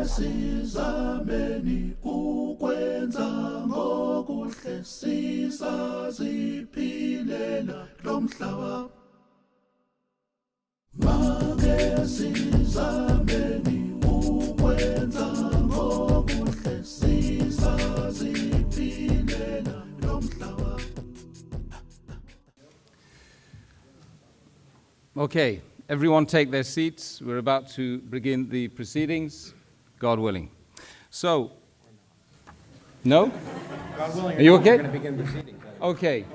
sizameni ukwenza ngokuhle sisaziphilela lo mhlaba. Make sizameni ukwenza ngokuhle sisaziphilela lo mhlaba. Okay, everyone take their seats. We're about to begin the proceedings, God willing. So, no? God willing. Are you okay? We're going to begin proceedings. Okay.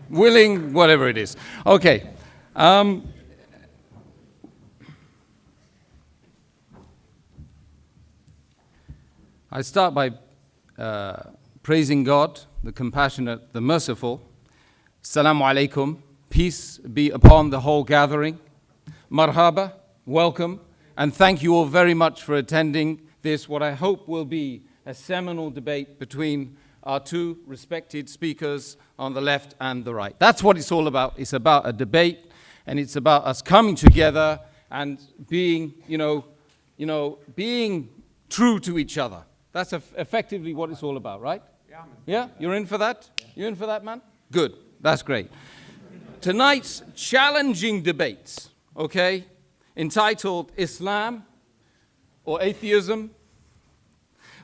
Willing, whatever it is. Okay. I start by praising God, the compassionate, the merciful. Assalamu alaikum. Peace be upon the whole gathering. Marhaba, welcome, and thank you all very much for attending this, what I hope will be a seminal debate between our two respected speakers on the left and the right. That's what it's all about. It's about a debate, and it's about us coming together and being, being true to each other. That's effectively what it's all about, right? Yeah? You're in for that? You in for that, man? Good. That's great. Tonight's challenging debate, okay, entitled Islam or Atheism,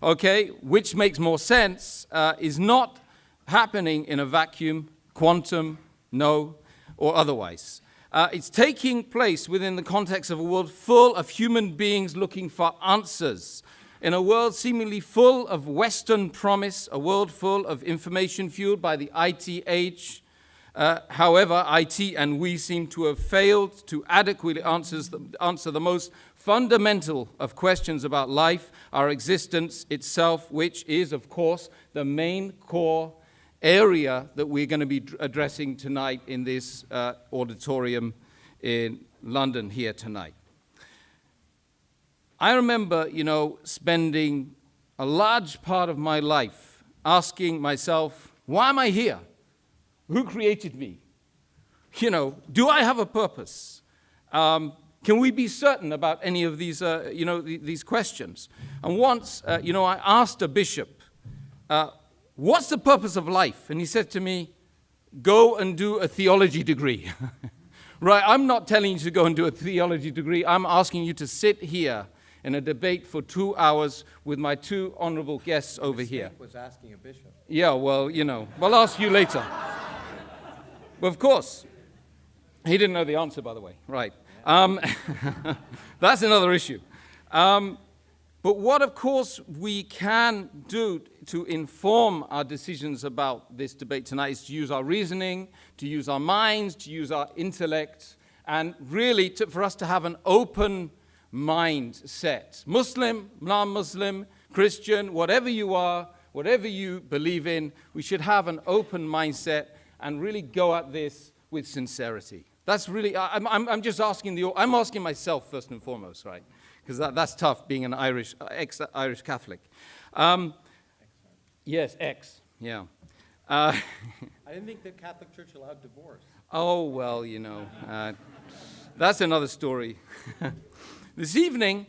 okay, which makes more sense, is not happening in a vacuum, quantum, no, or otherwise. It's taking place within the context of a world full of human beings looking for answers, in a world seemingly full of Western promise, a world full of information fueled by the IT age. However, IT and we seem to have failed to adequately answer the most fundamental of questions about life, our existence itself, which is, of course, the main core area that we're going to be addressing tonight in this auditorium in London here tonight. I remember, spending a large part of my life asking myself, why am I here? Who created me? Do I have a purpose? Can we be certain about any of these, these questions? And once, I asked a bishop, what's the purpose of life? And he said to me, go and do a theology degree. Right, I'm not telling you to go and do a theology degree. I'm asking you to sit here in a debate for 2 hours with my two honorable guests over here. Was asking a bishop. Yeah, well, I'll ask you later. But of course, he didn't know the answer, by the way. Right. That's another issue. But what, of course, we can do to inform our decisions about this debate tonight is to use our reasoning, to use our minds, to use our intellect, and really for us to have an open mindset. Muslim, non-Muslim, Christian, whatever you are, whatever you believe in, we should have an open mindset and really go at this with sincerity. That's really, I'm just asking I'm asking myself first and foremost, right? Because that's tough being an ex-Irish Catholic. Yes, yeah. I didn't think the Catholic Church allowed divorce. Oh, well, that's another story. This evening,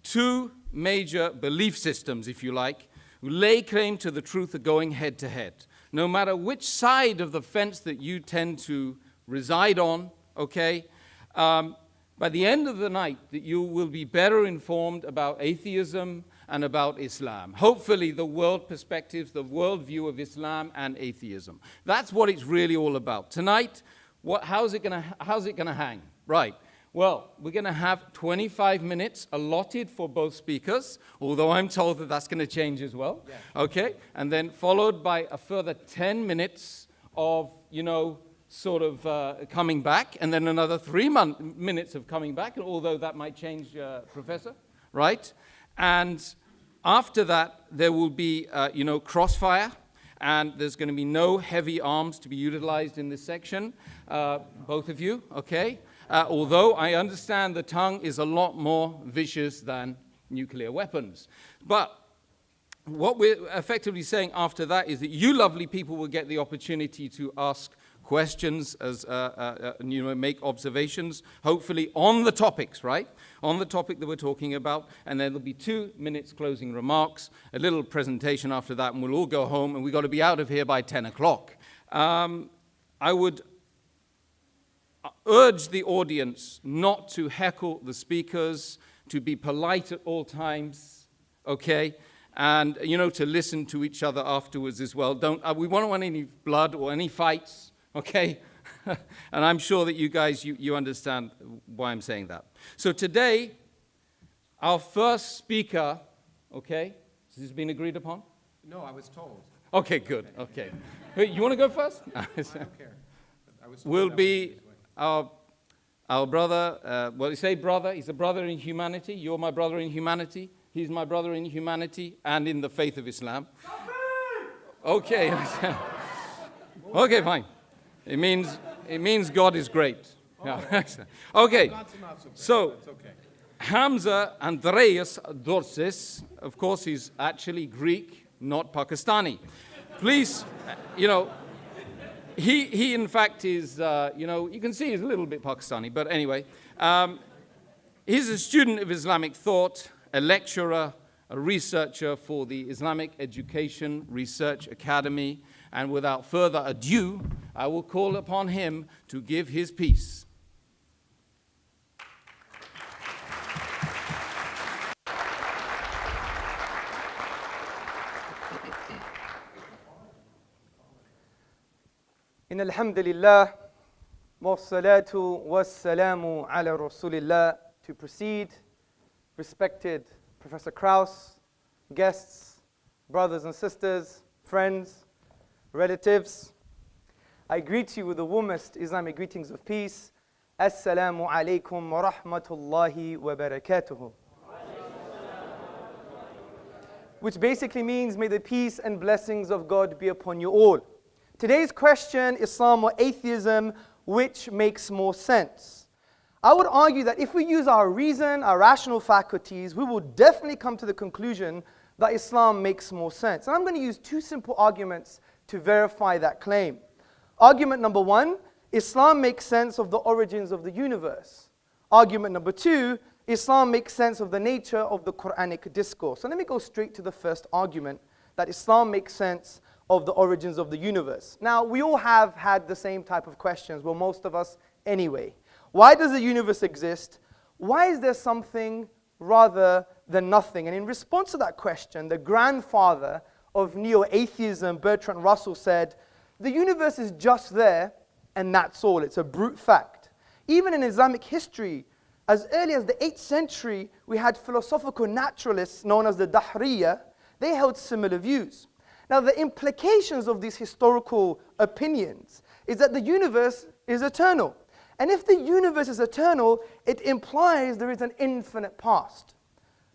two major belief systems, if you like, who lay claim to the truth are going head to head. No matter which side of the fence that you tend to reside on, okay, by the end of the night, that you will be better informed about atheism and about Islam. Hopefully, the world perspectives, the worldview of Islam and atheism. That's what it's really all about. Tonight, how's it gonna hang? Right. Well, we're going to have 25 minutes allotted for both speakers, although I'm told that that's going to change as well. Yeah. Okay? And then followed by a further 10 minutes of, coming back, and then another 3 minutes of coming back, although that might change, Professor, right? And after that, there will be, crossfire, and there's going to be no heavy arms to be utilized in this section, both of you, okay? Although I understand the tongue is a lot more vicious than nuclear weapons. But what we're effectively saying after that is that you lovely people will get the opportunity to ask questions, as make observations, hopefully on the topics, right? On the topic that we're talking about, and then there'll be 2 minutes closing remarks, a little presentation after that, and we'll all go home, and we've got to be out of here by 10 o'clock. I would urge the audience not to heckle the speakers, to be polite at all times, okay? And, to listen to each other afterwards as well. We don't want any blood or any fights, okay? And I'm sure that you guys, you understand why I'm saying that. So today, our first speaker, okay? Has this been agreed upon? No, I was told. Okay, good, okay. You want to go first? I don't care. Will be our brother, well, you say brother, he's a brother in humanity. You're my brother in humanity. He's my brother in humanity and in the faith of Islam. Okay. Okay, fine. It means God is great. Yeah. Okay. So, Hamza Andreas Tzortzis, of course, he's actually Greek, not Pakistani. Please, he in fact is, you can see he's a little bit Pakistani, but anyway. He's a student of Islamic thought, a lecturer, a researcher for the Islamic Education Research Academy, and without further ado, I will call upon him to give his piece. إن الحمد لله والصلاة والسلام على رسول الله. To proceed, respected Professor Krauss, guests, brothers and sisters, friends, relatives, I greet you with the warmest Islamic greetings of peace. Assalamu alaikum wa rahmatullahi wa barakatuhu. Which basically means, may the peace and blessings of God be upon you all. Today's question, Islam or atheism, which makes more sense? I would argue that if we use our reason, our rational faculties, we will definitely come to the conclusion that Islam makes more sense. And I'm going to use 2 simple arguments to verify that claim. Argument number 1, Islam makes sense of the origins of the universe. Argument number 2, Islam makes sense of the nature of the Quranic discourse. So let me go straight to the first argument, that Islam makes sense of the origins of the universe. Now, we all have had the same type of questions, well, most of us anyway. Why does the universe exist? Why is there something rather than nothing? And in response to that question, the grandfather of neo-atheism, Bertrand Russell, said, the universe is just there, and that's all. It's a brute fact. Even in Islamic history, as early as the 8th century, we had philosophical naturalists known as the Dahriya. They held similar views. Now, the implications of these historical opinions is that the universe is eternal. And if the universe is eternal, it implies there is an infinite past.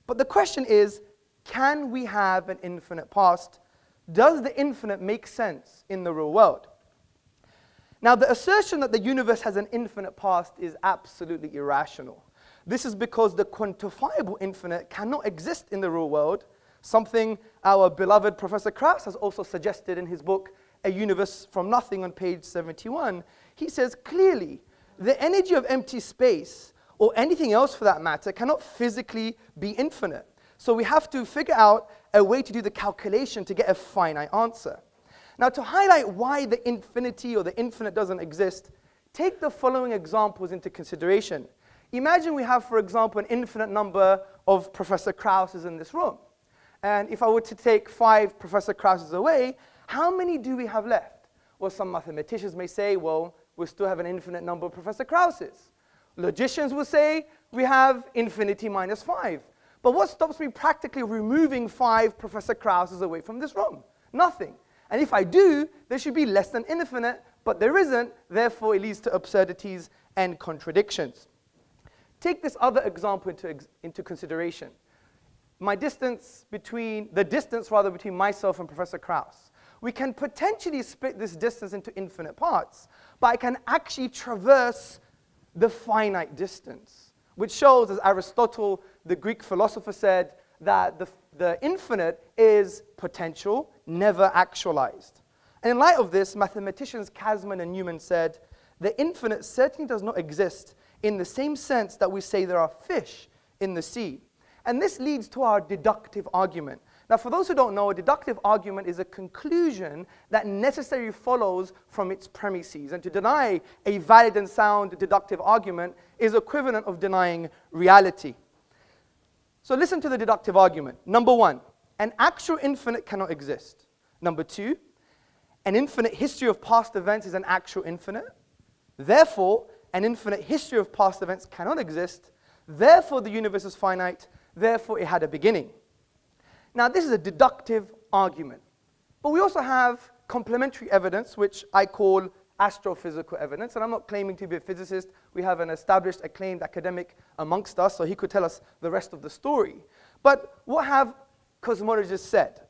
But the question is, can we have an infinite past? Does the infinite make sense in the real world? Now, the assertion that the universe has an infinite past is absolutely irrational. This is because the quantifiable infinite cannot exist in the real world, something our beloved Professor Krauss has also suggested in his book, A Universe from Nothing, on page 71. He says clearly, the energy of empty space, or anything else for that matter, cannot physically be infinite. So we have to figure out a way to do the calculation to get a finite answer. Now, to highlight why the infinity or the infinite doesn't exist, take the following examples into consideration. Imagine we have, for example, an infinite number of Professor Krausses in this room. And if I were to take 5 Professor Krausses away, how many do we have left? Well, some mathematicians may say, well, we still have an infinite number of Professor Krausses. Logicians will say we have infinity minus 5. But what stops me practically removing 5 Professor Krausses away from this room? Nothing. And if I do, there should be less than infinite, but there isn't, therefore it leads to absurdities and contradictions. Take this other example into consideration. The distance between myself and Professor Krauss. We can potentially split this distance into infinite parts, but I can actually traverse the finite distance, which shows, as Aristotle, the Greek philosopher, said, that the infinite is potential, never actualized. And in light of this, mathematicians Kasman and Newman said, the infinite certainly does not exist in the same sense that we say there are fish in the sea. And this leads to our deductive argument. Now, for those who don't know, a deductive argument is a conclusion that necessarily follows from its premises. And to deny a valid and sound deductive argument is equivalent of denying reality. So listen to the deductive argument. Number one, an actual infinite cannot exist. Number two, an infinite history of past events is an actual infinite. Therefore, an infinite history of past events cannot exist. Therefore, the universe is finite. Therefore, it had a beginning. Now, this is a deductive argument. But we also have complementary evidence, which I call astrophysical evidence. And I'm not claiming to be a physicist. We have an established, acclaimed academic amongst us, so he could tell us the rest of the story. But what have cosmologists said?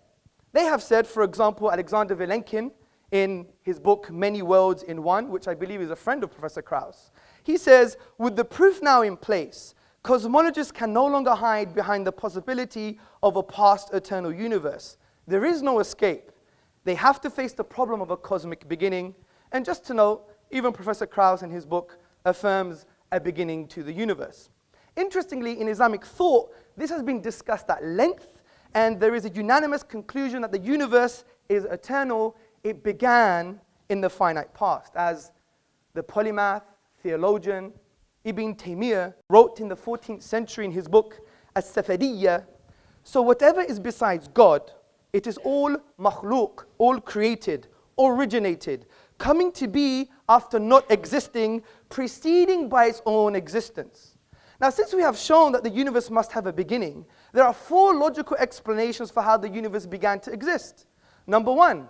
They have said, for example, Alexander Vilenkin, in his book, Many Worlds in One, which I believe is a friend of Professor Krauss, he says, with the proof now in place, cosmologists can no longer hide behind the possibility of a past eternal universe. There is no escape. They have to face the problem of a cosmic beginning. And just to note, even Professor Krauss in his book affirms a beginning to the universe. Interestingly, in Islamic thought, this has been discussed at length, and there is a unanimous conclusion that the universe is eternal. It began in the finite past, as the polymath, theologian, Ibn Taymiyyah wrote in the 14th century in his book, As-Safadiyya, so whatever is besides God, it is all makhluk, all created, originated, coming to be after not existing, preceding by its own existence. Now, since we have shown that the universe must have a beginning, there are four logical explanations for how the universe began to exist. Number one,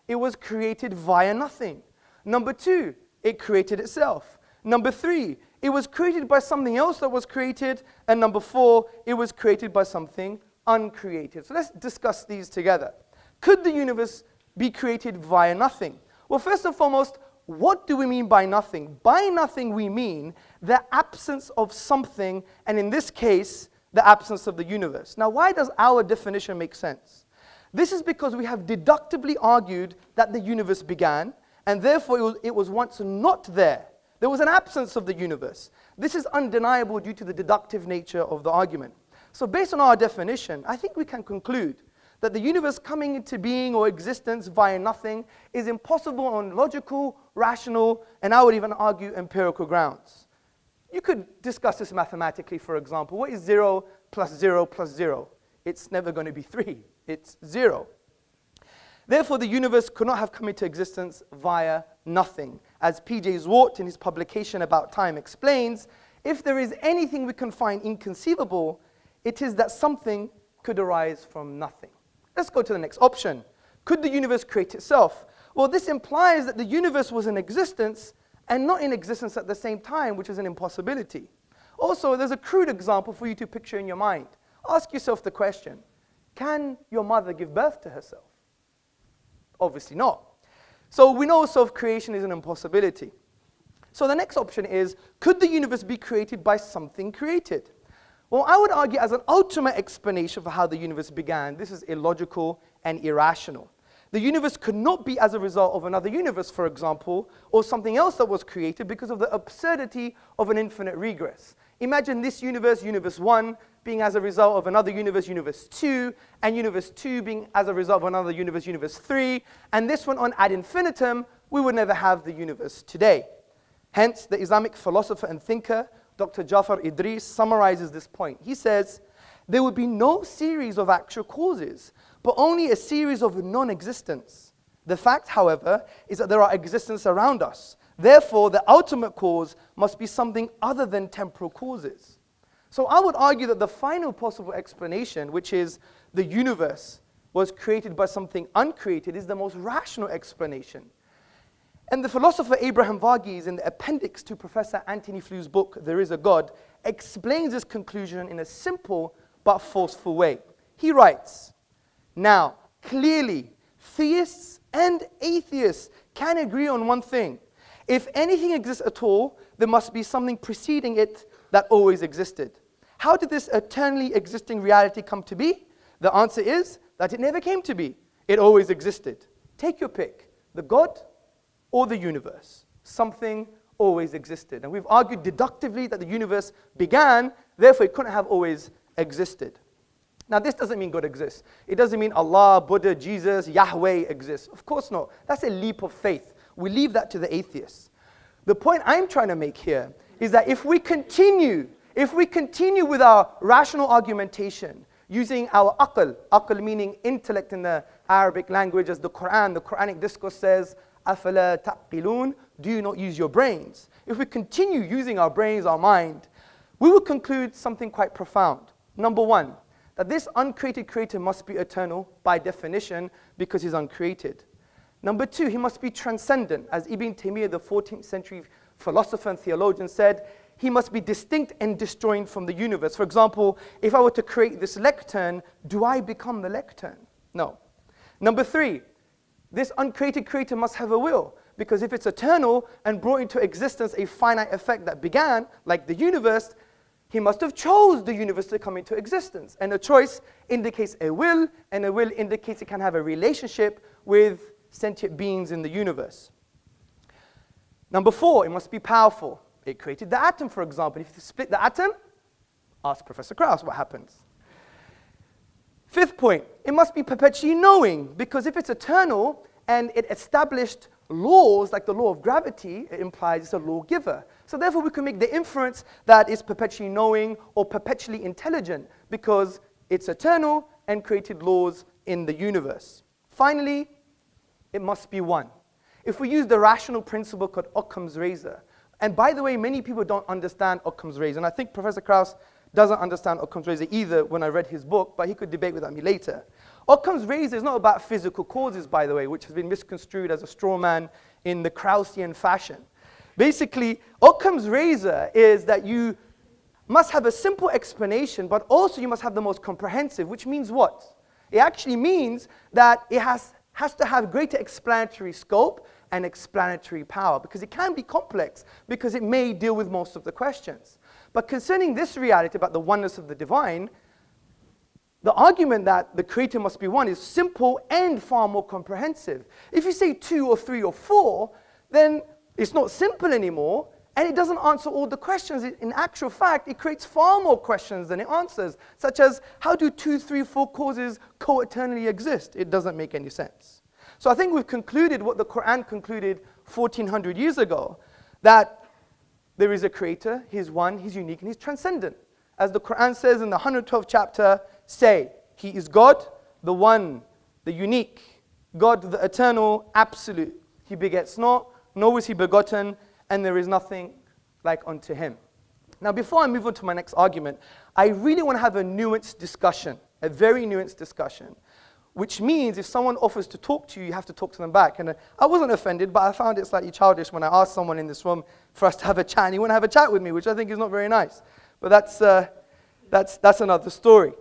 it was created via nothing. Number two, it created itself. Number three, it was created by something else that was created. And number four, it was created by something uncreated. So let's discuss these together. Could the universe be created via nothing? Well, first and foremost, what do we mean by nothing? By nothing, we mean the absence of something, and in this case, the absence of the universe. Now, why does our definition make sense? This is because we have deductively argued that the universe began, and therefore it was once not there. There was an absence of the universe. This is undeniable due to the deductive nature of the argument. So based on our definition, I think we can conclude that the universe coming into being or existence via nothing is impossible on logical, rational, and I would even argue empirical grounds. You could discuss this mathematically, for example. What is 0 plus 0 plus 0? It's never going to be 3. It's 0. Therefore, the universe could not have come into existence via nothing. As P.J. Zwart in his publication About Time explains, if there is anything we can find inconceivable, it is that something could arise from nothing. Let's go to the next option. Could the universe create itself? Well, this implies that the universe was in existence and not in existence at the same time, which is an impossibility. Also, there's a crude example for you to picture in your mind. Ask yourself the question, can your mother give birth to herself? Obviously not. So we know self-creation is an impossibility. So the next option is, could the universe be created by something created? Well, I would argue as an ultimate explanation for how the universe began, this is illogical and irrational. The universe could not be as a result of another universe, for example, or something else that was created because of the absurdity of an infinite regress. Imagine this universe, universe 1, being as a result of another universe, universe 2, and universe 2 being as a result of another universe, universe 3, and this one on ad infinitum, we would never have the universe today. Hence, the Islamic philosopher and thinker, Dr. Jafar Idris, summarizes this point. He says, there would be no series of actual causes, but only a series of non-existence. The fact, however, is that there are existences around us. Therefore, the ultimate cause must be something other than temporal causes. So I would argue that the final possible explanation, which is the universe was created by something uncreated, is the most rational explanation. And the philosopher Abraham Varghese, in the appendix to Professor Anthony Fleur's book, There Is a God, explains this conclusion in a simple but forceful way. He writes, now, clearly, theists and atheists can agree on one thing. If anything exists at all, there must be something preceding it that always existed. How did this eternally existing reality come to be? The answer is that it never came to be. It always existed. Take your pick. the God or the universe. Something always existed. And we've argued deductively that the universe began, therefore it couldn't have always existed. Now this doesn't mean God exists. It doesn't mean Allah, Buddha, Jesus, Yahweh exists. Of course not. That's a leap of faith. We leave that to the atheists. The point I'm trying to make here is that if we continue with our rational argumentation, using our aql meaning intellect in the Arabic language, as the Quranic discourse says, أَفَلَا تَعْقِلُونَ, do you not use your brains? If we continue using our brains, our mind, we will conclude something quite profound. Number one, that this uncreated creator must be eternal by definition because he's uncreated. Number two, he must be transcendent. As Ibn Taymiyyah, the 14th century philosopher and theologian, said, he must be distinct and disjoined from the universe. For example, if I were to create this lectern, do I become the lectern? No. Number three, this uncreated creator must have a will, because if it's eternal and brought into existence a finite effect that began, like the universe, he must have chose the universe to come into existence. And a choice indicates a will, and a will indicates it can have a relationship with sentient beings in the universe. Number four, it must be powerful. It created the atom, for example. If you split the atom, ask Professor Krauss what happens. Fifth point, it must be perpetually knowing, because if it's eternal and it established laws like the law of gravity, it implies it's a lawgiver. So therefore we can make the inference that it's perpetually knowing or perpetually intelligent because it's eternal and created laws in the universe. Finally, it must be one. If we use the rational principle called Occam's razor, and by the way, many people don't understand Occam's razor, and I think Professor Krauss doesn't understand Occam's razor either when I read his book, but he could debate with me later. Occam's razor is not about physical causes, by the way, which has been misconstrued as a straw man in the Kraussian fashion. Basically, Occam's razor is that you must have a simple explanation, but also you must have the most comprehensive, which means what? It actually means that it has to have greater explanatory scope and explanatory power, because it can be complex, because it may deal with most of the questions. But concerning this reality about the oneness of the divine, the argument that the creator must be one is simple and far more comprehensive. If you say 2 or 3 or 4, then it's not simple anymore, and it doesn't answer all the questions. In actual fact, it creates far more questions than it answers, such as, how do 2, 3, 4 causes co-eternally exist? It doesn't make any sense. So I think we've concluded what the Quran concluded 1400 years ago, that there is a creator, he's one, he's unique, and he's transcendent. As the Quran says in the 112th chapter, say, he is God, the one, the unique, God, the eternal, absolute. He begets not, nor is he begotten, and there is nothing like unto him. Now, before I move on to my next argument, I really want to have a nuanced discussion, a very nuanced discussion, which means if someone offers to talk to you, you have to talk to them back. And I wasn't offended, but I found it slightly childish when I asked someone in this room for us to have a chat, and he wouldn't have a chat with me, which I think is not very nice. But that's another story.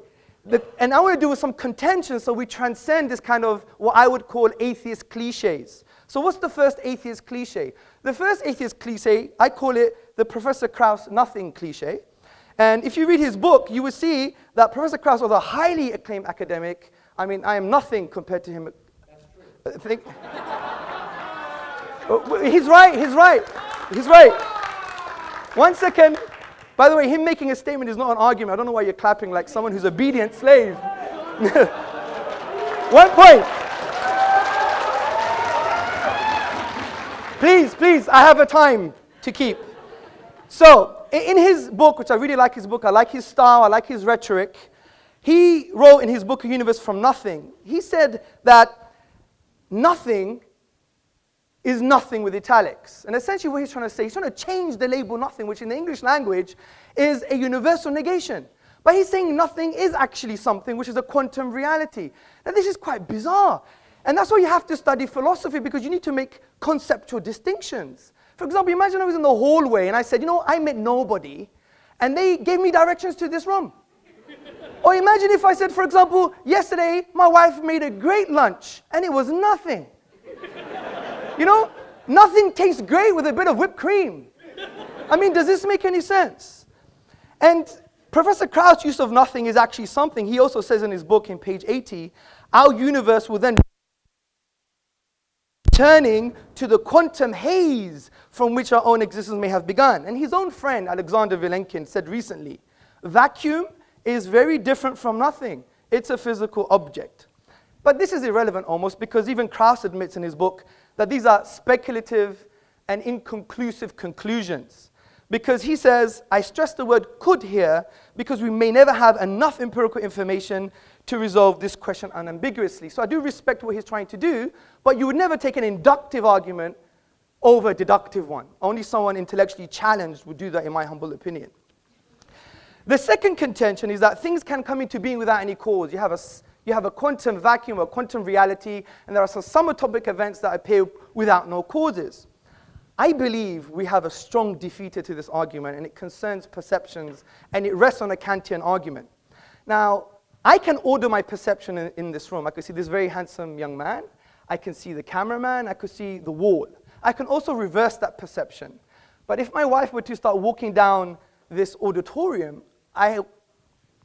And I want to do with some contention, so we transcend this kind of what I would call atheist cliches. So what's the first atheist cliche? The first atheist cliche, I call it the Professor Krauss nothing cliche. And if you read his book, you will see that Professor Krauss, although a highly acclaimed academic, I mean, I am nothing compared to him. That's true. He's right. One second. By the way, him making a statement is not an argument. I don't know why you're clapping like someone who's obedient slave. 1 point. Please, I have a time to keep. So, in his book, which I really like his book, I like his style, I like his rhetoric, he wrote in his book, A Universe from Nothing, he said that nothing is nothing with italics. And essentially what he's trying to say, he's trying to change the label nothing, which in the English language is a universal negation. But he's saying nothing is actually something, which is a quantum reality. Now this is quite bizarre. And that's why you have to study philosophy, because you need to make conceptual distinctions. For example, imagine I was in the hallway and I said, I met nobody, and they gave me directions to this room. Or imagine if I said, for example, yesterday my wife made a great lunch, and it was nothing. Nothing tastes great with a bit of whipped cream. I mean, does this make any sense? And Professor Krauss' use of nothing is actually something. He also says in his book in page 80, our universe will then returning to the quantum haze from which our own existence may have begun. And his own friend, Alexander Vilenkin, said recently, vacuum is very different from nothing. It's a physical object. But this is irrelevant almost, because even Krauss admits in his book that these are speculative and inconclusive conclusions. Because he says, I stress the word could here, because we may never have enough empirical information to resolve this question unambiguously. So I do respect what he's trying to do, but you would never take an inductive argument over a deductive one. Only someone intellectually challenged would do that, in my humble opinion. The second contention is that things can come into being without any cause. You have a quantum vacuum, a quantum reality, and there are some subatomic events that appear without no causes. I believe we have a strong defeater to this argument, and it concerns perceptions, and it rests on a Kantian argument. Now, I can order my perception in this room. I can see this very handsome young man. I can see the cameraman. I could see the wall. I can also reverse that perception. But if my wife were to start walking down this auditorium, I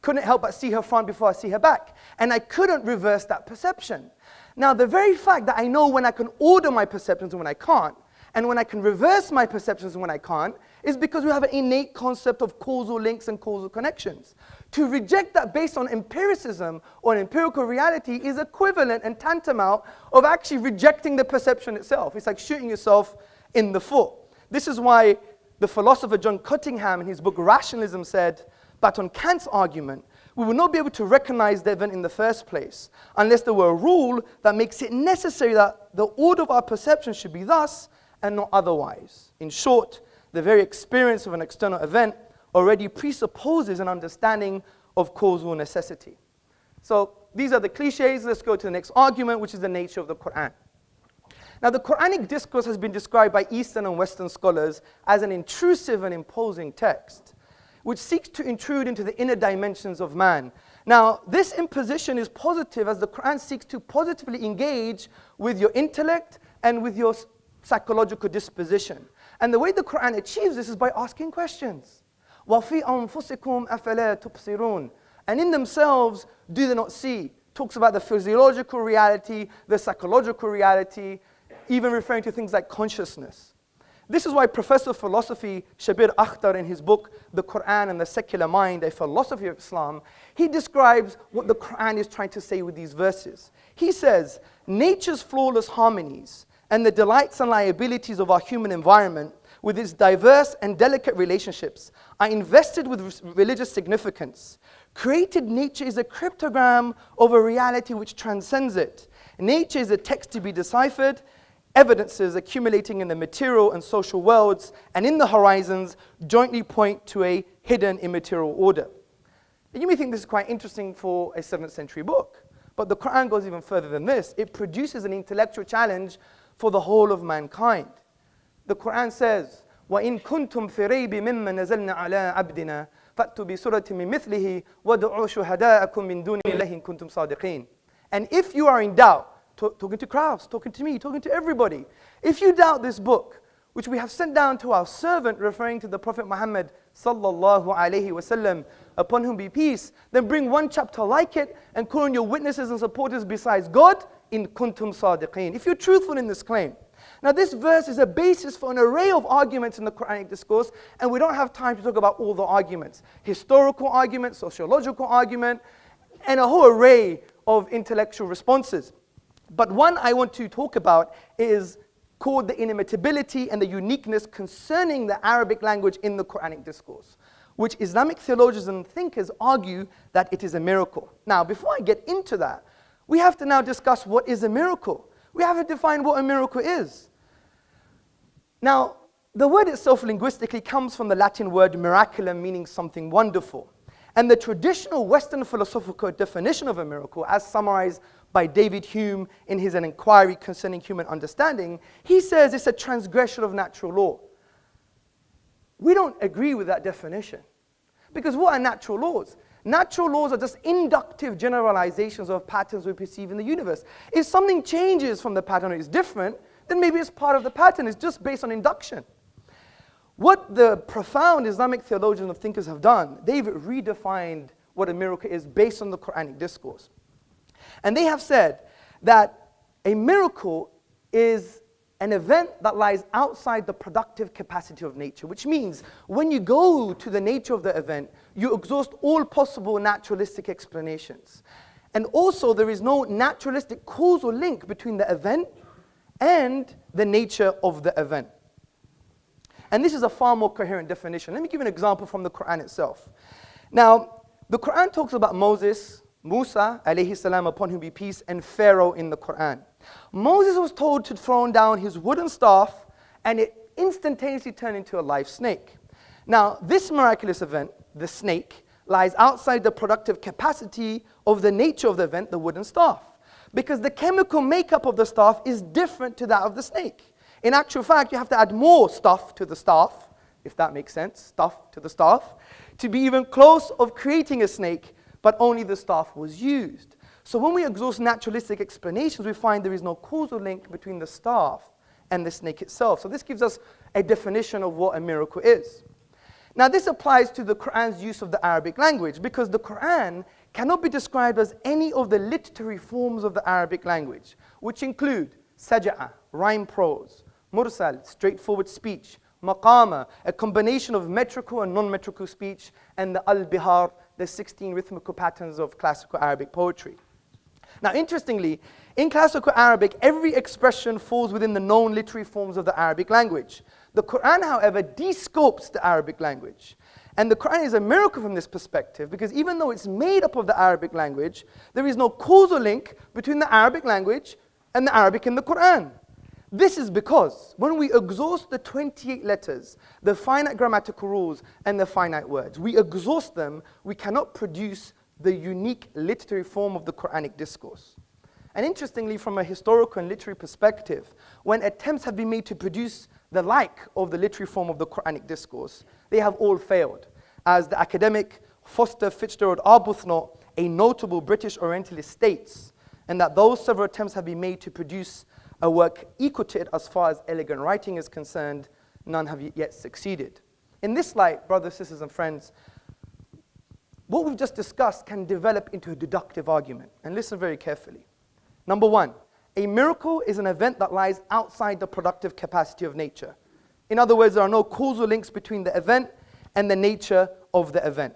couldn't help but see her front before I see her back. And I couldn't reverse that perception. Now, the very fact that I know when I can order my perceptions and when I can't, and when I can reverse my perceptions and when I can't, is because we have an innate concept of causal links and causal connections. To reject that based on empiricism or an empirical reality is equivalent and tantamount of actually rejecting the perception itself. It's like shooting yourself in the foot. This is why the philosopher John Cottingham in his book Rationalism said, but on Kant's argument, we will not be able to recognize the event in the first place unless there were a rule that makes it necessary that the order of our perception should be thus and not otherwise. In short, the very experience of an external event already presupposes an understanding of causal necessity. So these are the cliches. Let's go to the next argument, which is the nature of the Quran. Now, the Quranic discourse has been described by Eastern and Western scholars as an intrusive and imposing text, which seeks to intrude into the inner dimensions of man. Now, this imposition is positive as the Quran seeks to positively engage with your intellect and with your psychological disposition. And the way the Quran achieves this is by asking questions. وَفِي أَنفُسِكُمْ أَفَلَا تُبْصِرُونَ. And in themselves, do they not see? Talks about the physiological reality, the psychological reality, even referring to things like consciousness. This is why Professor of Philosophy Shabir Akhtar, in his book, The Quran and the Secular Mind, A Philosophy of Islam, he describes what the Quran is trying to say with these verses. He says, nature's flawless harmonies and the delights and liabilities of our human environment, with its diverse and delicate relationships, are invested with religious significance. Created nature is a cryptogram of a reality which transcends it. Nature is a text to be deciphered, evidences accumulating in the material and social worlds and in the horizons jointly point to a hidden immaterial order. You may think this is quite interesting for a 7th century book, but the Quran goes even further than this. It produces an intellectual challenge for the whole of mankind. The Quran says, وَإِن كُنْتُمْ فِي رَيْبٍ مِّمَّا نَزَلْنَا عَلَىٰ عَبْدِنَا فَأْتُوا بِسُورَةٍ مِّن مِّثْلِهِ وَادْعُوا شُهَدَاءَكُم مِّن دُونِ اللَّهِ إِن كُنتُمْ صَادِقِينَ. And if you are in doubt, talking to Krauss, talking to me, talking to everybody, if you doubt this book, which we have sent down to our servant, referring to the Prophet Muhammad sallallahu alaihi wasallam, upon whom be peace, then bring one chapter like it and call on your witnesses and supporters besides God, in kuntum sadiqeen, if you're truthful in this claim. Now, this verse is a basis for an array of arguments in the Quranic discourse, and we don't have time to talk about all the arguments. Historical argument, sociological argument, and a whole array of intellectual responses. But one I want to talk about is called the inimitability and the uniqueness concerning the Arabic language in the Quranic discourse, which Islamic theologians and thinkers argue that it is a miracle. Now, before I get into that, we have to now discuss what is a miracle. We have to define what a miracle is. Now, the word itself linguistically comes from the Latin word miraculum, meaning something wonderful. And the traditional Western philosophical definition of a miracle, as summarized by David Hume in his An Inquiry Concerning Human Understanding, he says it's a transgression of natural law. We don't agree with that definition. Because what are natural laws? Natural laws are just inductive generalizations of patterns we perceive in the universe. If something changes from the pattern or is different, then maybe it's part of the pattern. It's just based on induction. What the profound Islamic theologians and thinkers have done, they've redefined what a miracle is based on the Quranic discourse. And they have said that a miracle is an event that lies outside the productive capacity of nature, which means when you go to the nature of the event, you exhaust all possible naturalistic explanations. And also, there is no naturalistic causal link between the event and the nature of the event. And this is a far more coherent definition. Let me give you an example from the Quran itself. Now, the Quran talks about Moses, Musa, alayhi salam, upon whom be peace, and Pharaoh in the Quran. Moses was told to throw down his wooden staff, and it instantaneously turned into a live snake. Now, this miraculous event, the snake, lies outside the productive capacity of the nature of the event, the wooden staff, because the chemical makeup of the staff is different to that of the snake. In actual fact, you have to add more stuff to the staff, if that makes sense, stuff to the staff, to be even close of creating a snake, but only the staff was used. So when we exhaust naturalistic explanations, we find there is no causal link between the staff and the snake itself. So this gives us a definition of what a miracle is. Now this applies to the Quran's use of the Arabic language, because the Quran cannot be described as any of the literary forms of the Arabic language, which include saj'a, rhyme prose, mursal, straightforward speech, maqama, a combination of metrical and non-metrical speech, and the al-bihar, the 16 rhythmical patterns of classical Arabic poetry. Now interestingly, in classical Arabic, every expression falls within the known literary forms of the Arabic language. The Quran, however, de-scopes the Arabic language. And the Quran is a miracle from this perspective, because even though it's made up of the Arabic language, there is no causal link between the Arabic language and the Arabic in the Quran. This is because when we exhaust the 28 letters, the finite grammatical rules, and the finite words, we exhaust them, we cannot produce the unique literary form of the Quranic discourse. And interestingly, from a historical and literary perspective, when attempts have been made to produce the like of the literary form of the Quranic discourse, they have all failed. As the academic Foster Fitzgerald Arbuthnot, a notable British Orientalist, states, and that those several attempts have been made to produce a work equal to it as far as elegant writing is concerned, none have yet succeeded. In this light, brothers, sisters, and friends, what we've just discussed can develop into a deductive argument. And listen very carefully. Number one, a miracle is an event that lies outside the productive capacity of nature. In other words, there are no causal links between the event and the nature of the event.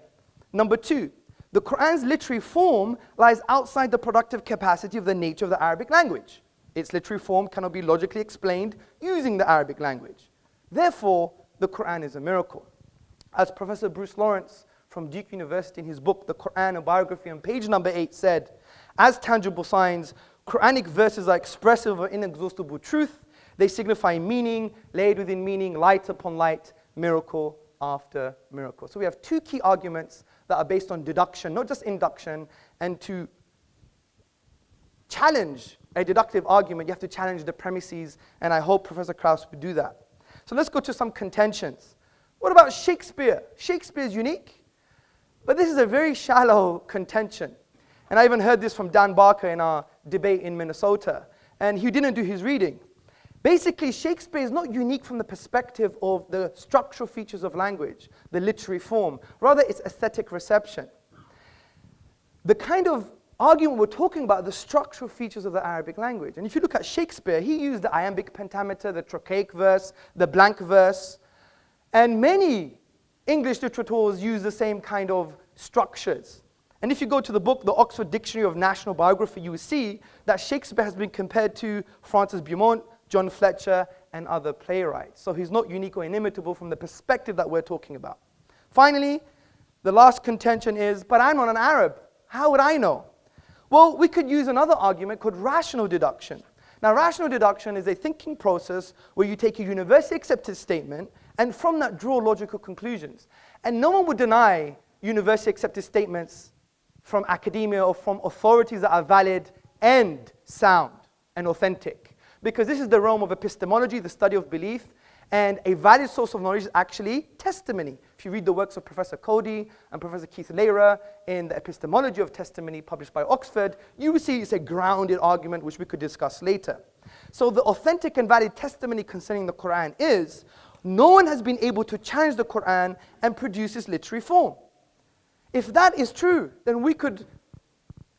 Number two, the Quran's literary form lies outside the productive capacity of the nature of the Arabic language. Its literary form cannot be logically explained using the Arabic language. Therefore, the Quran is a miracle. As Professor Bruce Lawrence from Duke University in his book, The Quran, a Biography, on page number 8 said, as tangible signs, Quranic verses are expressive of inexhaustible truth. They signify meaning, laid within meaning, light upon light, miracle after miracle. So we have two key arguments that are based on deduction, not just induction. And to challenge a deductive argument, you have to challenge the premises, and I hope Professor Krauss would do that. So let's go to some contentions. What about Shakespeare? Shakespeare is unique, but this is a very shallow contention. And I even heard this from Dan Barker in our debate in Minnesota, and he didn't do his reading. Basically, Shakespeare is not unique from the perspective of the structural features of language, the literary form. Rather, it's aesthetic reception. The kind of argument we're talking about are the structural features of the Arabic language. And if you look at Shakespeare, he used the iambic pentameter, the trochaic verse, the blank verse, and many English literateurs use the same kind of structures. And if you go to the book, the Oxford Dictionary of National Biography, you will see that Shakespeare has been compared to Francis Beaumont, John Fletcher, and other playwrights. So he's not unique or inimitable from the perspective that we're talking about. Finally, the last contention is, but I'm not an Arab. How would I know? Well, we could use another argument called rational deduction. Now, rational deduction is a thinking process where you take a universally accepted statement and from that draw logical conclusions. And no one would deny universally accepted statements from academia or from authorities that are valid and sound and authentic. Because this is the realm of epistemology, the study of belief, and a valid source of knowledge is actually testimony. If you read the works of Professor Cody and Professor Keith Lehrer in the Epistemology of Testimony published by Oxford, you will see it's a grounded argument which we could discuss later. So the authentic and valid testimony concerning the Quran is, no one has been able to challenge the Quran and produce its literary form. If that is true, then we could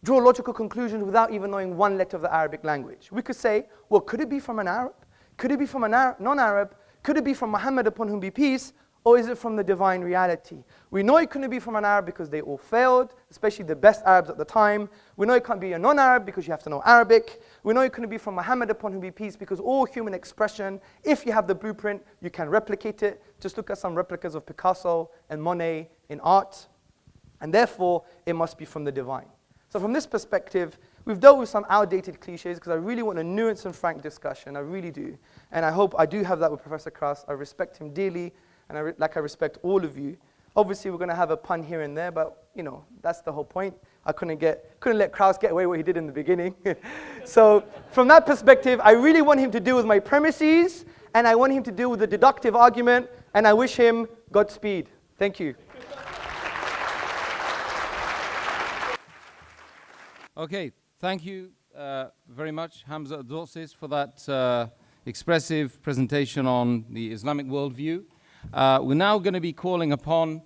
draw logical conclusions without even knowing one letter of the Arabic language. We could say, well, could it be from an Arab? Could it be from a non-Arab? Could it be from Muhammad, upon whom be peace? Or is it from the divine reality? We know it couldn't be from an Arab because they all failed, especially the best Arabs at the time. We know it can't be a non-Arab because you have to know Arabic. We know it couldn't be from Muhammad, upon whom be peace, because all human expression, if you have the blueprint, you can replicate it. Just look at some replicas of Picasso and Monet in art. And therefore, it must be from the divine. So from this perspective, we've dealt with some outdated cliches because I really want a nuanced and frank discussion. I really do. And I hope I do have that with Professor Krauss. I respect him dearly, and I respect all of you. Obviously, we're going to have a pun here and there, but you know, that's the whole point. I couldn't let Krauss get away what he did in the beginning. So from that perspective, I really want him to deal with my premises, and I want him to deal with the deductive argument, and I wish him Godspeed. Thank you. Okay, thank you very much, Hamza Tzortzis, for that expressive presentation on the Islamic worldview. We're now going to be calling upon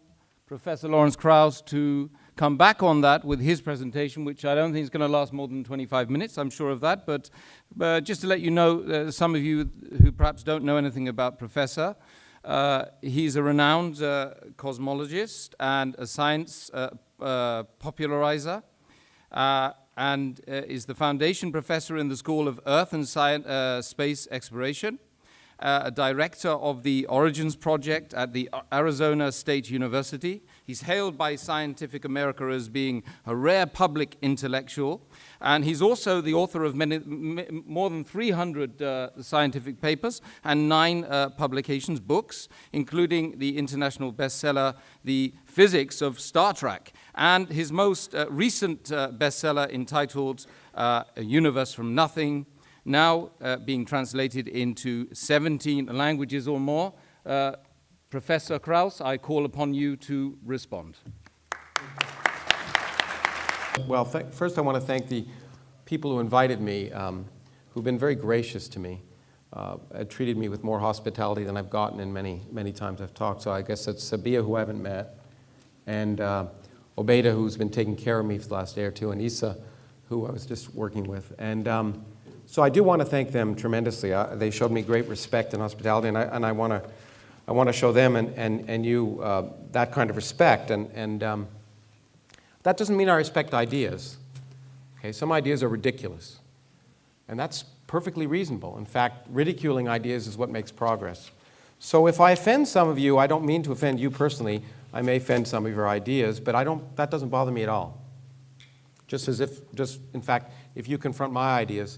Professor Lawrence Krauss to come back on that with his presentation, which I don't think is going to last more than 25 minutes, I'm sure of that. But just to let you know, some of you who perhaps don't know anything about Professor, he's a renowned cosmologist and a science popularizer, and is the foundation professor in the School of Earth and Space Exploration, a director of the Origins Project at the Arizona State University. He's hailed by Scientific America as being a rare public intellectual, and he's also the author of more than 300 scientific papers and 9 publications, books, including the international bestseller, The Physics of Star Trek, and his most recent bestseller entitled A Universe from Nothing, now being translated into 17 languages or more. Professor Krauss, I call upon you to respond. Well, first I want to thank the people who invited me, who've been very gracious to me, treated me with more hospitality than I've gotten in many times I've talked. So I guess it's Sabia, who I haven't met, and Obeida, who's been taking care of me for the last day or two, and Isa, who I was just working with. And so I do want to thank them tremendously. They showed me great respect and hospitality, and I want to show them and you that kind of respect. And that doesn't mean I respect ideas. Okay, some ideas are ridiculous, and that's perfectly reasonable. In fact, ridiculing ideas is what makes progress. So if I offend some of you, I don't mean to offend you personally. I may offend some of your ideas, but that doesn't bother me at all. In fact, if you confront my ideas,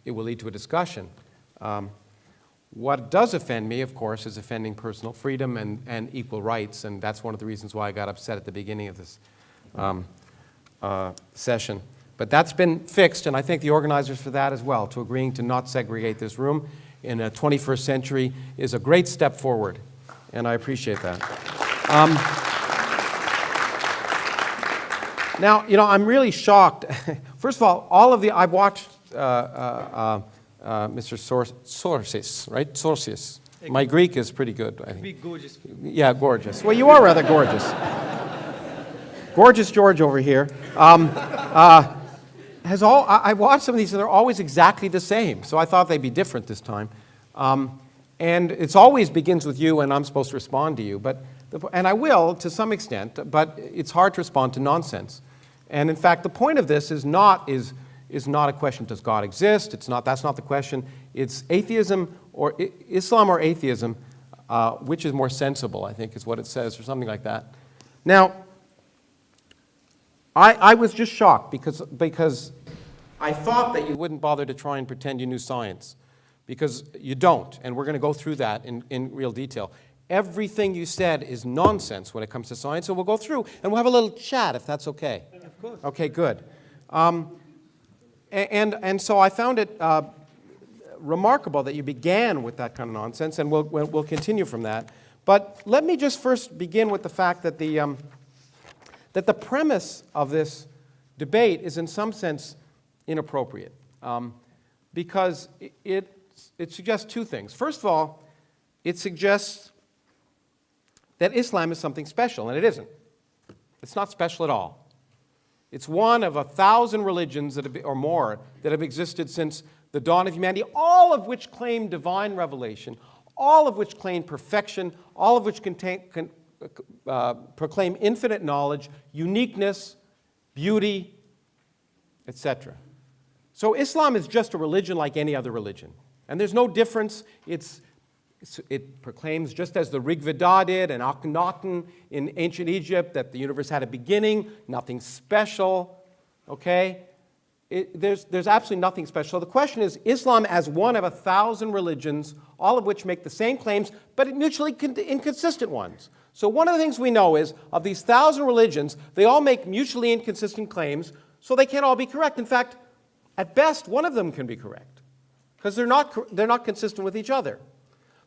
it will lead to a discussion. What does offend me, of course, is offending personal freedom and equal rights, and that's one of the reasons why I got upset at the beginning of this session. But that's been fixed, and I thank the organizers for that as well. To agreeing to not segregate this room in a 21st century is a great step forward, and I appreciate that. Now, you know, I'm really shocked. First of all I've watched Mr. Tzortzis, right? Tzortzis. My Greek is pretty good, I think. Be gorgeous. Yeah, gorgeous. Well, you are rather gorgeous. Gorgeous George over here. I watched some of these, and they're always exactly the same. So I thought they'd be different this time. And it always begins with you, and I'm supposed to respond to you. And I will, to some extent, but it's hard to respond to nonsense. And in fact, the point of this is not a question, does God exist? That's not the question. It's atheism or Islam or atheism, which is more sensible, I think is what it says, or something like that. Now, I was just shocked because I thought that you wouldn't bother to try and pretend you knew science, because you don't, and we're going to go through that in real detail. Everything you said is nonsense when it comes to science, so we'll go through and we'll have a little chat if that's okay. Of course. Okay, good. And so I found it remarkable that you began with that kind of nonsense, and we'll continue from that. But let me just first begin with the fact that the premise of this debate is in some sense inappropriate, because it suggests two things. First of all, it suggests that Islam is something special, and it isn't. It's not special at all. It's one of 1,000 religions or more that have existed since the dawn of humanity, all of which claim divine revelation, all of which claim perfection, all of which proclaim infinite knowledge, uniqueness, beauty, etc. So Islam is just a religion like any other religion. And there's no difference. It proclaims, just as the Rig Veda did and Akhenaten in ancient Egypt, that the universe had a beginning, nothing special, okay? There's absolutely nothing special. So the question is, Islam as one of 1,000 religions, all of which make the same claims, but mutually inconsistent ones. So one of the things we know is, of these 1,000 religions, they all make mutually inconsistent claims, so they can't all be correct. In fact, at best, one of them can be correct, because they're not consistent with each other.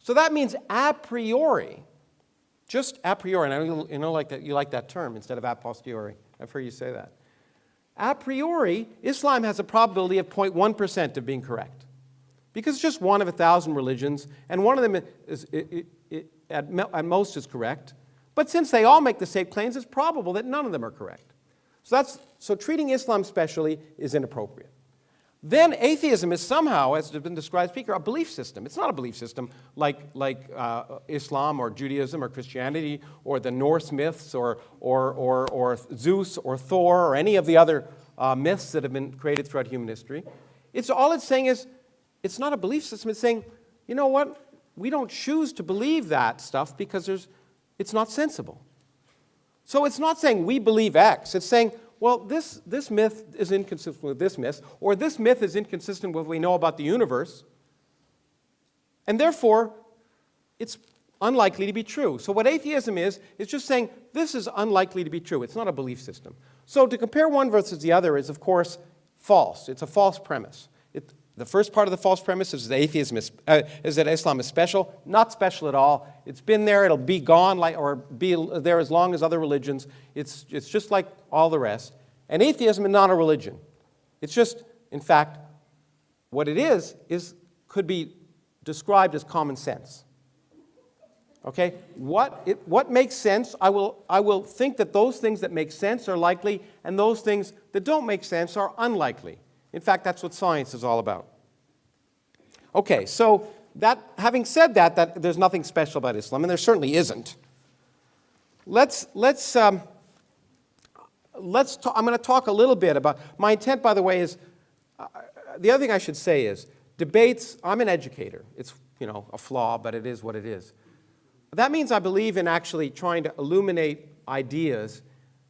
So that means a priori, just a priori, and I know like that, you like that term instead of a posteriori. I've heard you say that. A priori, Islam has a probability of 0.1% of being correct, because it's just one of 1,000 religions, and one of them at most is correct. But since they all make the same claims, it's probable that none of them are correct. So treating Islam specially is inappropriate. Then atheism is somehow, as has been described, speaker, a belief system. It's not a belief system like Islam or Judaism or Christianity or the Norse myths or Zeus or Thor or any of the other myths that have been created throughout human history. All it's saying is, it's not a belief system. It's saying, you know what? We don't choose to believe that stuff because it's not sensible. So it's not saying we believe X. It's saying, well, this myth is inconsistent with this myth, or this myth is inconsistent with what we know about the universe, and therefore, it's unlikely to be true. So what atheism is just saying, this is unlikely to be true. It's not a belief system. So to compare one versus the other is, of course, false. It's a false premise. The first part of the false premise is that Islam is special. Not special at all. It's been there. It'll be gone, or be there as long as other religions. It's just like all the rest. And atheism is not a religion. It's just, in fact, what it is could be described as common sense. Okay? What makes sense? I will think that those things that make sense are likely, and those things that don't make sense are unlikely. In fact, that's what science is all about. Okay, so having said that there's nothing special about Islam, and there certainly isn't. I'm going to talk a little bit about, my intent, by the way, is, the other thing I should say is, debates, I'm an educator. It's, a flaw, but it is what it is. That means I believe in actually trying to illuminate ideas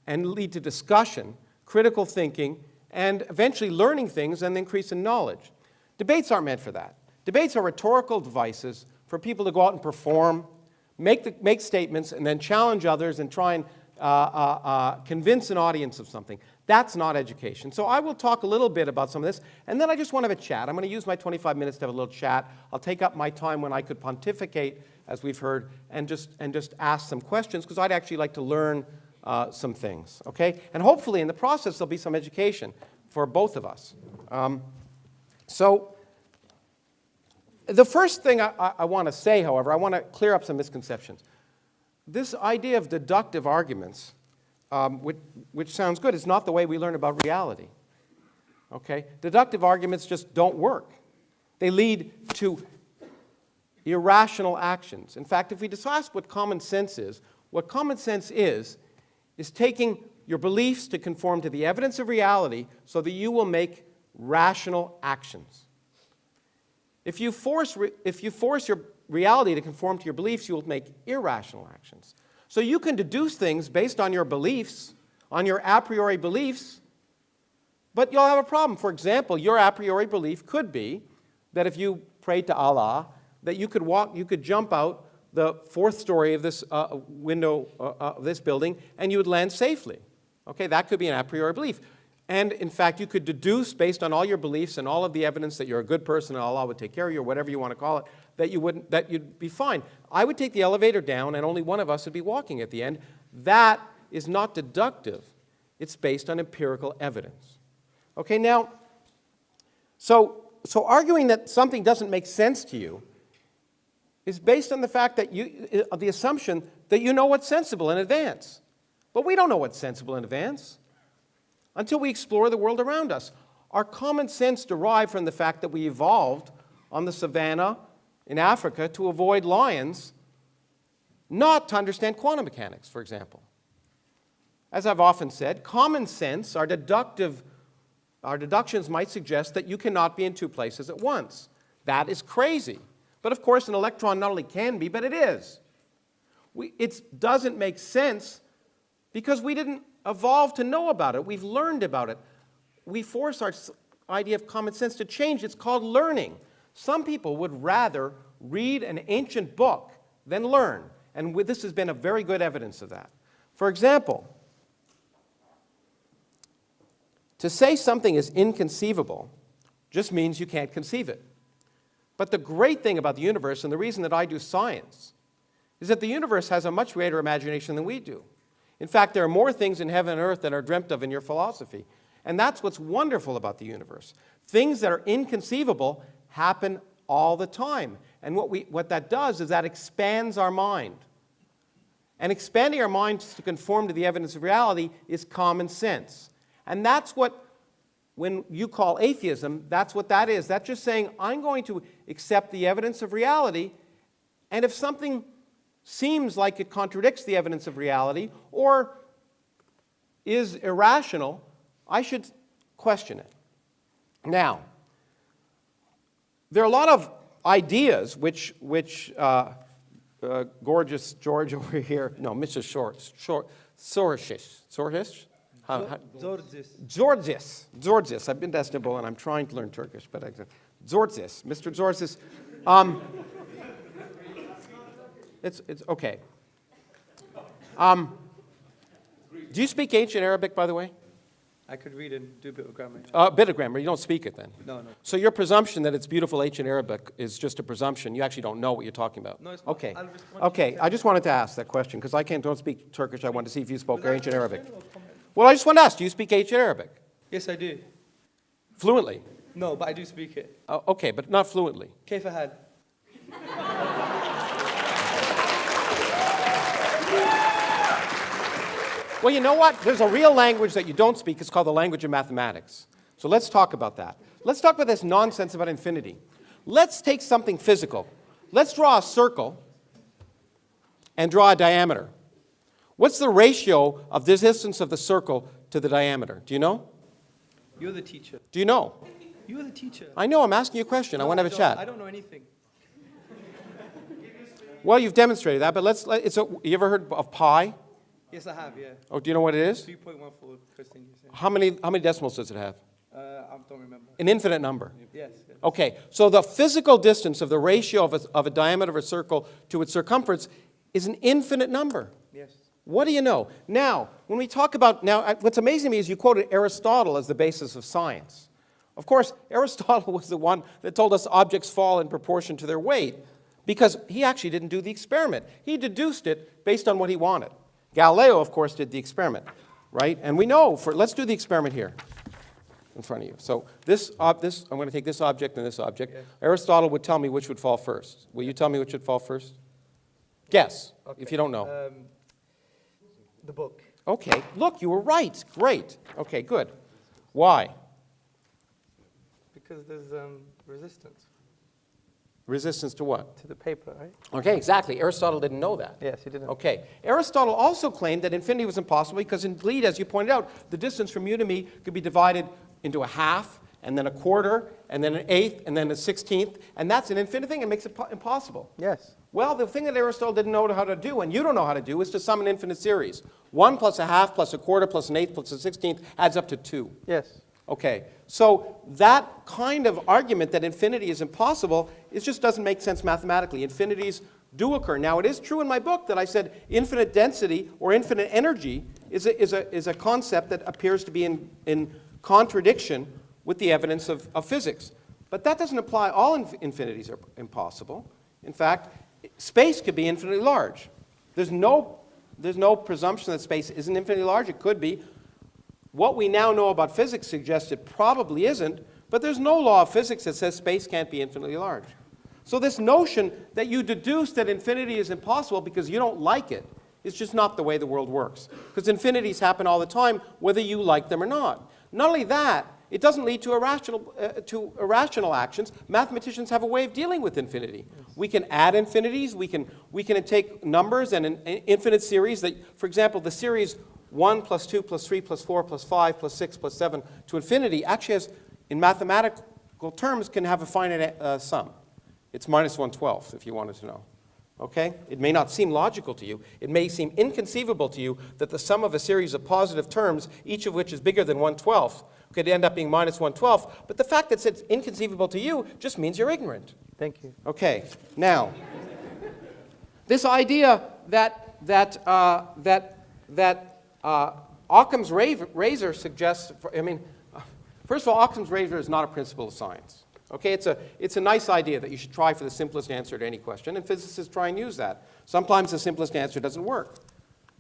and lead to discussion, critical thinking, and eventually learning things and increase in knowledge. Debates aren't meant for that. Debates are rhetorical devices for people to go out and perform, make statements, and then challenge others and try and convince an audience of something. That's not education. So I will talk a little bit about some of this, and then I just want to have a chat. I'm going to use my 25 minutes to have a little chat. I'll take up my time when I could pontificate, as we've heard, and just ask some questions, because I'd actually like to learn some things, okay? And hopefully in the process there'll be some education for both of us. So the first thing I want to say, however, I want to clear up some misconceptions. This idea of deductive arguments, which sounds good, is not the way we learn about reality, okay? Deductive arguments just don't work. They lead to irrational actions. In fact, if we ask what common sense is taking your beliefs to conform to the evidence of reality so that you will make rational actions. If you force your reality to conform to your beliefs, you will make irrational actions. So you can deduce things based on your beliefs, on your a priori beliefs, but you'll have a problem. For example, your a priori belief could be that if you prayed to Allah, that you could jump out the fourth story of this window of this building, and you would land safely. Okay, that could be an a priori belief. And in fact, you could deduce, based on all your beliefs and all of the evidence that you're a good person and Allah would take care of you, or whatever you want to call it, that you'd be fine. I would take the elevator down, and only one of us would be walking at the end. That is not deductive. It's based on empirical evidence. Okay, now, so arguing that something doesn't make sense to you is based on the fact that the assumption that you know what's sensible in advance. But we don't know what's sensible in advance until we explore the world around us. Our common sense derived from the fact that we evolved on the savannah in Africa to avoid lions, not to understand quantum mechanics, for example. As I've often said, common sense, our deductions might suggest that you cannot be in two places at once. That is crazy. But of course, an electron not only can be, but it is. It doesn't make sense because we didn't evolve to know about it. We've learned about it. We force our idea of common sense to change. It's called learning. Some people would rather read an ancient book than learn. And this has been a very good evidence of that. For example, to say something is inconceivable just means you can't conceive it. But the great thing about the universe, and the reason that I do science, is that the universe has a much greater imagination than we do. In fact, there are more things in heaven and earth than are dreamt of in your philosophy. And that's what's wonderful about the universe. Things that are inconceivable happen all the time. And what that does is that expands our mind. And expanding our minds to conform to the evidence of reality is common sense. And that's what, when you call atheism, that's what that is. That's just saying, I'm going to accept the evidence of reality, and if something seems like it contradicts the evidence of reality or is irrational, I should question it. Now, there are a lot of ideas which gorgeous George over here, no, Mr. Tzortzis. Tzortzis. I've been to Istanbul and I'm trying to learn Turkish, but Tzortzis, Mr. Tzortzis. It's okay. Do you speak ancient Arabic, by the way? I could read and do a bit of grammar. A bit of grammar. You don't speak it then? No. So your presumption that it's beautiful ancient Arabic is just a presumption. You actually don't know what you're talking about. No, it's not. Okay. I'll respond Okay. to I just wanted to ask that question because I don't speak Turkish. I wanted to see if you spoke ancient Arabic. Well, I just want to ask, do you speak ancient Arabic? Yes, I do. Fluently? No, but I do speak it. Okay, but not fluently. كيف حال? Well, you know what? There's a real language that you don't speak. It's called the language of mathematics. So let's talk about that. Let's talk about this nonsense about infinity. Let's take something physical. Let's draw a circle and draw a diameter. What's the ratio of the distance of the circle to the diameter? Do you know? You're the teacher. Do you know? You're the teacher. I know. I'm asking you a question. I want to have a chat. I don't know anything. Well, you've demonstrated that, but you ever heard of pi? Yes, I have, yeah. Oh, do you know what it is? 3.14 first thing you said. How many decimals does it have? I don't remember. An infinite number. Yes. Okay, so the physical distance of the ratio of a diameter of a circle to its circumference is an infinite number. Yes. What do you know? Now, when we talk about, what's amazing to me is you quoted Aristotle as the basis of science. Of course, Aristotle was the one that told us objects fall in proportion to their weight because he actually didn't do the experiment. He deduced it based on what he wanted. Galileo, of course, did the experiment, right? And we know, let's do the experiment here in front of you. So I'm going to take this object and this object. Yes. Aristotle would tell me which would fall first. Will you tell me which would fall first? Guess, okay. If you don't know. The book. Okay, look, you were right. Great. Okay, good. Why? Because there's resistance. Resistance to what? To the paper, right? Okay, exactly. Aristotle didn't know that. Yes, he didn't. Okay. Aristotle also claimed that infinity was impossible because indeed, as you pointed out, the distance from you to me could be divided into a half, and then a quarter, and then an eighth, and then a 16th, and that's an infinite thing. It makes it impossible. Yes. Well, the thing that Aristotle didn't know how to do, and you don't know how to do, is to sum an infinite series. 1 plus a half plus a quarter plus an eighth plus a 16th adds up to 2. Yes. Okay, so that kind of argument that infinity is impossible, it just doesn't make sense mathematically. Infinities do occur. Now, it is true in my book that I said infinite density or infinite energy is a concept that appears to be in contradiction with the evidence of physics. But that doesn't apply. All infinities are impossible. In fact, space could be infinitely large. There's no presumption that space isn't infinitely large. It could be. What we now know about physics suggests it probably isn't, but there's no law of physics that says space can't be infinitely large. So this notion that you deduce that infinity is impossible because you don't like it is just not the way the world works. Because infinities happen all the time, whether you like them or not. Not only that, it doesn't lead to irrational actions. Mathematicians have a way of dealing with infinity. We can add infinities. We can take numbers and an infinite series that, for example, the series 1 plus 2 plus 3 plus 4 plus 5 plus 6 plus 7 to infinity actually has, in mathematical terms, can have a finite sum. It's minus 1/12, if you wanted to know. Okay? It may not seem logical to you. It may seem inconceivable to you that the sum of a series of positive terms, each of which is bigger than 1/12, could end up being minus 1/12. But the fact that it's inconceivable to you just means you're ignorant. Thank you. Okay. Now, this idea that Occam's razor suggests, first of all, Occam's razor is not a principle of science. Okay, it's a nice idea that you should try for the simplest answer to any question, and physicists try and use that. Sometimes the simplest answer doesn't work.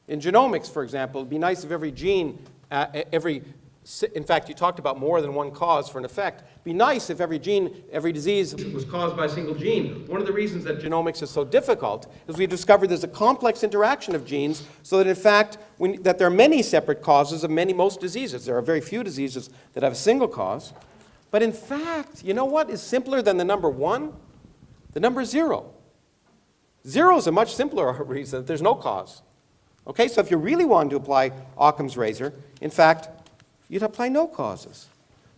In genomics, for example, it'd be nice if every gene, in fact, you talked about more than one cause for an effect. It'd be nice if every gene, every disease was caused by a single gene. One of the reasons that genomics is so difficult is we've discovered there's a complex interaction of genes, so that in fact, that there are many separate causes of most diseases. There are very few diseases that have a single cause. But in fact, you know what is simpler than the number 1? The number 0. 0 is a much simpler reason that there's no cause. Okay, so if you really wanted to apply Occam's razor, in fact, you'd apply no causes.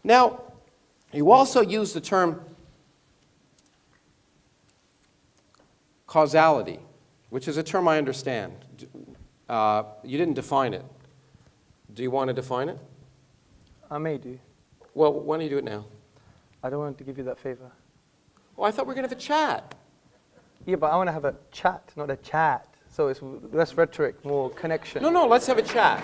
Now, you also use the term causality, which is a term I understand. You didn't define it. Do you want to define it? I may do. Well, why don't you do it now? I don't want to give you that favor. Oh, I thought we were going to have a chat. Yeah, but I want to have a chat, not a chat. So it's less rhetoric, more connection. No, let's have a chat.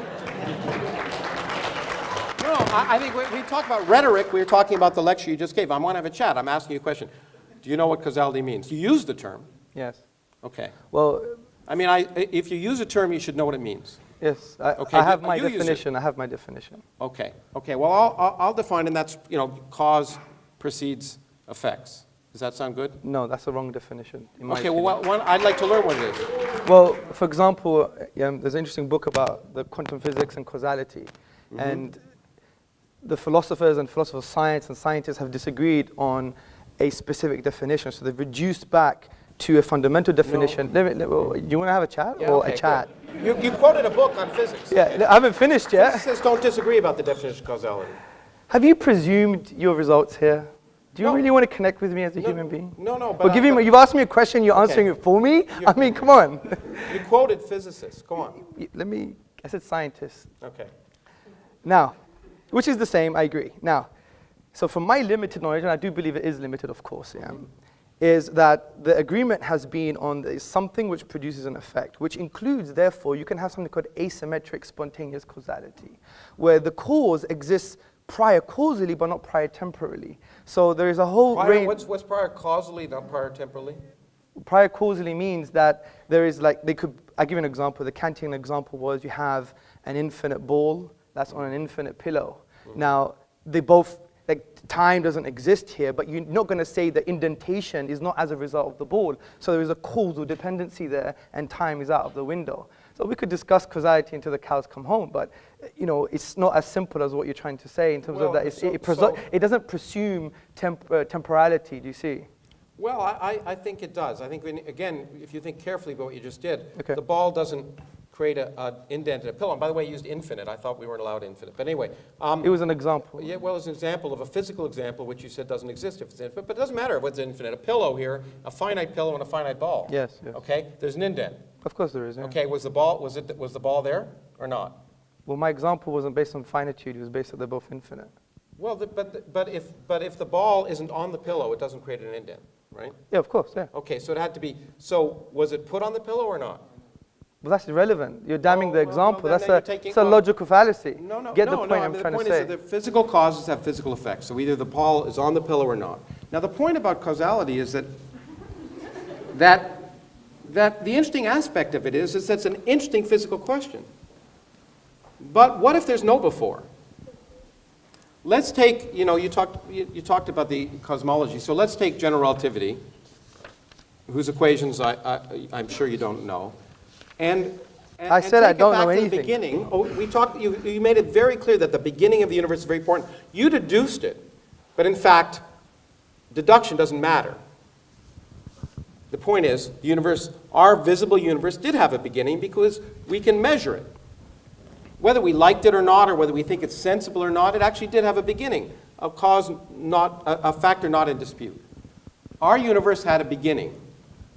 No, I think we talk about rhetoric. We were talking about the lecture you just gave. I want to have a chat. I'm asking you a question. Do you know what causality means? You use the term. Yes. Okay. Well, if you use a term, you should know what it means. yes, Okay, I have my you use it. definition. I have my definition. Okay. Well, I'll define, and that's cause precedes effects. Does that sound good? No, that's a wrong definition. In my Okay. opinion. Well, I'd like to learn what it is. Well, for example, there's an interesting book about the quantum physics and causality. And the philosophers and philosophers of science and scientists have disagreed on a specific definition. So they've reduced back to a fundamental definition. Do you want to have a chat Yeah, or okay, a chat? good. You quoted a book on physics. Yeah, I haven't finished yet. Physicists don't disagree about the definition of causality. Have you presumed your results here? Do you No. really want to connect with me as a human being? No, But you've asked me a question, you're answering it for me? Come on. You quoted physicists. Go on. I said scientists. Okay. Now, which is the same, I agree. Now, so from my limited knowledge, and I do believe it is limited, of course, is that the agreement has been on something which produces an effect, which includes, therefore, you can have something called asymmetric spontaneous causality, where the cause exists prior causally, but not prior temporally. So there is a whole range. What's prior causally, not prior temporally? Prior causally means that there is I'll give you an example. The Kantian example was you have an infinite ball that's on an infinite pillow. Now, they both, time doesn't exist here, but you're not going to say the indentation is not as a result of the ball. So there is a causal dependency there, and time is out of the window. So we could discuss causality until the cows come home, but it's not as simple as what you're trying to say in terms of that. It doesn't presume temporality, do you see? Well, I think it does. I think, again, if you think carefully about what you just did, Okay. the ball doesn't create an indent in a pillow. And by the way, you used infinite. I thought we weren't allowed infinite. But anyway. It was an example. Yeah, well, it's an example of a physical example, which you said doesn't exist if it's infinite. But it doesn't matter what's infinite. A pillow here, a finite pillow and a finite ball. Yes. Okay? There's an indent. Of course there is. Yeah. Okay, was the ball there or not? Well, my example wasn't based on finitude. It was based that they're both infinite. Well, but if the ball isn't on the pillow, it doesn't create an indent, right? Yeah, of course. Yeah. Okay, so it had to be. So was it put on the pillow or not? Well, that's irrelevant. You're damning the example. then you're taking- That's a logical fallacy. No. Get the point I'm the trying to point say. is that the physical causes have physical effects. So either the ball is on the pillow or not. Now the point about causality is that the interesting aspect of it is that's an interesting physical question. But what if there's no before? Let's take, you talked about the cosmology. So let's take general relativity, whose equations I'm sure you don't know. And I said I don't know Take it back to anything. the beginning. Oh, we talked. You made it very clear that the beginning of the universe is very important. You deduced it, but in fact, deduction doesn't matter. The point is, the universe, our visible universe, did have a beginning because we can measure it. Whether we liked it or not, or whether we think it's sensible or not, it actually did have a beginning, a cause not a factor not in dispute. Our universe had a beginning.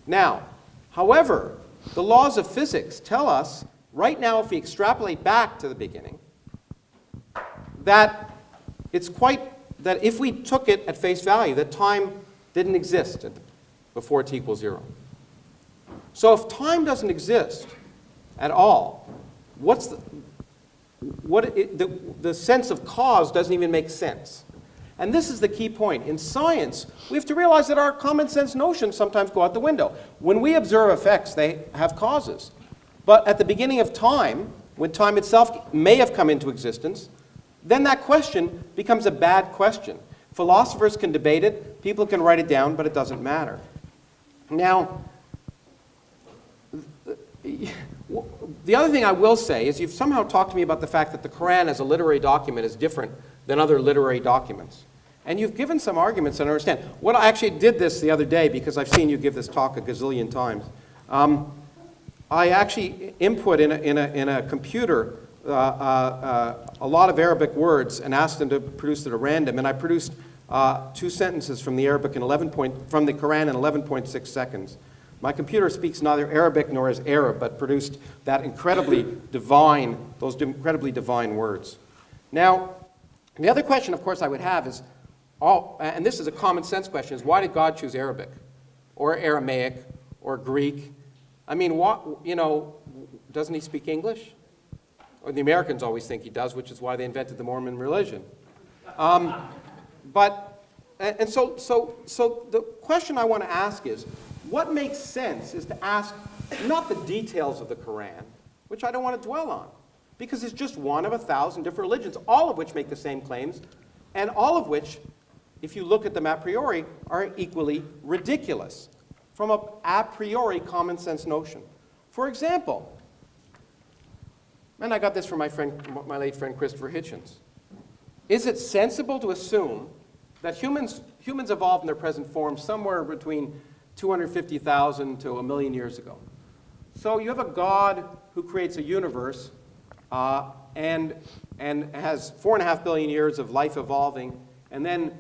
Now, however, the laws of physics tell us, right now, if we extrapolate back to the beginning, that that if we took it at face value, that time didn't exist before t equals 0. So if time doesn't exist at all, the sense of cause doesn't even make sense. And this is the key point. In science, we have to realize that our common sense notions sometimes go out the window. When we observe effects, they have causes. But at the beginning of time, when time itself may have come into existence, then that question becomes a bad question. Philosophers can debate it, people can write it down, but it doesn't matter. Now, the other thing I will say is you've somehow talked to me about the fact that the Quran as a literary document is different than other literary documents. And you've given some arguments that I understand. What I actually did this the other day because I've seen you give this talk a gazillion times. I actually input in a computer a lot of Arabic words and asked them to produce it at random. And I produced 2 sentences from the Arabic from the Quran in 11.6 seconds. My computer speaks neither Arabic nor is Arab, but produced those incredibly divine words. Now, the other question, of course, I would have is, and this is a common sense question, is why did God choose Arabic, or Aramaic, or Greek? I mean, doesn't he speak English? Or the Americans always think he does, which is why they invented the Mormon religion. So the question I want to ask is, what makes sense is to ask not the details of the Quran, which I don't want to dwell on, because it's just one of 1,000 different religions, all of which make the same claims, and all of which, if you look at them a priori, are equally ridiculous from an a priori common sense notion. For example, and I got this from my late friend Christopher Hitchens, is it sensible to assume that humans evolved in their present form somewhere between 250,000 to 1 million years ago? So you have a God who creates a universe and has 4.5 billion years of life evolving, and then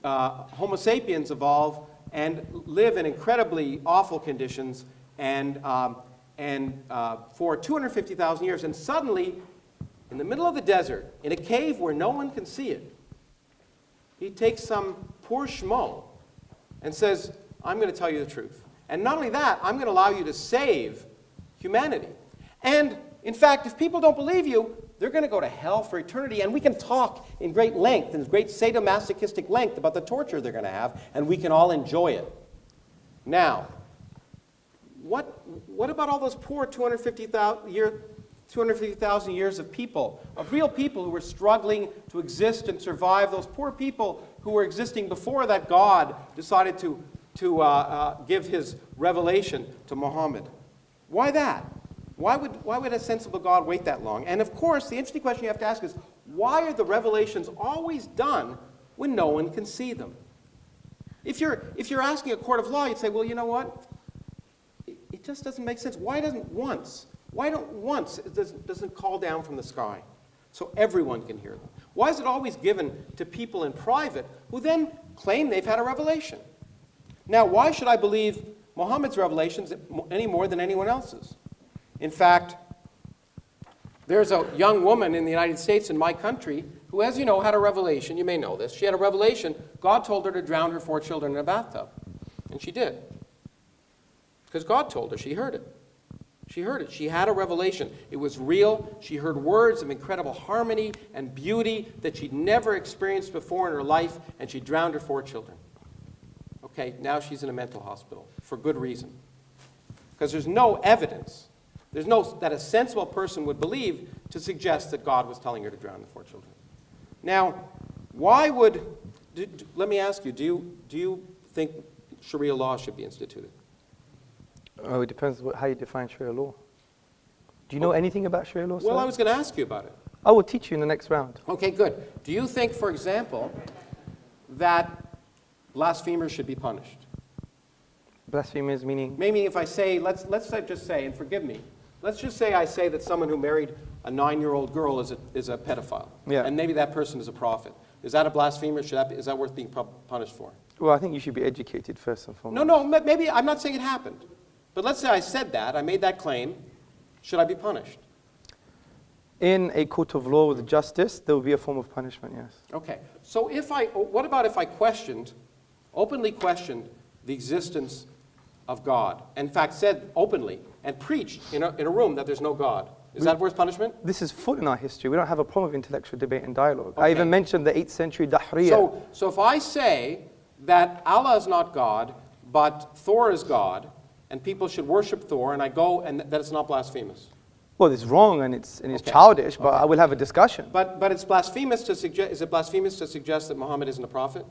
Homo sapiens evolve and live in incredibly awful conditions and for 250,000 years, and suddenly, in the middle of the desert, in a cave where no one can see it, he takes some poor schmo and says, I'm going to tell you the truth. And not only that, I'm going to allow you to save humanity. And in fact, if people don't believe you, they're going to go to hell for eternity. And we can talk in great length, in great sadomasochistic length, about the torture they're going to have, and we can all enjoy it. Now, what about all those poor 250,000 years of people, of real people who were struggling to exist and survive, those poor people who were existing before that God decided to give his revelation to Muhammad? Why that? Why would a sensible God wait that long? And of course, the interesting question you have to ask is, why are the revelations always done when no one can see them? If you're asking a court of law, you'd say, well, you know what? It just doesn't make sense. Why don't once it doesn't call down from the sky so everyone can hear them? Why is it always given to people in private who then claim they've had a revelation? Now, why should I believe Muhammad's revelations any more than anyone else's? In fact, there's a young woman in the United States, in my country, who, as you know, had a revelation. You may know this. She had a revelation. God told her to drown her 4 children in a bathtub. And she did. Because God told her. She heard it. She heard it. She had a revelation. It was real. She heard words of incredible harmony and beauty that she'd never experienced before in her life, and she drowned her 4 children. Okay, now she's in a mental hospital for good reason. Because there's no evidence. There's no that a sensible person would believe to suggest that God was telling her to drown the 4 children. Now, let me ask you, do you think Sharia law should be instituted? Oh, it depends how you define Sharia law. Do you know anything about Sharia law, sir? Well, I was going to ask you about it. I will teach you in the next round. Okay, good. Do you think, for example, that blasphemers should be punished? Blasphemers meaning? Maybe if I say, let's just say, and forgive me, let's just say I say that someone who married a 9-year-old girl is a pedophile. Yeah. And maybe that person is a prophet. Is that a blasphemer? Is that worth being punished for? Well, I think you should be educated first and foremost. No, maybe, I'm not saying it happened. But let's say I said that, I made that claim. Should I be punished? In a court of law with justice, there will be a form of punishment, yes. Okay. So what about if I openly questioned the existence of God? In fact, said openly and preached in a room that there's no God. Is that worth punishment? This is full in our history. We don't have a problem with intellectual debate and dialogue. I Okay. even mentioned the 8th century Dahriya. So if I say that Allah is not God, but Thor is God, and people should worship Thor, and I go and that it's not blasphemous. Well, it's wrong and it's Okay. childish, but I will have a discussion. But it's blasphemous to suggest. Is it blasphemous to suggest that Muhammad isn't a prophet?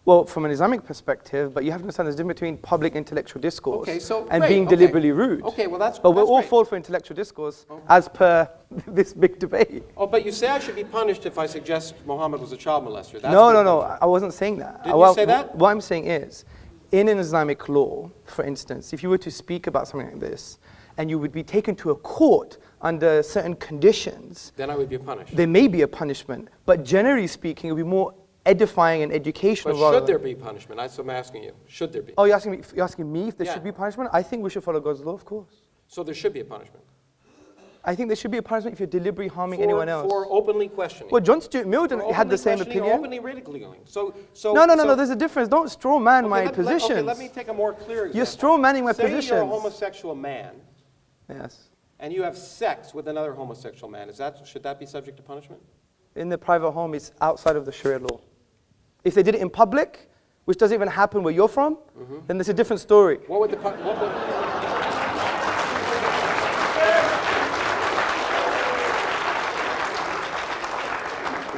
Well, from an Islamic perspective, but you have to understand there's a difference between public intellectual discourse Okay, so and great, being okay. deliberately rude. Okay, well that's. But we'll that's all great. fall for intellectual discourse as per this big debate. Oh, but you say I should be punished if I suggest Muhammad was a child molester. That's No, the no, punishment. I wasn't saying that. Didn't you say that? What I'm saying is, in an Islamic law, for instance, if you were to speak about something like this, and you would be taken to a court under certain conditions, Then I would be punished. there may be a punishment. But generally speaking, it would be more edifying and educational. But rather should there than- be punishment? That's what I'm asking you. Should there be? Oh, you're asking me if there Yeah. should be punishment? I think we should follow God's law, of course. So there should be a punishment. I think there should be a punishment if you're deliberately harming anyone else. For openly questioning. Well, John Stuart Mill For had the openly same questioning or opinion. Openly ridiculing. So No, there's a difference. Don't straw man my okay, positions. let me take a more clear example. You're straw manning my Say you're a positions. homosexual man Yes. and you have sex with another homosexual man. Should that be subject to punishment? In the private home, it's outside of the Sharia law. If they did it in public, which doesn't even happen where you're from, then there's a different story. What would the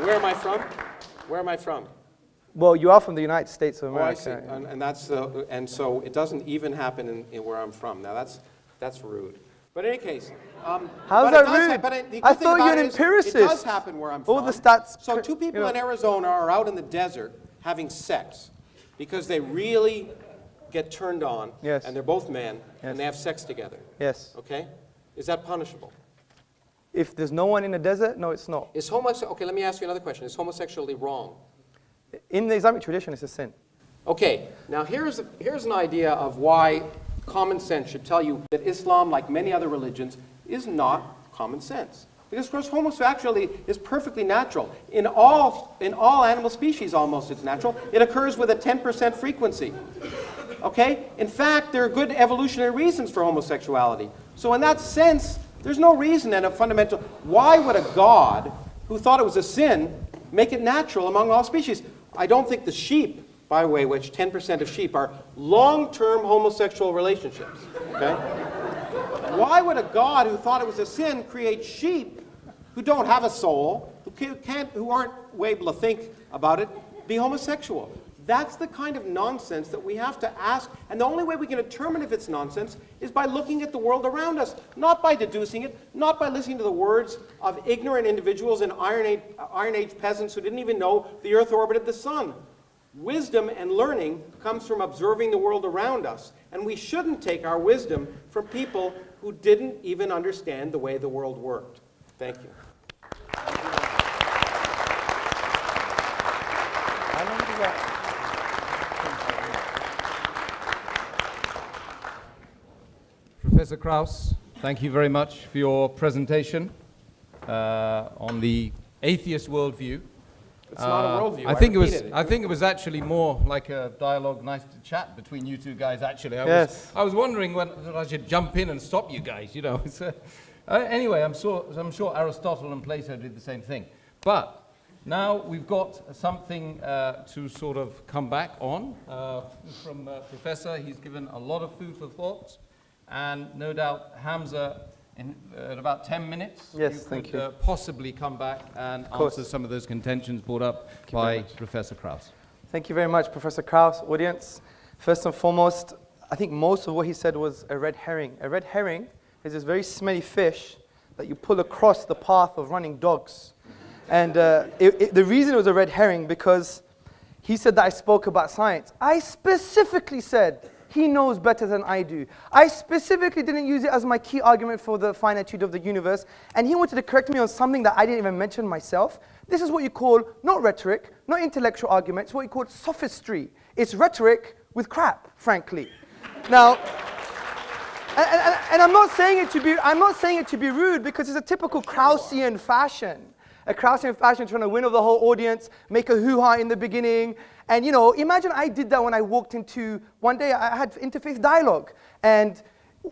Where am I from? Where am I from? Well, you are from the United States of Oh, I America. see. yeah. And so it doesn't even happen in where I'm from. Now that's rude. But in any case, How's but that it does rude? but the good I thing thought about you're an it is empiricist. It does happen where I'm from. All the stats So could- two people you know. in Arizona are out in the desert having sex because they really get turned on. Yes. And they're both men Yes. and they have sex together. Yes. Okay? Is that punishable? If there's no one in the desert, no, it's not. Okay, let me ask you another question. Is homosexuality wrong? In the Islamic tradition, it's a sin. Okay, now here's an idea of why common sense should tell you that Islam, like many other religions, is not common sense. Because, of course, homosexuality is perfectly natural. In all animal species, almost, it's natural. It occurs with a 10% frequency. Okay? In fact, there are good evolutionary reasons for homosexuality. So in that sense, there's no reason and a fundamental... Why would a God who thought it was a sin make it natural among all species? I don't think the sheep, by the way, which 10% of sheep are long-term homosexual relationships. Okay? Why would a God who thought it was a sin create sheep who don't have a soul, who aren't able to think about it, be homosexual? That's the kind of nonsense that we have to ask, and the only way we can determine if it's nonsense is by looking at the world around us, not by deducing it, not by listening to the words of ignorant individuals and Iron Age peasants who didn't even know the Earth orbited the sun. Wisdom and learning comes from observing the world around us, and we shouldn't take our wisdom from people who didn't even understand the way the world worked. Thank you. How long did that? Professor Krauss, thank you very much for your presentation on the atheist worldview. It's not a worldview. I think repeated it was actually more like a dialogue, nice to chat between you two guys. Actually, Yes. I was wondering when I should jump in and stop you guys. You know. Anyway, I'm sure Aristotle and Plato did the same thing. But now we've got something to sort of come back on from Professor. He's given a lot of food for thought, and no doubt Hamza, in about 10 minutes, Yes, thank could you. possibly come back and course. answer some of those contentions brought up you very by much. Professor Krauss. Thank you very much, Professor Krauss. Audience, first and foremost, I think most of what he said was a red herring. A red herring is this very smelly fish that you pull across the path of running dogs. And the reason it was a red herring, because he said that I spoke about science. I specifically said he knows better than I do. I specifically didn't use it as my key argument for the finitude of the universe. And he wanted to correct me on something that I didn't even mention myself. This is what you call not rhetoric, not intellectual argument. It's what you call sophistry. It's rhetoric with crap, frankly. Now, and I'm not saying it to be rude, because it's a typical Kraussian fashion. A Kraussian fashion trying to win over the whole audience, make a hoo-ha in the beginning. And imagine I did that when I walked into, one day I had interfaith dialogue. And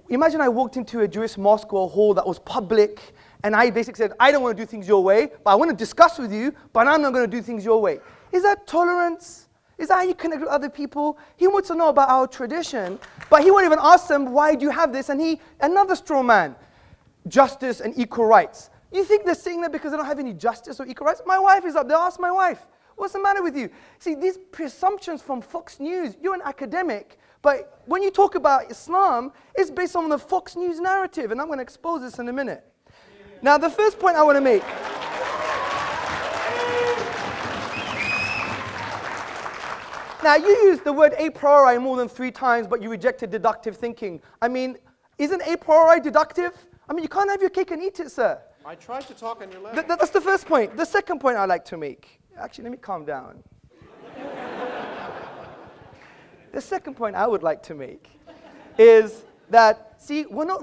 imagine I walked into a Jewish mosque or a hall that was public, and I basically said, I don't want to do things your way, but I want to discuss with you, but I'm not going to do things your way. Is that tolerance? Is that how you connect with other people? He wants to know about our tradition, but he won't even ask them, why do you have this? And another straw man, justice and equal rights. You think they're saying that because they don't have any justice or equal rights? My wife is up there, ask my wife. What's the matter with you? See, these presumptions from Fox News, you're an academic, but when you talk about Islam, it's based on the Fox News narrative, and I'm going to expose this in a minute. Now, the first point I want to make. Now, you used the word a priori more than 3 times, but you rejected deductive thinking. I mean, isn't a priori deductive? I mean, you can't have your cake and eat it, sir. I tried to talk on your level. That's the first point. The second point I'd like to make. Actually, let me calm down. The second point I would like to make is that, see, we're not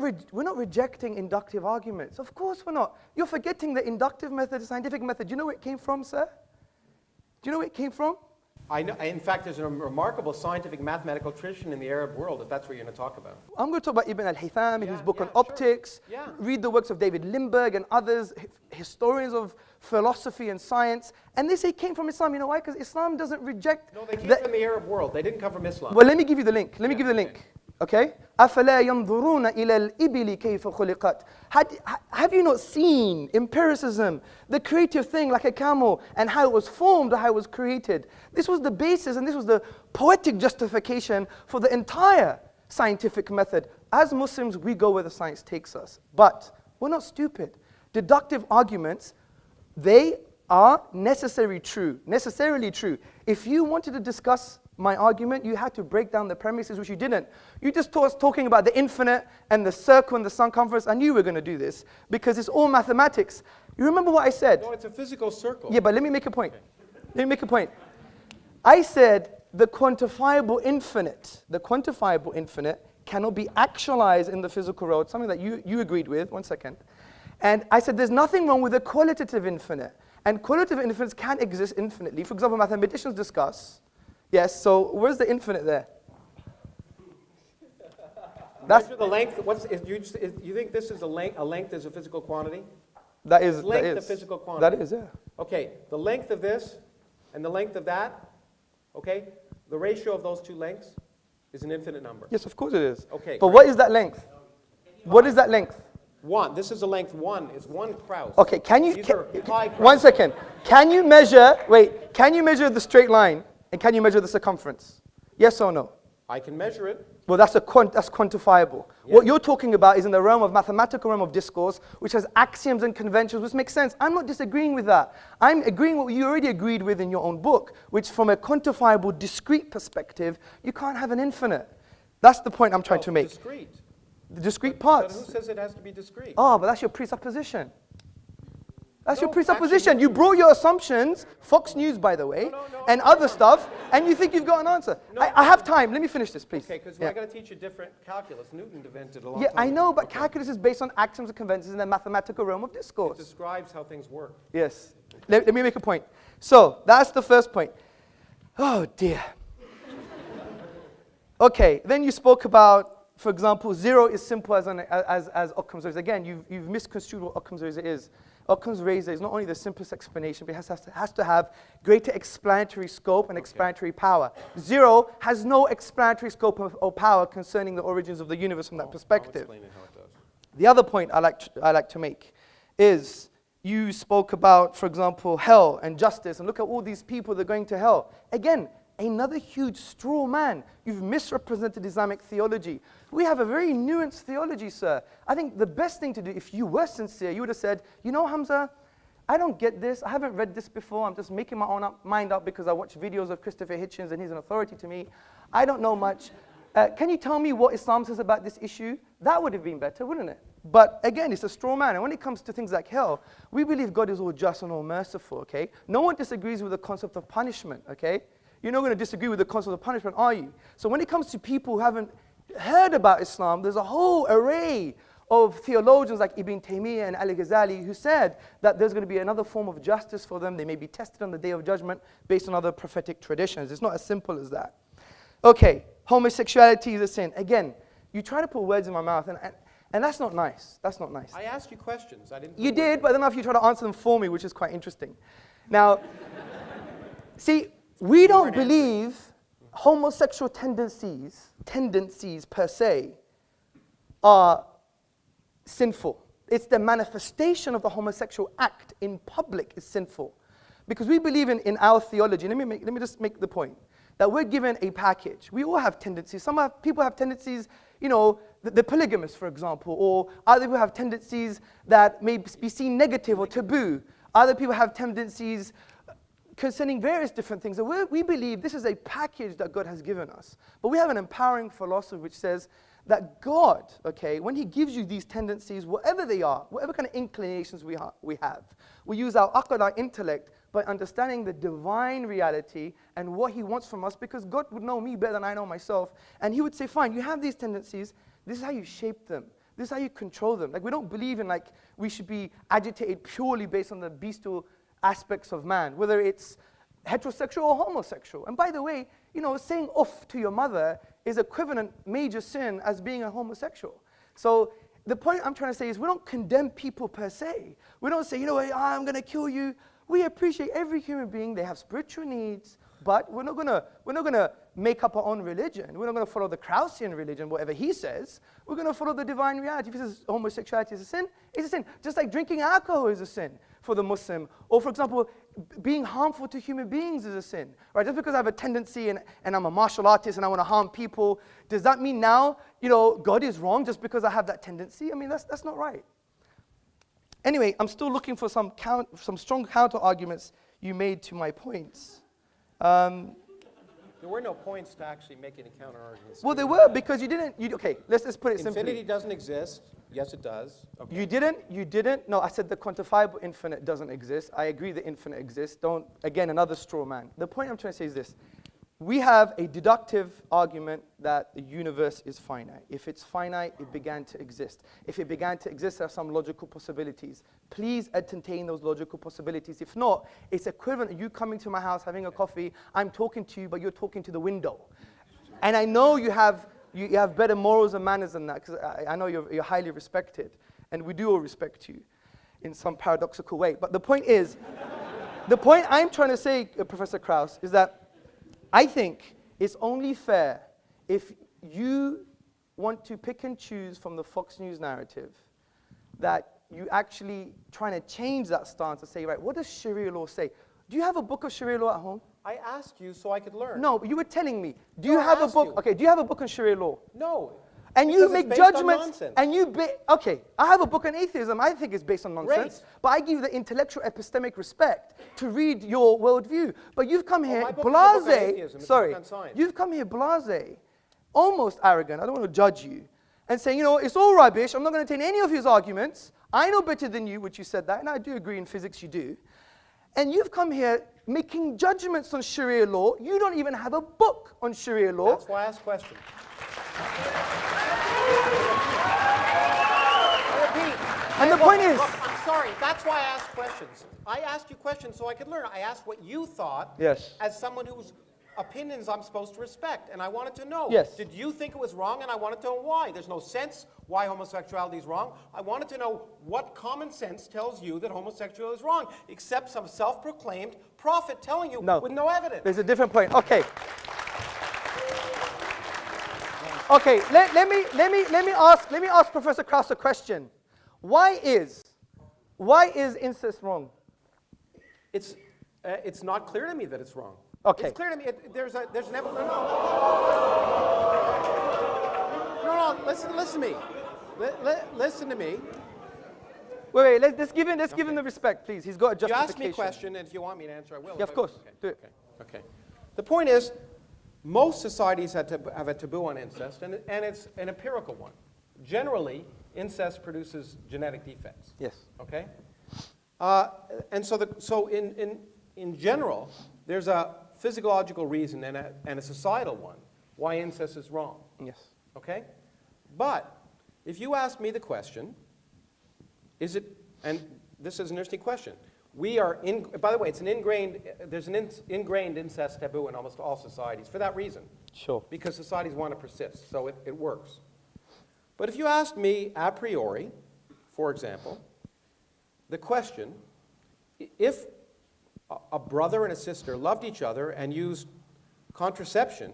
rejecting inductive arguments. Of course we're not. You're forgetting the inductive method, the scientific method. Do you know where it came from, sir? Do you know where it came from? I know. In fact, there's a remarkable scientific mathematical tradition in the Arab world, if that's what you're going to talk about. I'm going to talk about Ibn al-Haytham in his book on sure. optics. Yeah. Read the works of David Lindbergh and others, historians of philosophy and science. And they say it came from Islam. You know why? Because Islam doesn't reject... No, they came from the Arab world. They didn't come from Islam. Well, let me give you the link. Let me give you the link. Okay? أَفَلَا يَنْظُرُونَ إِلَى الْإِبِلِ كَيْفَ خُلِقَتْ. Have you not seen empiricism, the creative thing like a camel, and how it was formed or how it was created? This was the basis, and this was the poetic justification for the entire scientific method. As Muslims, we go where the science takes us. But we're not stupid. Deductive arguments, they are necessarily true. If you wanted to discuss my argument, you had to break down the premises, which you didn't. You just talking about the infinite and the circle and the circumference. I knew you were going to do this because it's all mathematics. You remember what I said? No, it's a physical circle. Yeah, but let me make a point. I said the quantifiable infinite cannot be actualized in the physical world, something that you agreed with. 1 second. And I said there's nothing wrong with the qualitative infinite. And qualitative infinites can exist infinitely. For example, mathematicians discuss. Yes, so where's the infinite there? Measure the length. You think this is a length is a physical quantity? That is. Length a physical quantity? That is, yeah. Okay, the length of this and the length of that, okay, the ratio of those two lengths is an infinite number. Yes, of course it is. Okay. But what is that length? What is that length? 1. This is a length 1. It's 1 Krauss. Okay, can you... These are pi Krauss. 1 second. Can you measure the straight line and can you measure the circumference? Yes or no? I can measure it. Well, that's quantifiable. Yeah. What you're talking about is in the realm of mathematical realm of discourse, which has axioms and conventions, which makes sense. I'm not disagreeing with that. I'm agreeing with what you already agreed with in your own book, which from a quantifiable, discrete perspective, you can't have an infinite. That's the point I'm trying to make. Discrete. The discrete But parts. who says it has to be discrete? Oh, but that's your presupposition. That's your No, presupposition. actually- You brought your assumptions, Fox News, by the way, and other stuff, and you think you've got an answer. No. I have time. Let me finish this, please. Okay, because Yeah. I got to teach you different calculus. Newton invented a long Yeah, time I ago. know, but Okay. calculus is based on axioms and conventions in the mathematical realm of It discourse. describes how things work. Yes. Let me make a point. So, that's the first point. Oh, dear. Okay, then you spoke about, for example, 0 is simple as Occam's razor. Again, you've misconstrued what Occam's razor is. Occam's razor is not only the simplest explanation, but it has to have greater explanatory scope and explanatory power. 0 has no explanatory scope or power concerning the origins of the universe from that perspective. I'll explain it how it does. The other point I like to make is you spoke about, for example, hell and justice, and look at all these people that are going to hell. Again, another huge straw man. You've misrepresented Islamic theology. We have a very nuanced theology, sir. I think the best thing to do, if you were sincere, you would have said, you know, Hamza, I don't get this. I haven't read this before. I'm just making my own mind up because I watch videos of Christopher Hitchens and he's an authority to me. I don't know much. Can you tell me what Islam says about this issue? That would have been better, wouldn't it? But again, it's a straw man. And when it comes to things like hell, we believe God is all just and all merciful, okay? No one disagrees with the concept of punishment, okay? You're not going to disagree with the concept of punishment, are you? So when it comes to people who haven't heard about Islam, there's a whole array of theologians like Ibn Taymiyyah and Al-Ghazali who said that there's going to be another form of justice for them. They may be tested on the Day of Judgment based on other prophetic traditions. It's not as simple as that. Okay, homosexuality is a sin. Again, you try to put words in my mouth, and that's not nice. That's not nice. I asked you questions. I didn't. You did, but I don't know if you try to answer them for me, which is quite interesting. Now, see, we don't believe homosexual tendencies per se are sinful. It's the manifestation of the homosexual act in public is sinful. Because we believe in our theology, let me just make the point, that we're given a package. We all have tendencies. Some people have tendencies, you know, the polygamous, for example, or other people have tendencies that may be seen negative or taboo. Other people have tendencies concerning various different things. And we believe this is a package that God has given us. But we have an empowering philosophy which says that God, okay, when he gives you these tendencies, whatever they are, whatever kind of inclinations we have, we use our aql, our intellect, by understanding the divine reality and what he wants from us, because God would know me better than I know myself. And he would say, fine, you have these tendencies. This is how you shape them. This is how you control them. Like, we don't believe in, like, we should be agitated purely based on the bestial aspects of man, whether it's heterosexual or homosexual. And by the way, you know, saying off to your mother is equivalent major sin as being a homosexual. So the point I'm trying to say is we don't condemn people per se. We don't say, you know what, I'm going to kill you. We appreciate every human being. They have spiritual needs, but we're not gonna make up our own religion. We're not gonna follow the Kraussian religion, whatever he says. We're gonna follow the divine reality. If he says homosexuality is a sin, it's a sin. Just like drinking alcohol is a sin for the Muslim, or for example, being harmful to human beings is a sin. Right? Just because I have a tendency and I'm a martial artist and I want to harm people, does that mean now, you know, God is wrong just because I have that tendency? I mean, that's not right. Anyway, I'm still looking for some strong counter arguments you made to my points. There were no points to actually make any counter arguments. Well, there were, because you didn't. Okay, let's put it simply. Infinity doesn't exist. Yes, it does. Okay. You didn't. No, I said the quantifiable infinite doesn't exist. I agree the infinite exists. Again, another straw man. The point I'm trying to say is this. We have a deductive argument that the universe is finite. If it's finite, it began to exist. If it began to exist, there are some logical possibilities. Please entertain those logical possibilities. If not, it's equivalent to you coming to my house, having a coffee, I'm talking to you, but you're talking to the window. And I know you have better morals and manners than that, because I know you're highly respected, and we do all respect you in some paradoxical way. But the point is, the point I'm trying to say, Professor Krauss, is that I think it's only fair if you want to pick and choose from the Fox News narrative that you actually trying to change that stance and say, right, what does Sharia law say? Do you have a book of Sharia law at home? I asked you so I could learn. No, but you were telling me. Do you have a book? Okay, do you have a book on Sharia law? No. And you make judgments, and okay, I have a book on atheism, I think it's based on nonsense, but I give you the intellectual epistemic respect to read your worldview. But you've come here you've come here blasé, almost arrogant, I don't want to judge you, and saying, you know, it's all rubbish, I'm not going to take any of his arguments, I know better than you, which you said that, and I do agree in physics you do, and you've come here making judgments on Sharia law, you don't even have a book on Sharia law. That's why I asked questions. And the point is... Look, I'm sorry, that's why I asked questions. I asked you questions so I could learn. I asked what you thought as someone whose opinions I'm supposed to respect. And I wanted to know, did you think it was wrong? And I wanted to know why. There's no sense why homosexuality is wrong. I wanted to know what common sense tells you that homosexuality is wrong, except some self-proclaimed prophet telling you with no evidence. There's a different point. Okay. Okay, let me ask Professor Krauss a question. Why is incest wrong? It's not clear to me that it's wrong. Okay. It's clear to me. There's an evidence. No, on. Listen to me. Listen to me. Wait, let's give him the respect, please. He's got a You justification. ask me a question, and if you want me to answer, I will. Yeah, of course. Do it. Okay. The point is, most societies have a taboo on incest, and it's an empirical one. Generally, incest produces genetic defects. Yes. Okay? And so in general, there's a physiological reason and a societal one why incest is wrong. Yes. Okay? But if you ask me the question, is it, and this is an interesting question, by the way, there's an ingrained incest taboo in almost all societies for that reason. Sure. Because societies want to persist, so it works. But if you ask me a priori, for example, the question, if a brother and a sister loved each other and used contraception,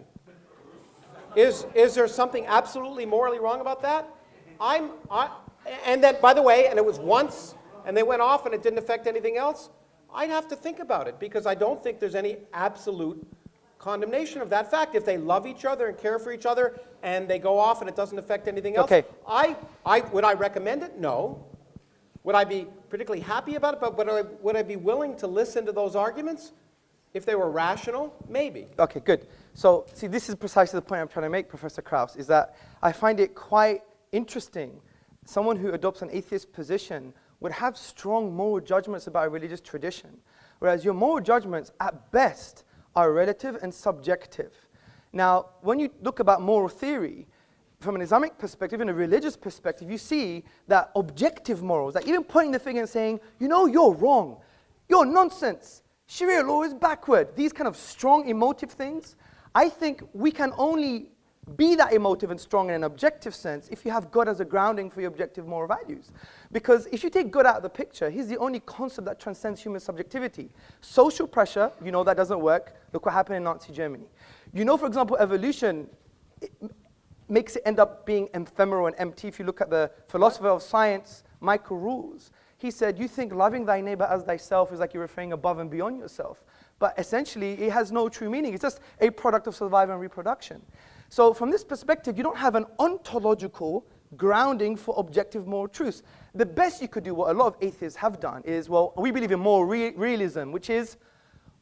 is there something absolutely morally wrong about that? And that, by the way, and it was once, and they went off and it didn't affect anything else, I'd have to think about it because I don't think there's any absolute condemnation of that fact. If they love each other and care for each other and they go off and it doesn't affect anything else, okay. Would I recommend it? No. Would I be particularly happy about it? But would I be willing to listen to those arguments? If they were rational, maybe. Okay, good. So, see, this is precisely the point I'm trying to make, Professor Krauss, is that I find it quite interesting. Someone who adopts an atheist position would have strong moral judgments about a religious tradition, whereas your moral judgments, at best, are relative and subjective. Now, when you look about moral theory, from an Islamic perspective and a religious perspective, you see that objective morals, like even pointing the finger and saying, you know, you're wrong, you're nonsense, Sharia law is backward, these kind of strong emotive things, I think we can only be that emotive and strong in an objective sense if you have God as a grounding for your objective moral values. Because if you take God out of the picture, he's the only concept that transcends human subjectivity. Social pressure, you know that doesn't work. Look what happened in Nazi Germany. You know, for example, evolution makes it end up being ephemeral and empty. If you look at the philosopher of science, Michael Rules, he said, you think loving thy neighbor as thyself is like you're referring above and beyond yourself. But essentially, it has no true meaning. It's just a product of survival and reproduction. So from this perspective, you don't have an ontological grounding for objective moral truths. The best you could do, what a lot of atheists have done, is, well, we believe in moral realism, which is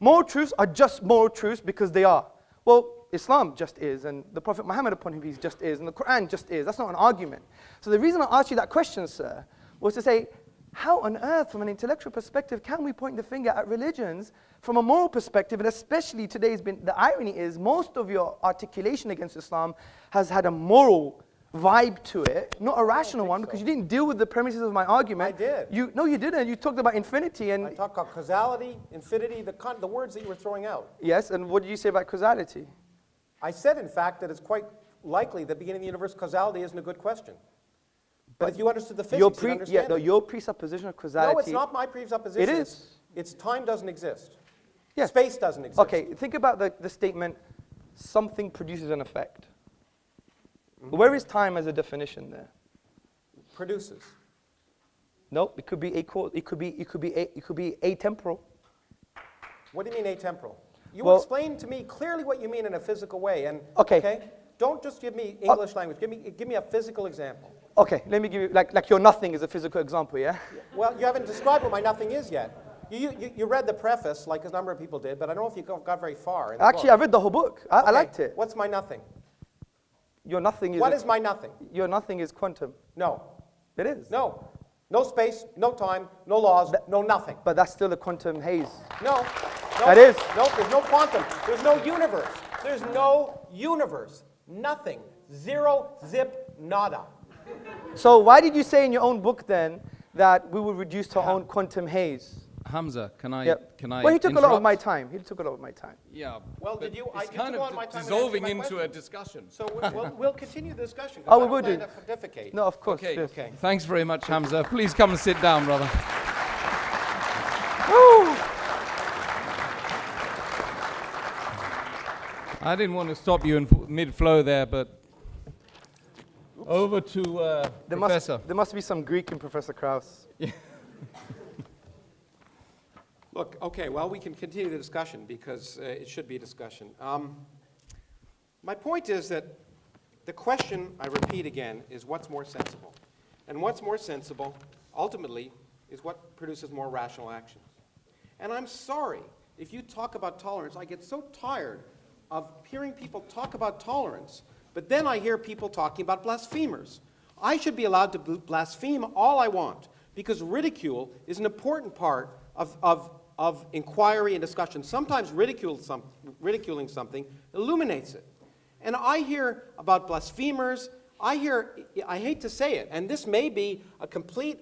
moral truths are just moral truths because they are. Well, Islam just is, and the Prophet Muhammad upon him just is, and the Quran just is. That's not an argument. So the reason I asked you that question, sir, was to say, how on earth, from an intellectual perspective, can we point the finger at religions from a moral perspective? And especially today's the irony is most of your articulation against Islam has had a moral vibe to it, not a rational one, because you didn't deal with the premises of my argument. I did. No, you didn't. You talked about infinity. And I talked about causality, infinity, the words that you were throwing out. Yes, and what did you say about causality? I said, in fact, that it's quite likely that beginning of the universe causality isn't a good question. But if you understood the physics, you'd understand it. Your presupposition of causality. No, it's not my presupposition. It is. It's time doesn't exist. Yes. Space doesn't exist. Okay, think about the statement, something produces an effect. Mm-hmm. Where is time as a definition there? Produces. No, it could be atemporal. What do you mean atemporal? You Well, explain to me clearly what you mean in a physical way. And Okay. Don't just give me English language. Give me a physical example. Okay, let me give you, like your nothing is a physical example, yeah? Well, you haven't described what my nothing is yet. You read the preface, like a number of people did, but I don't know if you got very far in the Actually, book. I read the whole book. I liked it. What's my nothing? Your nothing is... What is my nothing? Your nothing is quantum. No. It is. No. No space, no time, no laws, no nothing. But that's still a quantum haze. No. That is. No, there's no quantum. There's no universe. There's no universe. Nothing. Zero, zip, nada. So why did you say in your own book then that we will reduce to our own quantum haze? Hamza, can I Well, he took a lot of my time. Yeah. Well, but did you? It's I kind took a lot of my time dissolving answering my into a question. discussion. So we'll continue the discussion. Oh, we will do. Pontificate. No, of course. Okay. Yes. Okay. Thanks very much, Hamza. Please come and sit down, brother. I didn't want to stop you in mid-flow there, but over to Professor. There must be some Greek in Professor Krauss. Look, okay, well, we can continue the discussion because it should be a discussion. My point is that the question, I repeat again, is what's more sensible? And what's more sensible, ultimately, is what produces more rational actions. And I'm sorry, if you talk about tolerance, I get so tired of hearing people talk about tolerance, but then I hear people talking about blasphemers. I should be allowed to blaspheme all I want, because ridicule is an important part of inquiry and discussion. Sometimes ridiculing something illuminates it. And I hear about blasphemers, I hate to say it, and this may be a complete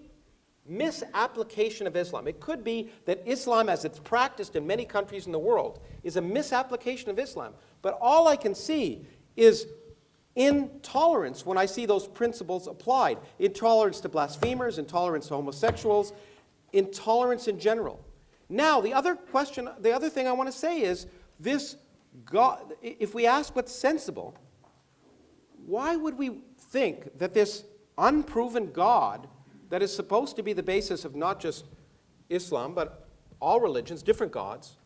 misapplication of Islam. It could be that Islam, as it's practiced in many countries in the world, is a misapplication of Islam. But all I can see is intolerance when I see those principles applied. Intolerance to blasphemers, intolerance to homosexuals, intolerance in general. Now, the other thing I want to say is this God, if we ask what's sensible, why would we think that this unproven God that is supposed to be the basis of not just Islam, but all religions, different gods,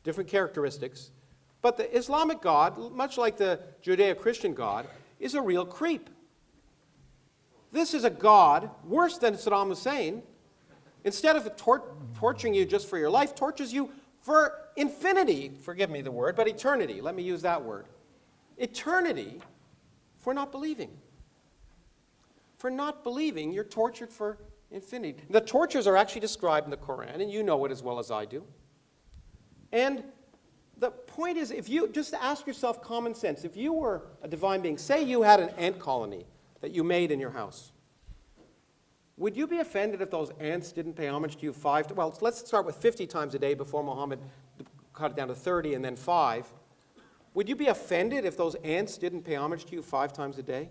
different characteristics, but the Islamic God, much like the Judeo-Christian God, is a real creep. This is a God worse than Saddam Hussein. Instead of torturing you just for your life, tortures you for infinity, forgive me the word, but eternity, let me use that word. Eternity for not believing. For not believing, you're tortured for infinity. The tortures are actually described in the Quran, and you know it as well as I do. And the point is, if you just ask yourself common sense, if you were a divine being, say you had an ant colony that you made in your house, would you be offended if those ants didn't pay homage to you well, let's start with 50 times a day before Muhammad cut it down to 30 and then 5. Would you be offended if those ants didn't pay homage to you 5 times a day?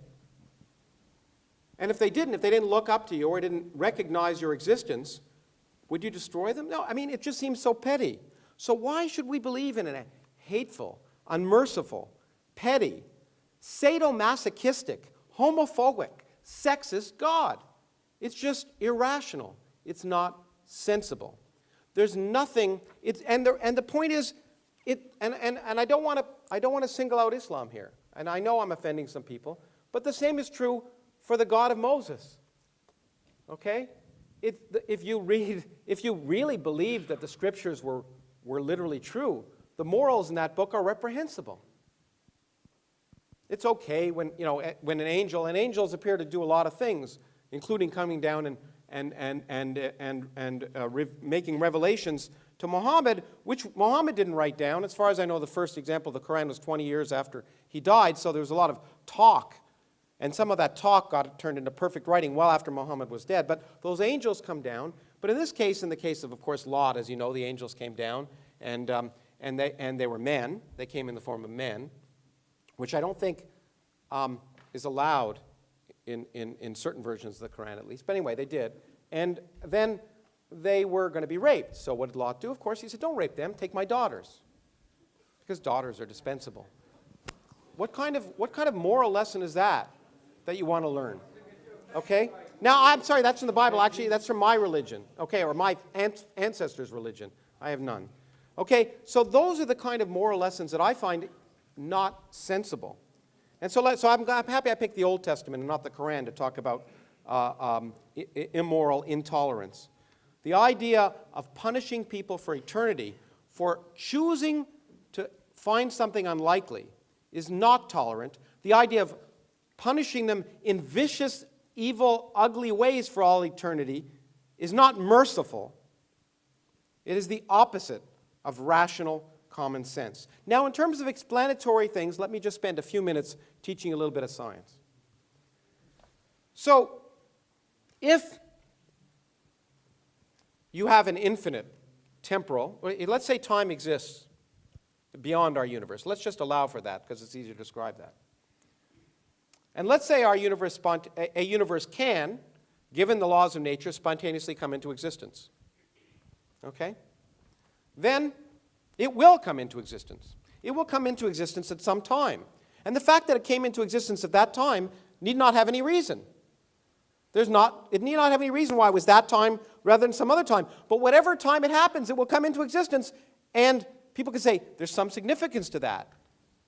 And if they didn't look up to you or didn't recognize your existence, would you destroy them? No, I mean, it just seems so petty. So why should we believe in a hateful, unmerciful, petty, sadomasochistic, homophobic, sexist God? It's just irrational. It's not sensible. There's nothing. And the point is, and I don't want to single out Islam here. And I know I'm offending some people, but the same is true for the God of Moses. Okay? If you really believe that the scriptures were literally true, the morals in that book are reprehensible. It's okay when angels appear to do a lot of things, including coming down and making revelations to Muhammad, which Muhammad didn't write down. As far as I know, the first example of the Quran was 20 years after he died, so there was a lot of talk. And some of that talk got turned into perfect writing well after Muhammad was dead. But those angels come down. But in this case, in the case of course, Lot, as you know, the angels came down, and they were men. They came in the form of men, which I don't think is allowed in certain versions of the Quran, at least. But anyway, they did. And then they were going to be raped. So what did Lot do? Of course, he said, don't rape them. Take my daughters, because daughters are dispensable. What kind of moral lesson is that you want to learn? Okay? Now, I'm sorry, that's in the Bible. Actually, that's from my religion, okay, or my ancestors' religion. I have none. Okay, so those are the kind of moral lessons that I find not sensible. And so I'm happy I picked the Old Testament and not the Quran to talk about immoral intolerance. The idea of punishing people for eternity for choosing to find something unlikely is not tolerant. The idea of punishing them in vicious, evil, ugly ways for all eternity is not merciful. It is the opposite of rational common sense. Now, in terms of explanatory things, let me just spend a few minutes teaching a little bit of science. So, if you have an infinite temporal, let's say time exists beyond our universe. Let's just allow for that because it's easier to describe that. And let's say our universe, a universe can, given the laws of nature, spontaneously come into existence. Okay? Then it will come into existence. It will come into existence at some time. And the fact that it came into existence at that time need not have any reason. It need not have any reason why it was that time rather than some other time. But whatever time it happens, it will come into existence, and people can say, there's some significance to that.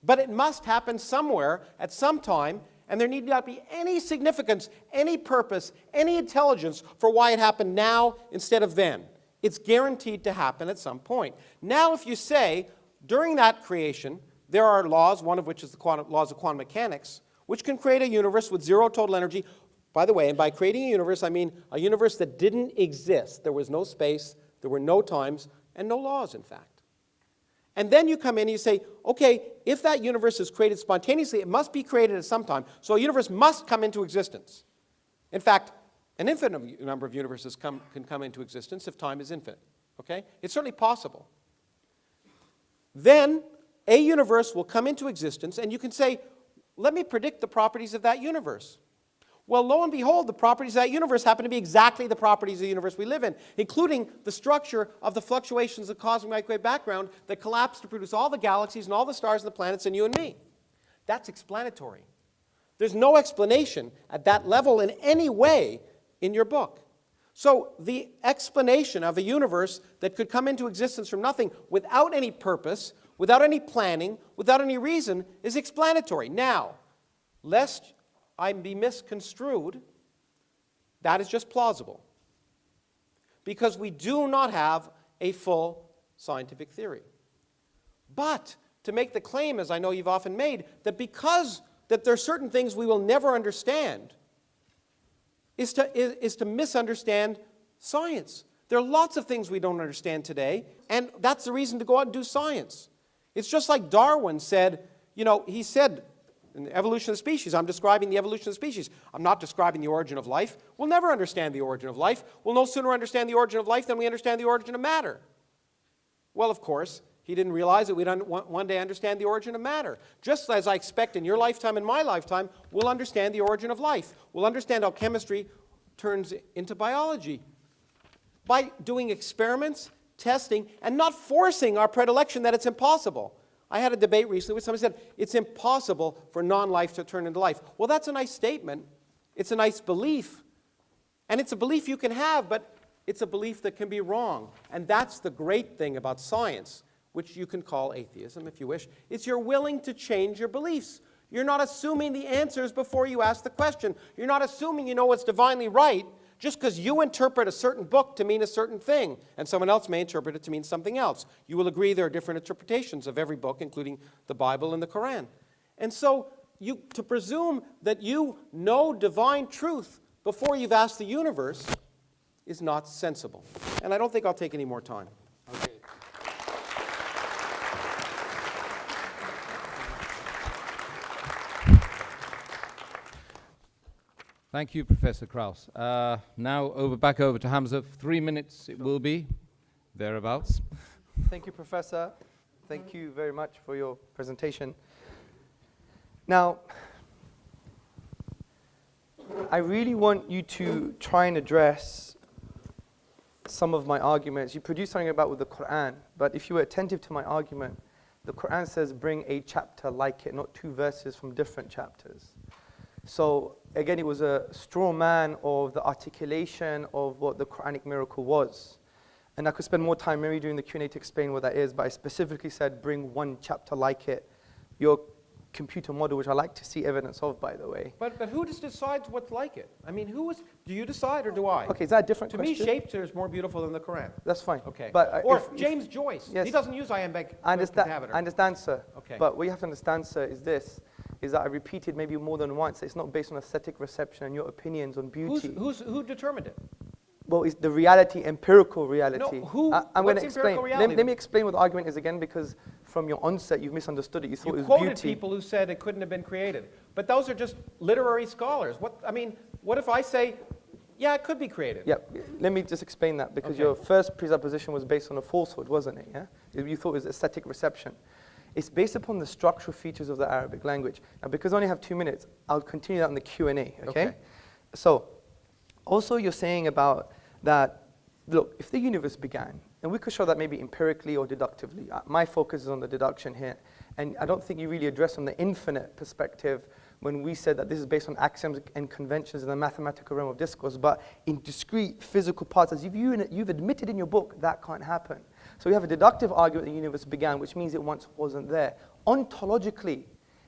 But it must happen somewhere at some time, And there need not be any significance, any purpose, any intelligence for why it happened now instead of then. It's guaranteed to happen at some point. Now, if you say, during that creation, there are laws, one of which is the laws of quantum mechanics, which can create a universe with zero total energy. By the way, and by creating a universe, I mean a universe that didn't exist. There was no space, there were no times, and no laws, in fact. And then you come in and you say, okay, if that universe is created spontaneously, it must be created at some time. So a universe must come into existence. In fact, an infinite number of universes can come into existence if time is infinite. Okay? It's certainly possible. Then a universe will come into existence, and you can say, let me predict the properties of that universe. Well, lo and behold, the properties of that universe happen to be exactly the properties of the universe we live in, including the structure of the fluctuations of the cosmic microwave background that collapse to produce all the galaxies and all the stars and the planets and you and me. That's explanatory. There's no explanation at that level in any way in your book. So the explanation of a universe that could come into existence from nothing without any purpose, without any planning, without any reason is explanatory. Now, lest I be misconstrued, that is just plausible. Because we do not have a full scientific theory. But to make the claim, as I know you've often made, that because that there are certain things we will never understand is to misunderstand science. There are lots of things we don't understand today, and that's the reason to go out and do science. It's just like Darwin said, he said, in the evolution of species, I'm describing the evolution of species. I'm not describing the origin of life. We'll never understand the origin of life. We'll no sooner understand the origin of life than we understand the origin of matter. Well, of course, he didn't realize that we'd one day understand the origin of matter. Just as I expect in your lifetime and my lifetime, we'll understand the origin of life. We'll understand how chemistry turns into biology by doing experiments, testing, and not forcing our predilection that it's impossible. I had a debate recently where somebody said, it's impossible for non-life to turn into life. Well, that's a nice statement. It's a nice belief. And it's a belief you can have, but it's a belief that can be wrong. And that's the great thing about science, which you can call atheism if you wish. It's you're willing to change your beliefs. You're not assuming the answers before you ask the question. You're not assuming you know what's divinely right just because you interpret a certain book to mean a certain thing, and someone else may interpret it to mean something else. You will agree there are different interpretations of every book, including the Bible and the Quran. And so to presume that you know divine truth before you've asked the universe is not sensible. And I don't think I'll take any more time. Okay. Thank you, Professor Krauss. Now back over to Hamza. 3 minutes it will be, thereabouts. Thank you, Professor. Thank you very much for your presentation. Now, I really want you to try and address some of my arguments. You produced something about with the Quran, but if you were attentive to my argument, the Quran says bring a chapter like it, not two verses from different chapters. So again, it was a straw man of the articulation of what the Quranic miracle was. And I could spend more time maybe during the Q&A to explain what that is, but I specifically said bring one chapter like it. Your computer model, which I like to see evidence of, by the way. But who just decides what's like it? I mean, do you decide or do I? Okay, is that a different question? To me, Shakespeare is more beautiful than the Quran. That's fine. Okay. But, or James Joyce. Yes. He doesn't use iambic I pentameter. understand, sir. Okay. But what you have to understand, sir, is this, is that I repeated maybe more than once, it's not based on aesthetic reception and your opinions on beauty. Who determined it? Well, it's the reality, empirical reality. No, I'm going what's to explain. empirical reality? Let me explain what the argument is again, because from your onset, you've misunderstood it. You thought You it was quoted beauty. people who said it couldn't have been created. But those are just literary scholars. What if I say, yeah, it could be created? Yeah, let me just explain that, because Okay. your first presupposition was based on a falsehood, wasn't it? Yeah? You thought it was aesthetic reception. It's based upon the structural features of the Arabic language. Now, because I only have 2 minutes, I'll continue that in the Q&A, okay? So, also you're saying about that, look, if the universe began, and we could show that maybe empirically or deductively. My focus is on the deduction here. And I don't think you really addressed on the infinite perspective when we said that this is based on axioms and conventions in the mathematical realm of discourse, but in discrete physical parts, as you've admitted in your book, that can't happen. So we have a deductive argument that the universe began, which means it once wasn't there. Ontologically,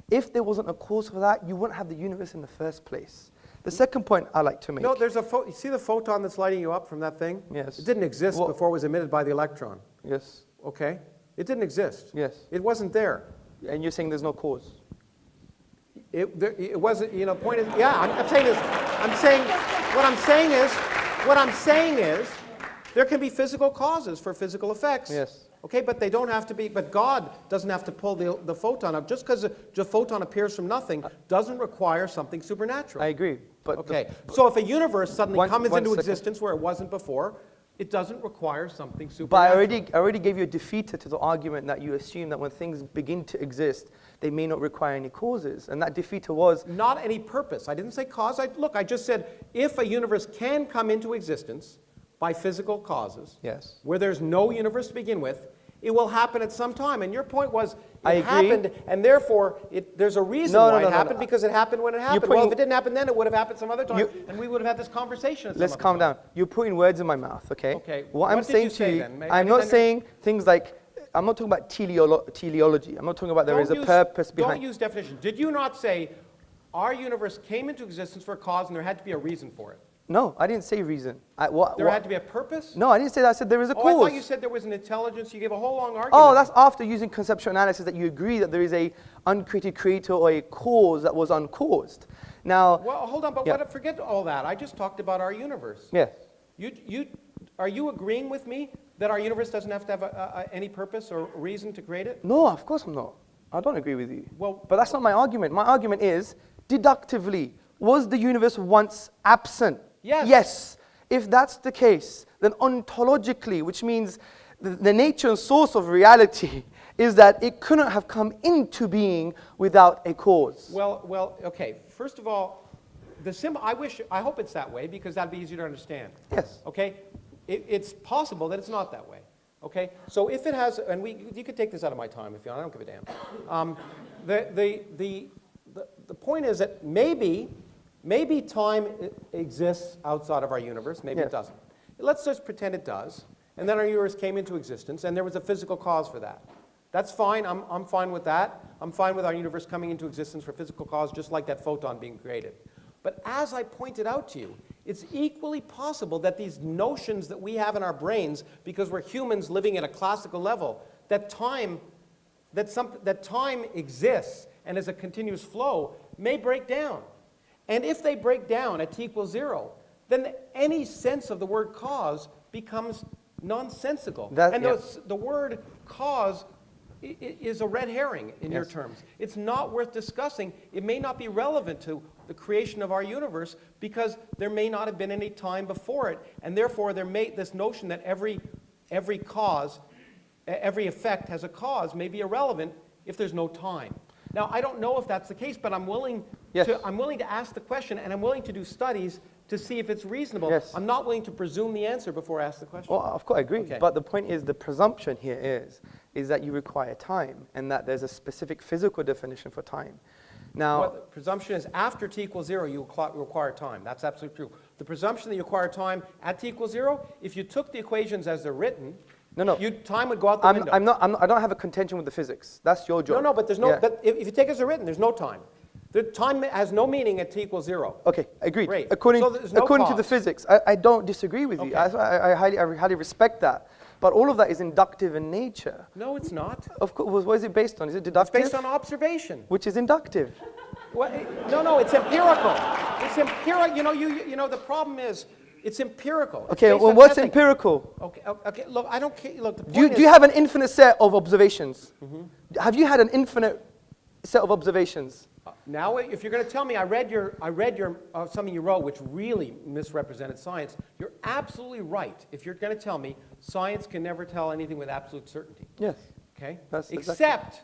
If there wasn't a cause for that, you wouldn't have the universe in the first place. The second point I like to make. No, there's you see the photon that's lighting you up from that thing? Yes. It didn't exist before it was emitted by the electron. Yes. Okay? It didn't exist. Yes. It wasn't there. And you're saying there's no cause. It wasn't, you know, point is, yeah, I'm saying this, what I'm saying is, there can be physical causes for physical effects. Yes. Okay, but they don't have to be, but God doesn't have to pull the photon up. Just because the photon appears from nothing doesn't require something supernatural. I agree. But okay, so if a universe suddenly comes into second. existence where it wasn't before, it doesn't require something But supernatural. I already gave you a defeater to the argument that you assume that when things begin to exist, they may not require any causes. And that defeater was... Not any purpose. I didn't say cause. I just said if a universe can come into existence by physical causes, Yes. where there's no universe to begin with, it will happen at some time. And your point was I it agree. happened, and therefore there's a reason why it happened, because it happened when it happened. Well, if it didn't happen then, it would have happened some other time, and we would have had this conversation. Let's calm down. You're putting words in my mouth, okay? Okay. What I'm What did saying you to say you, then? I'm not saying things like, I'm not talking about teleology. I'm not talking about there is a purpose behind. Don't use definition. Did you not say our universe came into existence for a cause and there had to be a reason for it? No, I didn't say reason. There had to be a purpose? No, I didn't say that. I said there is a Oh, cause. I thought you said there was an intelligence. You gave a whole long argument. Oh, that's after using conceptual analysis that you agree that there is a uncreated creator or a cause that was uncaused. Now, Well, hold on, but Yeah. forget all that. I just talked about our universe. yes. Are you agreeing with me that our universe doesn't have to have any purpose or reason to create it? No, of course I'm not. I don't agree with you. Well- but that's not my argument. My argument is, deductively, was the universe once absent? Yes. Yes. If that's the case, then ontologically, which means the nature and source of reality is that it couldn't have come into being without a cause. Well, okay. First of all, I hope it's that way because that'd be easier to understand. Yes. Okay? It's possible that it's not that way. Okay? So if it has, and you could take this out of my time if you want, I don't give a damn. The point is that maybe time exists outside of our universe, maybe Yes. it doesn't. Let's just pretend it does, and then our universe came into existence, and there was a physical cause for that. That's fine, I'm fine with that. I'm fine with our universe coming into existence for physical cause, just like that photon being created. But as I pointed out to you, it's equally possible that these notions that we have in our brains, because we're humans living at a classical level, that time exists and is a continuous flow, may break down. And if they break down at t = 0, then any sense of the word cause becomes nonsensical. The word cause is a red herring in your terms. It's not worth discussing. It may not be relevant to the creation of our universe because there may not have been any time before it, and therefore this notion that every cause, every effect has a cause may be irrelevant if there's no time. Now, I don't know if that's the case, but I'm willing to ask the question, and I'm willing to do studies to see if it's reasonable. Yes. I'm not willing to presume the answer before I ask the question. Well, of course, I agree. Okay. But the point is, the presumption here is that you require time, and that there's a specific physical definition for time. Now, Well, the presumption is after t = 0, you require time. That's absolutely true. The presumption that you require time at t = 0, if you took the equations as they're written, No. time would go out the window. I don't have a contention with the physics. That's your job. No, but there's no. Yeah. But if you take it as written, there's no time. The time has no meaning at t = 0. Okay, agreed. Great. According So there's no to the cause. physics, I don't disagree with you. Okay. I highly respect that. But all of that is inductive in nature. No, it's not. Of course, what is it based on? Is it It's deductive? based on observation. Which is inductive. Well, no, it's empirical. It's empirical. You know, the problem is, it's empirical. It's Okay, based well, on what's testing. empirical? Okay. Look, I don't care. Look, the Do you point is, have an infinite set of observations? Have you had an infinite set of observations? now, if you're going to tell me I read your something you wrote which really misrepresented science, you're absolutely right. If you're going to tell me science can never tell anything with absolute certainty, Yes. okay? That's exactly- Except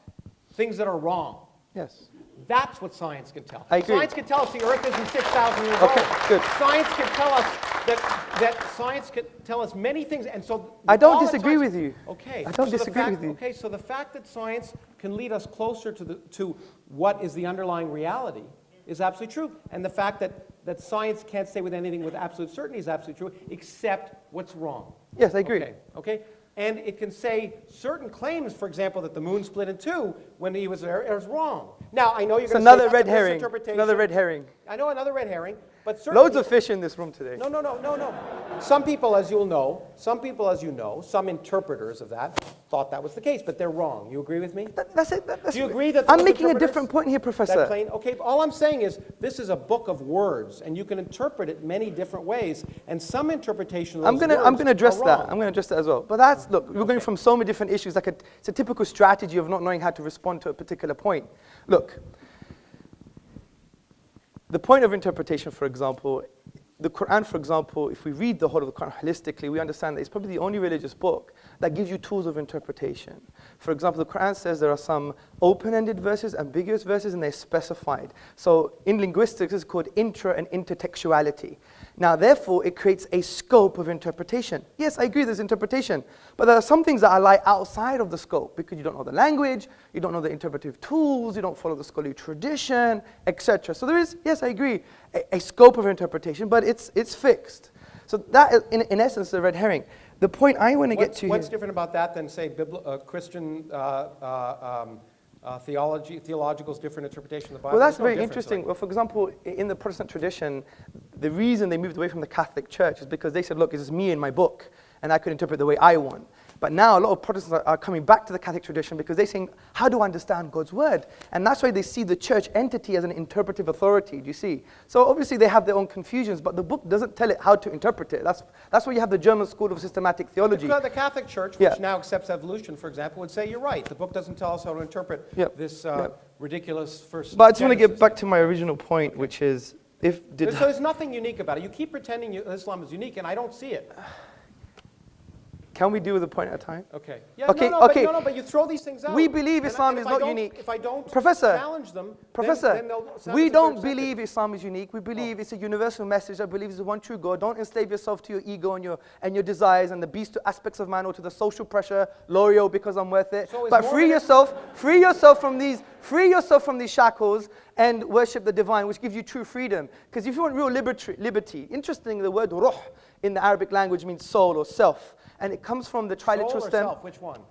things that are wrong. Yes. That's what science can tell. I agree. Science can tell us the Earth isn't 6,000 years Okay, old. good. Science can tell us that science can tell us many things, and so I don't all the disagree science- with you. Okay. I don't so the disagree fact- with you. Okay, so the fact that science can lead us closer to what is the underlying reality is absolutely true, and the fact that science can't say with anything with absolute certainty is absolutely true, except what's wrong. Yes, I agree. Okay. And it can say certain claims, for example, that the moon split in two when he was there is wrong. Now, I know you're It's going to say another that's red a herring. misinterpretation. Another red herring. I know another red herring, but certainly... Loads of fish in this room today. No. Some people, as you'll know, some interpreters of that thought that was the case, but they're wrong. You agree with me? That's it. Do you agree that I'm those making a interpreters different point here, that Professor. claim, okay, all I'm saying is this is a book of words, and you can interpret it many different ways, and some interpretation of those I'm going to address are that. wrong. I'm going to address that as well. But that's, look, we're going from so many different issues. It's a typical strategy of not knowing how to respond to a particular point. Look, the point of interpretation, for example, the Quran, for example, if we read the whole of the Quran holistically, we understand that it's probably the only religious book that gives you tools of interpretation. For example, the Quran says there are some open-ended verses, ambiguous verses, and they're specified. So in linguistics, it's called intra and intertextuality. Now, therefore, it creates a scope of interpretation. Yes, I agree there's interpretation, but there are some things that lie outside of the scope because you don't know the language, you don't know the interpretive tools, you don't follow the scholarly tradition, etc. So there is, yes, I agree, a scope of interpretation, but it's fixed. So that is, in essence, the red herring. The point I want to get to What's here, different about that than, say, Christian theological's different interpretation of the Bible? well, that's There's no very difference, interesting. right? Well, for example, in the Protestant tradition, the reason they moved away from the Catholic Church is because they said, look, it's just me and my book, and I could interpret the way I want. But now a lot of Protestants are coming back to the Catholic tradition because they're saying, how do I understand God's word? And that's why they see the church entity as an interpretive authority, do you see? So obviously they have their own confusions, but the book doesn't tell it how to interpret it. That's why you have the German School of Systematic Theology. The Catholic Church, which now accepts evolution, for example, would say, you're right, the book doesn't tell us how to interpret this ridiculous first But I just want to get Genesis. back to my original point, which is, so there's nothing unique about it. You keep pretending Islam is unique, and I don't see it. can we deal with a point at a time? Okay. Yeah, Okay, no, okay. But you throw these things out. We believe And Islam if is I not don't- unique. If I don't Professor, challenge them, Professor, then they'll sound we as if they're don't accepted. believe Islam is unique. We believe it's a universal message that believes there's one true God. Don't enslave yourself to your ego and your desires and the beast aspects of man or to the social pressure, loyal because I'm worth it. So is But free yourself from these shackles and worship the divine, which gives you true freedom. Because if you want real liberty, interestingly, the word ruh in the Arabic language means soul or self. And it comes from the triliteral Soul or stem. self, which one?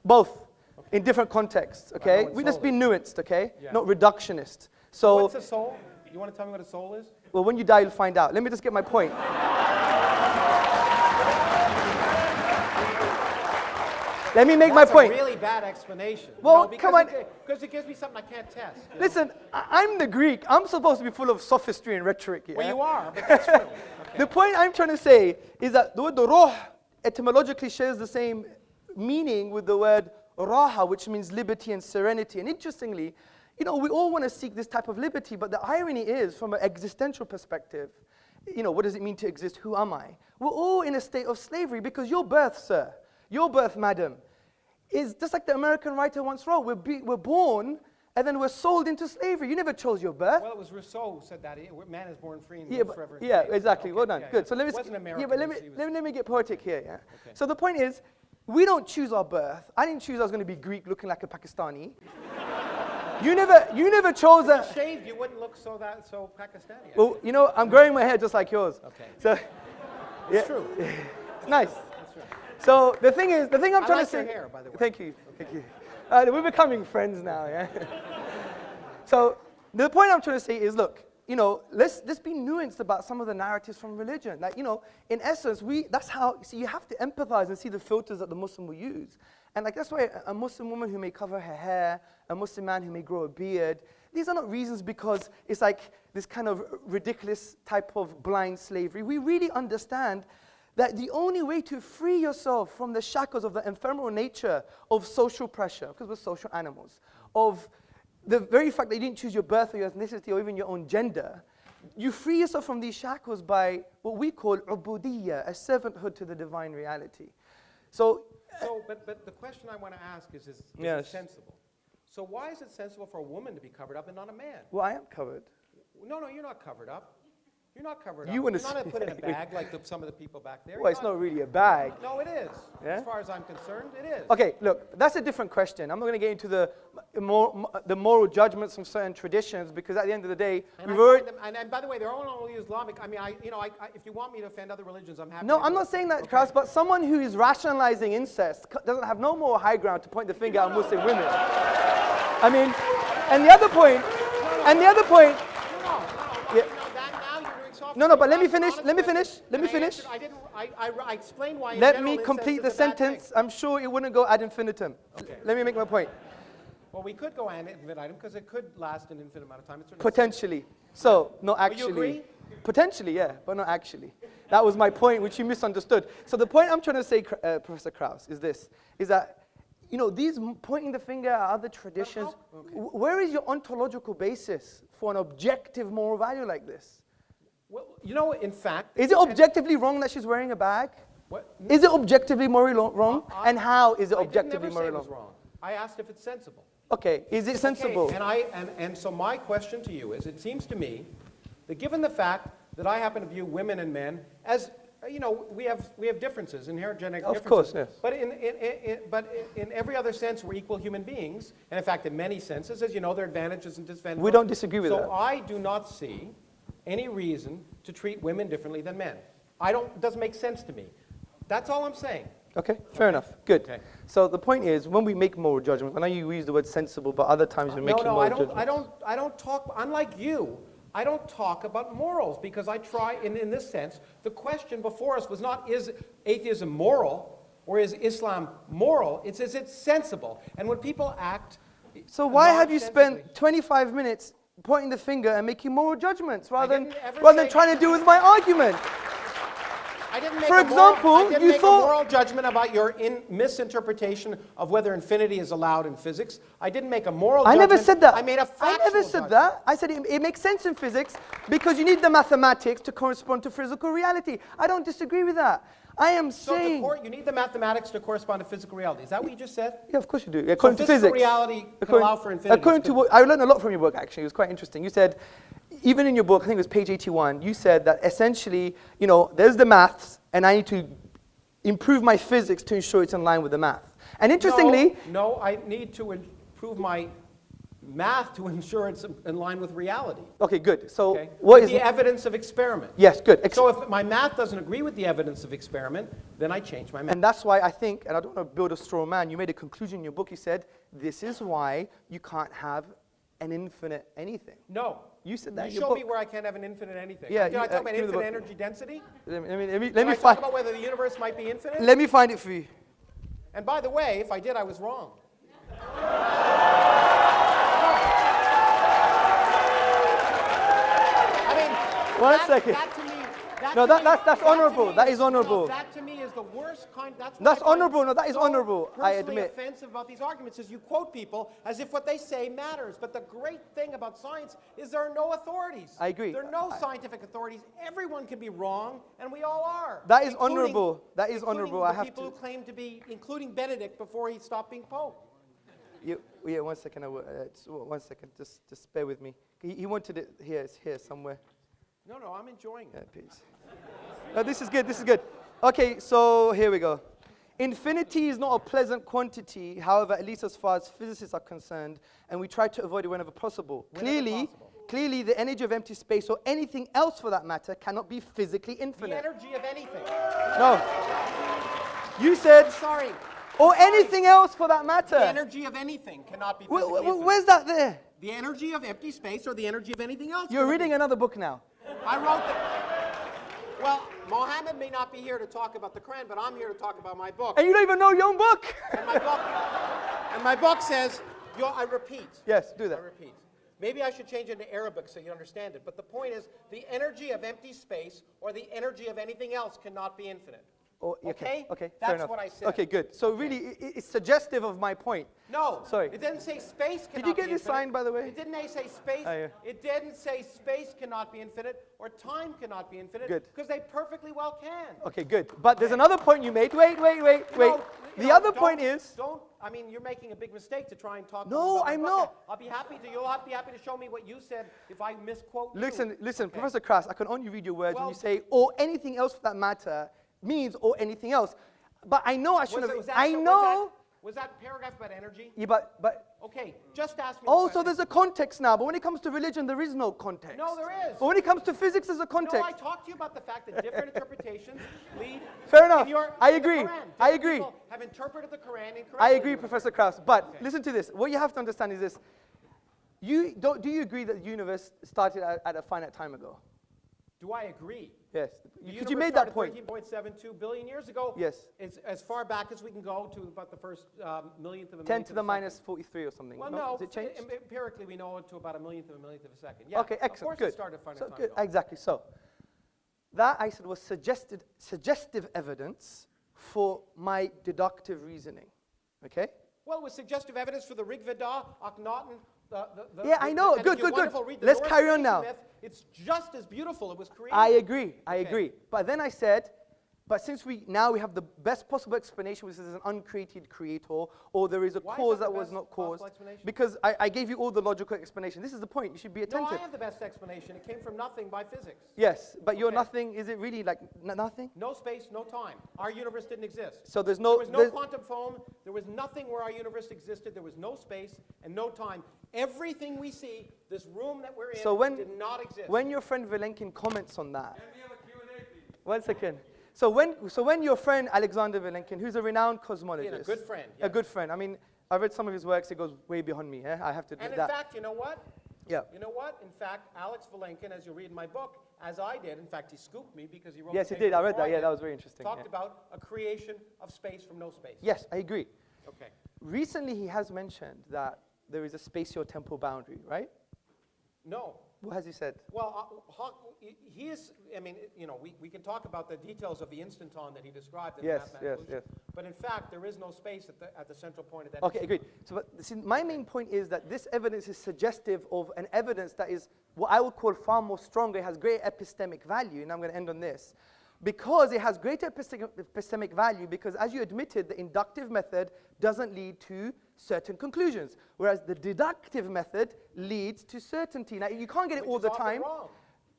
Both, in different contexts, know okay? what We just soul be is. nuanced, okay? Yeah. Not reductionist. So, What's a soul? You want to tell me what a soul is? well, when you die, you'll find out. Let me just get my point. Let me make my point. That's a really bad explanation. Well, come on. Because it gives me something I can't test. you know? Listen, I'm the Greek. I'm supposed to be full of sophistry and rhetoric. Yeah? Well, you are, but that's true. The point I'm trying to say is that the word ruh etymologically shares the same meaning with the word raha, which means liberty and serenity. And interestingly, we all want to seek this type of liberty, but the irony is, from an existential perspective, what does it mean to exist? Who am I? We're all in a state of slavery because your birth, sir, your birth, madam, is just like the American writer once wrote. We're born and then we're sold into slavery. You never chose your birth. Well, it was Rousseau who said that. Man is born free and Yeah, lives but, forever. yeah, enslaved. exactly. Okay, Well done. yeah, Good. yeah. So let me. It wasn't American. Yeah, but He was- let me get poetic here. Yeah. So the point is, we don't choose our birth. I didn't choose I was going to be Greek, looking like a Pakistani. You never chose a. Shaved, you wouldn't look so Pakistani. Well, I'm growing my hair just like yours. Okay. So It's true. it's nice. So the thing I'm trying like to say. your hair, by the way. Thank you. We're becoming friends now. Yeah. So the point I'm trying to say is, look, let's be nuanced about some of the narratives from religion. Like, in essence, that's how. See, you have to empathize and see the filters that the Muslim will use. And like that's why a Muslim woman who may cover her hair, a Muslim man who may grow a beard, these are not reasons because it's like this kind of ridiculous type of blind slavery. We really understand that the only way to free yourself from the shackles of the ephemeral nature of social pressure, because we're social animals, of the very fact that you didn't choose your birth or your ethnicity or even your own gender, you free yourself from these shackles by what we call ubudiyya, a servanthood to the divine reality. But the question I want to ask is Yes. it sensible? So why is it sensible for a woman to be covered up and not a man? Well, I am covered. No, you're not covered up. You're not covered You up. wanna You're not say- put in a bag like some of the people back there. Well, You're it's not really a bag. No, it is. Yeah? As far as I'm concerned, it is. Okay, look, that's a different question. I'm not going to get into the moral judgments of certain traditions because at the end of the day, And, we've I already... find them, and by the way, they're all only Islamic. I mean, if you want me to offend other religions, I'm happy No, to I'm do not it. saying that, Okay. Krauss, but someone who is rationalizing incest doesn't have no moral high ground to point the finger at Muslim women. I mean, and the other point, No, yeah. now you're doing soft. No, but let me That's an finish, honest let me question. finish, let me And finish. I explained why. in Let general, me incest complete the is a bad thing. sentence. I'm sure it wouldn't go ad infinitum. Okay. Let me make my point. Well, we could go ad infinitum because it could last an infinite amount of time. It's certainly- Potentially. So, not you actually. agree? Potentially, yeah, but not actually. That was my point, which you misunderstood. So the point I'm trying to say, Professor Krauss, is this, is that, you know, these pointing the finger at other traditions, where is your ontological basis for an objective moral value like this? Well, you know, in fact. Is it objectively wrong that she's wearing a bag? What? Is it objectively morally wrong? And how is it I didn't objectively never say morally it was wrong? wrong. I asked if it's sensible. Okay, is it sensible? Okay, and so my question to you is, it seems to me that given the fact that I happen to view women and men as, you know, we have differences, inherent genetic Of differences. course, yes. But in every other sense, we're equal human beings. And in fact, in many senses, as you know, there are advantages and disadvantages. We don't disagree with that. So I do not see any reason to treat women differently than men. It doesn't make sense to me. That's all I'm saying. Okay, fair enough. Good. Okay. So the point is, when we make moral judgments, I know you use the word sensible, but other times we make No, moral I judgments. don't talk, unlike you, I don't talk about morals because I try, in this sense, the question before us was not, is atheism moral or is Islam moral? It's, is it sensible? And when people act So why have you nonsensically- spent 25 minutes pointing the finger and making moral judgments rather didn't ever than say- trying to deal with my argument? I didn't make For a moral, example, I didn't you make thought- a moral judgment about your misinterpretation of whether infinity is allowed in physics. I didn't make a moral I judgment. never said that. I made a I factual never said judgment. that. I said it makes sense in physics because you need the mathematics to correspond to physical reality. I don't disagree with that. I am So saying... you need the mathematics to correspond to physical reality. Is that what you just said? Yeah, of course you do. According to physical physics. reality can allow for infinity. According to what, I learned a lot from your book, actually. It was quite interesting. You said, even in your book, I think it was page 81, you said that essentially, you know, there's the maths, and I need to improve my physics to ensure it's in line with the math. And interestingly... No, I need to improve my math to ensure it's in line with reality. Okay, good. So Okay? what With is... the evidence of experiment. Yes, good. So if my math doesn't agree with the evidence of experiment, then I change my math. And that's why I think, and I don't want to build a straw man, you made a conclusion in your book, you said, this is why you can't have an infinite anything. No. You said that in You your show me book. where I can't have an infinite anything. Yeah, Did I talk about give me the infinite book. energy density? Let Did me I talk find... about whether the universe might be infinite? Let me find it for you. And by the way, if I did, I was wrong. I mean, One that, second. That to me, that No, to me- that's that to honorable. me- That is honorable. No, that to me is the worst kind. That's what That's I find honorable. No, that is so honorable. I personally admit. offensive about these arguments is you quote people as if what they say matters. But the great thing about science is there are no authorities. I agree. There are no scientific authorities. Everyone can be wrong, and we all are. That is including- honorable. That is including honorable. The I have people to. who claim to be, including Benedict before he stopped being Pope. Yeah, 1 second. 1 second. Just bear with me. He wanted it here somewhere. No, I'm enjoying Yeah, it. please. No, this is good. This is good. Okay, so here we go. Infinity is not a pleasant quantity, however, at least as far as physicists are concerned, and we try to avoid it whenever possible. Whenever possible. Clearly, the energy of empty space, or anything else for that matter, cannot be physically The infinite. energy of anything. No. You said, Sorry. or anything else for that matter. The energy of anything cannot be physically infinite. Where's that there? The energy of empty space or the energy of anything else. You're cannot be- reading another book now. I wrote that. Well, Mohammed may not be here to talk about the Quran, but I'm here to talk about my book. And you don't even know your own book. And my book says, I repeat. Yes, do I that. repeat. Maybe I should change it into Arabic so you understand it. But the point is, the energy of empty space or the energy of anything else cannot be infinite. Or, Okay? Okay, That's fair enough. what I said. Okay, good. So really, it's suggestive of my point. No. Sorry. It didn't say space cannot be Did you get this infinite. signed, by the way? It didn't say space. Oh, yeah. It didn't say space cannot be infinite or time cannot be infinite. Good. Because they perfectly well can. Okay, good. But there's another point you made. Wait. No, The other point is. I mean, you're making a big mistake to try and talk. No, about my I'm book. not. I'll be happy to. You'll be happy to show me what you said if I misquote you. Listen, Okay. Professor Krauss, I can only read your words when Well- you say, or anything else for that matter, means or anything else. But I know I shouldn't have. I know. Was that paragraph about energy? Yeah, but Okay, just ask me. also there's a context now. But when it comes to religion, there is no context. No, there is. But when it comes to physics, there's a context. No, I talked to you about the fact that different interpretations lead. Fair enough. in your- I in the agree. Quran. I Different agree. people have interpreted the Quran incorrectly. I agree, Professor Krauss. But listen to this. What you have to understand is this. Do you agree that the universe started at a finite time ago? Do I agree? Yes. The Because you universe made that started point. 13.72 billion years ago. Yes. It's as far back as we can go to about the first millionth of a 10 millionth to of the a minus second. 43 or something. Well, no? no. Has it changed? Empirically, we know it to about a millionth of a second. Yeah. Okay, excellent. Of course Good. it started finite So time good. ago. Exactly. So that I said was suggestive evidence for my deductive reasoning. Okay? Well, it was suggestive evidence for the Rig Veda, Akhenaten. Yeah, I know. and Good, if you good, good. wonderful read the Let's Norse carry on creation now. myth, it's just as beautiful. It was created. I agree. I Okay. agree. But then I said, but since we have the best possible explanation, which is an uncreated creator, or there is a Why is cause that that the was best not possible caused, explanation? because I gave you all the logical explanation. This is the point. You should be No, attentive. I have the best explanation. It came from nothing by physics. Yes, but your Okay. nothing, is it really like nothing? No space, no time. Our universe didn't exist. So there's There no, was no there's- quantum foam. There was nothing where our universe existed. There was no space and no time. Everything we see, this room that we're in, so did not exist. when your friend Vilenkin comments on that, 1 second. So when your friend Alexander Vilenkin, who's a renowned cosmologist, Yeah, a good friend, a yes. good friend. I mean, I read some of his works. It goes way beyond me. I have to and admit in that. fact, you know what? Yeah. You know what? In fact, Alex Vilenkin, as you read in my book, as I did, in fact, he scooped me because he wrote Yes, the he paper did. I read before that. Yeah, did, that was very interesting. Talked Yeah. about a creation of space from no space. Yes, I agree. Okay. Recently, he has mentioned that there is a spatio-temporal boundary, right? No. What has he said? Well, he is, I mean, you know, we can talk about the details of the instanton that he described in Yes, the mathematical yes, illusion, but in fact, there is no space at the central point of that. Okay, agreed. So, but see, my main point is that this evidence is suggestive of an evidence that is what I would call far more stronger. It has great epistemic value, and I'm going to end on this. Because it has greater epistemic value, because as you admitted, the inductive method doesn't lead to certain conclusions, whereas the deductive method leads to certainty. Now, you can't get it all the time. Wrong.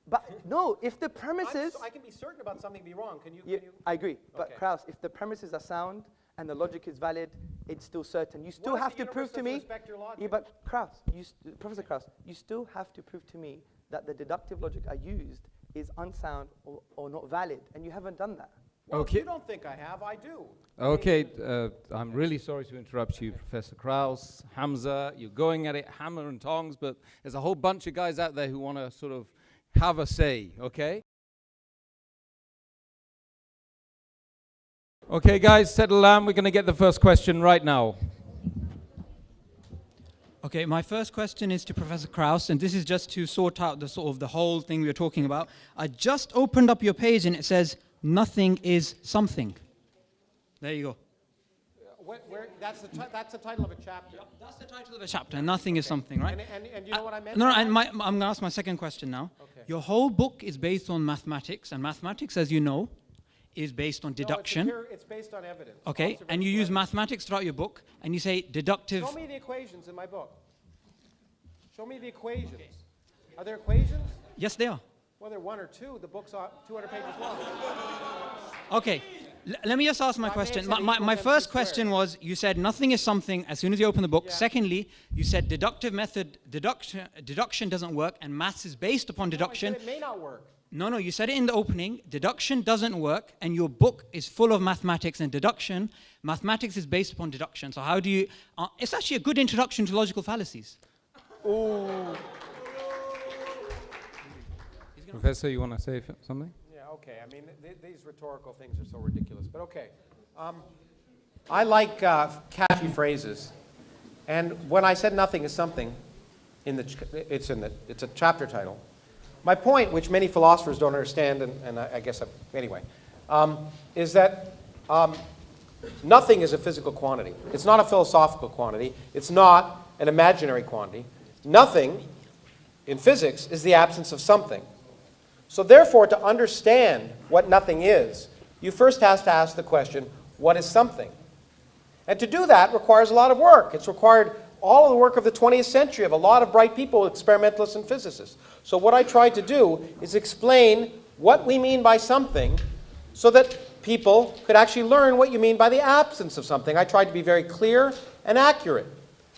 But no, if the premises... I can be certain about something be wrong. Can you? Yeah, Can you? I agree. But Okay. Krauss, if the premises are sound and the logic is valid, it's still certain. You still What if have the to prove universe to doesn't me... respect your logic? Yeah, but Krauss, Professor Krauss, you still have to prove to me that the deductive logic I used is unsound or not valid, and you haven't done that. Well, Okay. if you don't think I have, I do. Okay, I'm really sorry to interrupt you, Professor Krauss, Hamza. You're going at it hammer and tongs, but there's a whole bunch of guys out there who want to sort of have a say, okay? Okay, guys, settle down. We're going to get the first question right now. Okay, my first question is to Professor Krauss, and this is just to sort out the sort of the whole thing we were talking about. I just opened up your page and it says, nothing is something. There you go. That's the title of a chapter. That's the title of the chapter, nothing is something, right? And you know what I meant? No, by and that? I'm going to ask my second question now. Okay. Your whole book is based on mathematics, and mathematics, as you know, is based on No, deduction. it's based on evidence. Okay, and you use mathematics throughout your book, and you say deductive. Show me the equations in my book. Show me the equations. Are there equations? Yes, they are. Well, there are one or two. The book's 200 pages long. Okay, let me just ask my I may have question. said My equals first MC question squared. was, you said nothing is something as soon as you open the book. Yeah. Secondly, you said deductive method, deduction doesn't work, and maths is based upon deduction. No, I said it may not work. No, you said it in the opening. Deduction doesn't work, and your book is full of mathematics and deduction. Mathematics is based upon deduction. So how do you... it's actually a good introduction to logical fallacies. Professor, you want to say something? Yeah, okay. I mean, these rhetorical things are so ridiculous, but okay. I like catchy phrases. And when I said nothing is something, it's a chapter title. My point, which many philosophers don't understand, and I guess, anyway, is that nothing is a physical quantity. It's not a philosophical quantity. It's not an imaginary quantity. Nothing in physics is the absence of something. So therefore, to understand what nothing is, you first have to ask the question, what is something? And to do that requires a lot of work. It's required all of the work of the 20th century of a lot of bright people, experimentalists and physicists. So what I tried to do is explain what we mean by something so that people could actually learn what you mean by the absence of something. I tried to be very clear and accurate.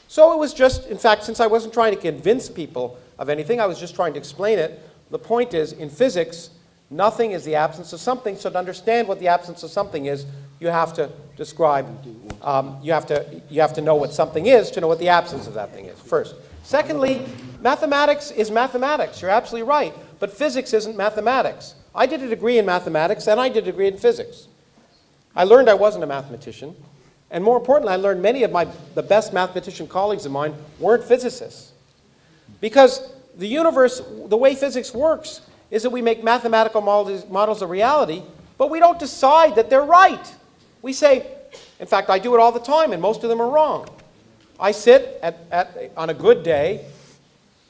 So it was just, in fact, since I wasn't trying to convince people of anything, I was just trying to explain it. The point is, in physics, nothing is the absence of something. So to understand what the absence of something is, you have to describe, you have to know what something is to know what the absence of that thing is, first. Secondly, mathematics is mathematics. You're absolutely right. But physics isn't mathematics. I did a degree in mathematics, and I did a degree in physics. I learned I wasn't a mathematician. And more importantly, I learned many of the best mathematician colleagues of mine weren't physicists. Because the universe, the way physics works, is that we make mathematical models of reality, but we don't decide that they're right. We say, in fact, I do it all the time, and most of them are wrong. I sit on a good day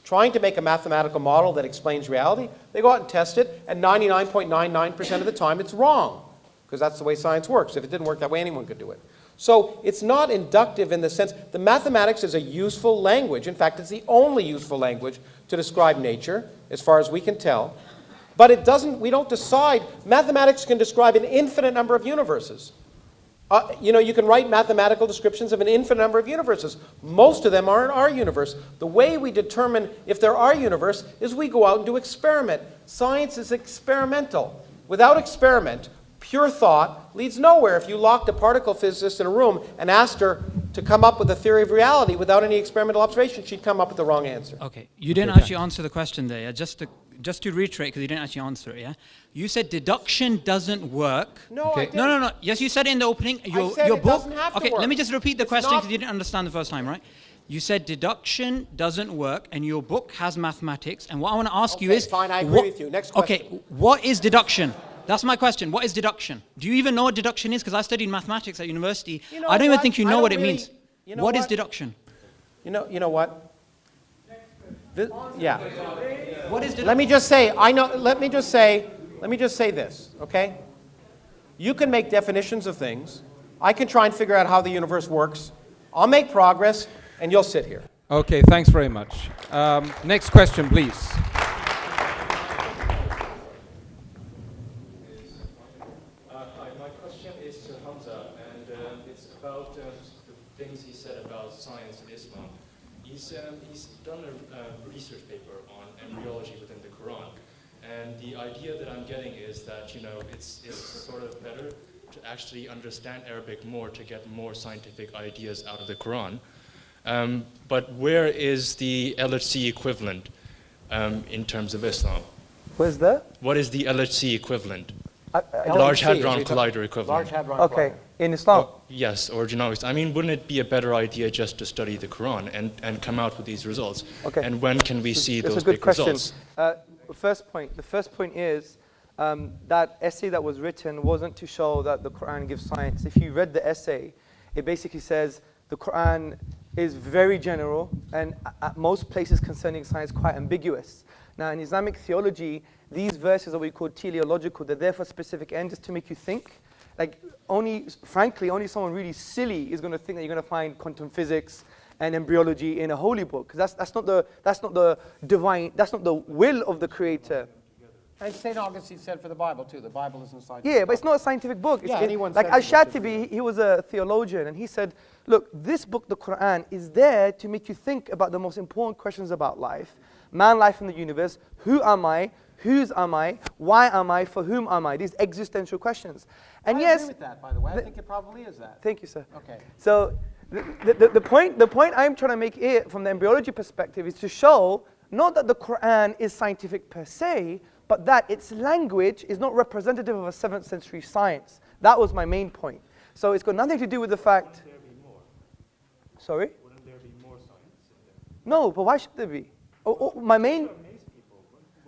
trying to make a mathematical model that explains reality. They go out and test it, and 99.99% of the time it's wrong, because that's the way science works. If it didn't work that way, anyone could do it. So it's not inductive in the sense, the mathematics is a useful language. In fact, it's the only useful language to describe nature, as far as we can tell. But it doesn't, we don't decide. Mathematics can describe an infinite number of universes. You can write mathematical descriptions of an infinite number of universes. Most of them aren't our universe. The way we determine if they're our universe is we go out and do experiment. Science is experimental. Without experiment, pure thought leads nowhere. If you locked a particle physicist in a room and asked her to come up with a theory of reality without any experimental observation, she'd come up with the wrong answer. Okay, you didn't actually answer the question there. Yeah? Just to reiterate, because you didn't actually answer it, yeah? You said deduction doesn't work. No, I didn't. No. Yes, you said it in the opening. I said it doesn't have to Okay, work. let me just repeat the It's question not- because you didn't understand the first time, right? You said deduction doesn't work, and your book has mathematics. And what I want to ask you Okay, is... fine, I agree with you. Next question. Okay, what is deduction? That's my question. What is deduction? Do you even know what deduction is? Because I studied mathematics at university. You know I don't even what? think you I know don't what it really- means. you know What is what? deduction? You know what? Yeah. What is deduction? Let me just say, let me just say this, okay? You can make definitions of things. I can try and figure out how the universe works. I'll make progress, and you'll sit here. Okay, thanks very much. Next question, please. Hi, my question is to Hamza, and it's about the things he said about science and Islam. He's done a research paper on embryology within the Quran, and the idea that I'm getting is that, it's sort of better to actually understand Arabic more to get more scientific ideas out of the Quran. But where is the LHC equivalent in terms of Islam? Where's that? What is the LHC equivalent? LHC, Large Hadron so you're talking- Collider equivalent. Large Hadron Okay, Collider. in Islam. Yes, or genomics. I mean, wouldn't it be a better idea just to study the Quran and come out with these results? Okay. And when can we see That's those a good big question. results? The first point is that essay that was written wasn't to show that the Quran gives science. If you read the essay, it basically says the Quran is very general and at most places concerning science quite ambiguous. Now in Islamic theology, these verses are what we call teleological. They're there for specific ends, just to make you think. Like frankly, only someone really silly is going to think that you're going to find quantum physics and embryology in a holy book. Because that's not the divine, that's not the will of the Creator. And St. Augustine said for the Bible, too. The Bible isn't scientific. Yeah, but it's not a scientific book. Yeah, anyone like says it should Al-Shatibi, he was a theologian, and he said, look, this book, the Quran, is there to make you think about the most important questions about life, man, life, and the universe. Who am I? Whose am I? Why am I? For whom am I? These existential questions. And I yes, agree with that, by the way. I think it probably is that. thank you, sir. Okay. So the point I'm trying to make here from the embryology perspective is to show not that the Quran is scientific per se, but that its language is not representative of a 7th century science. That was my main point. So it's got nothing to do with the fact... Wouldn't there be more? Sorry? Wouldn't there be more science in there? No, but why should there be? My main...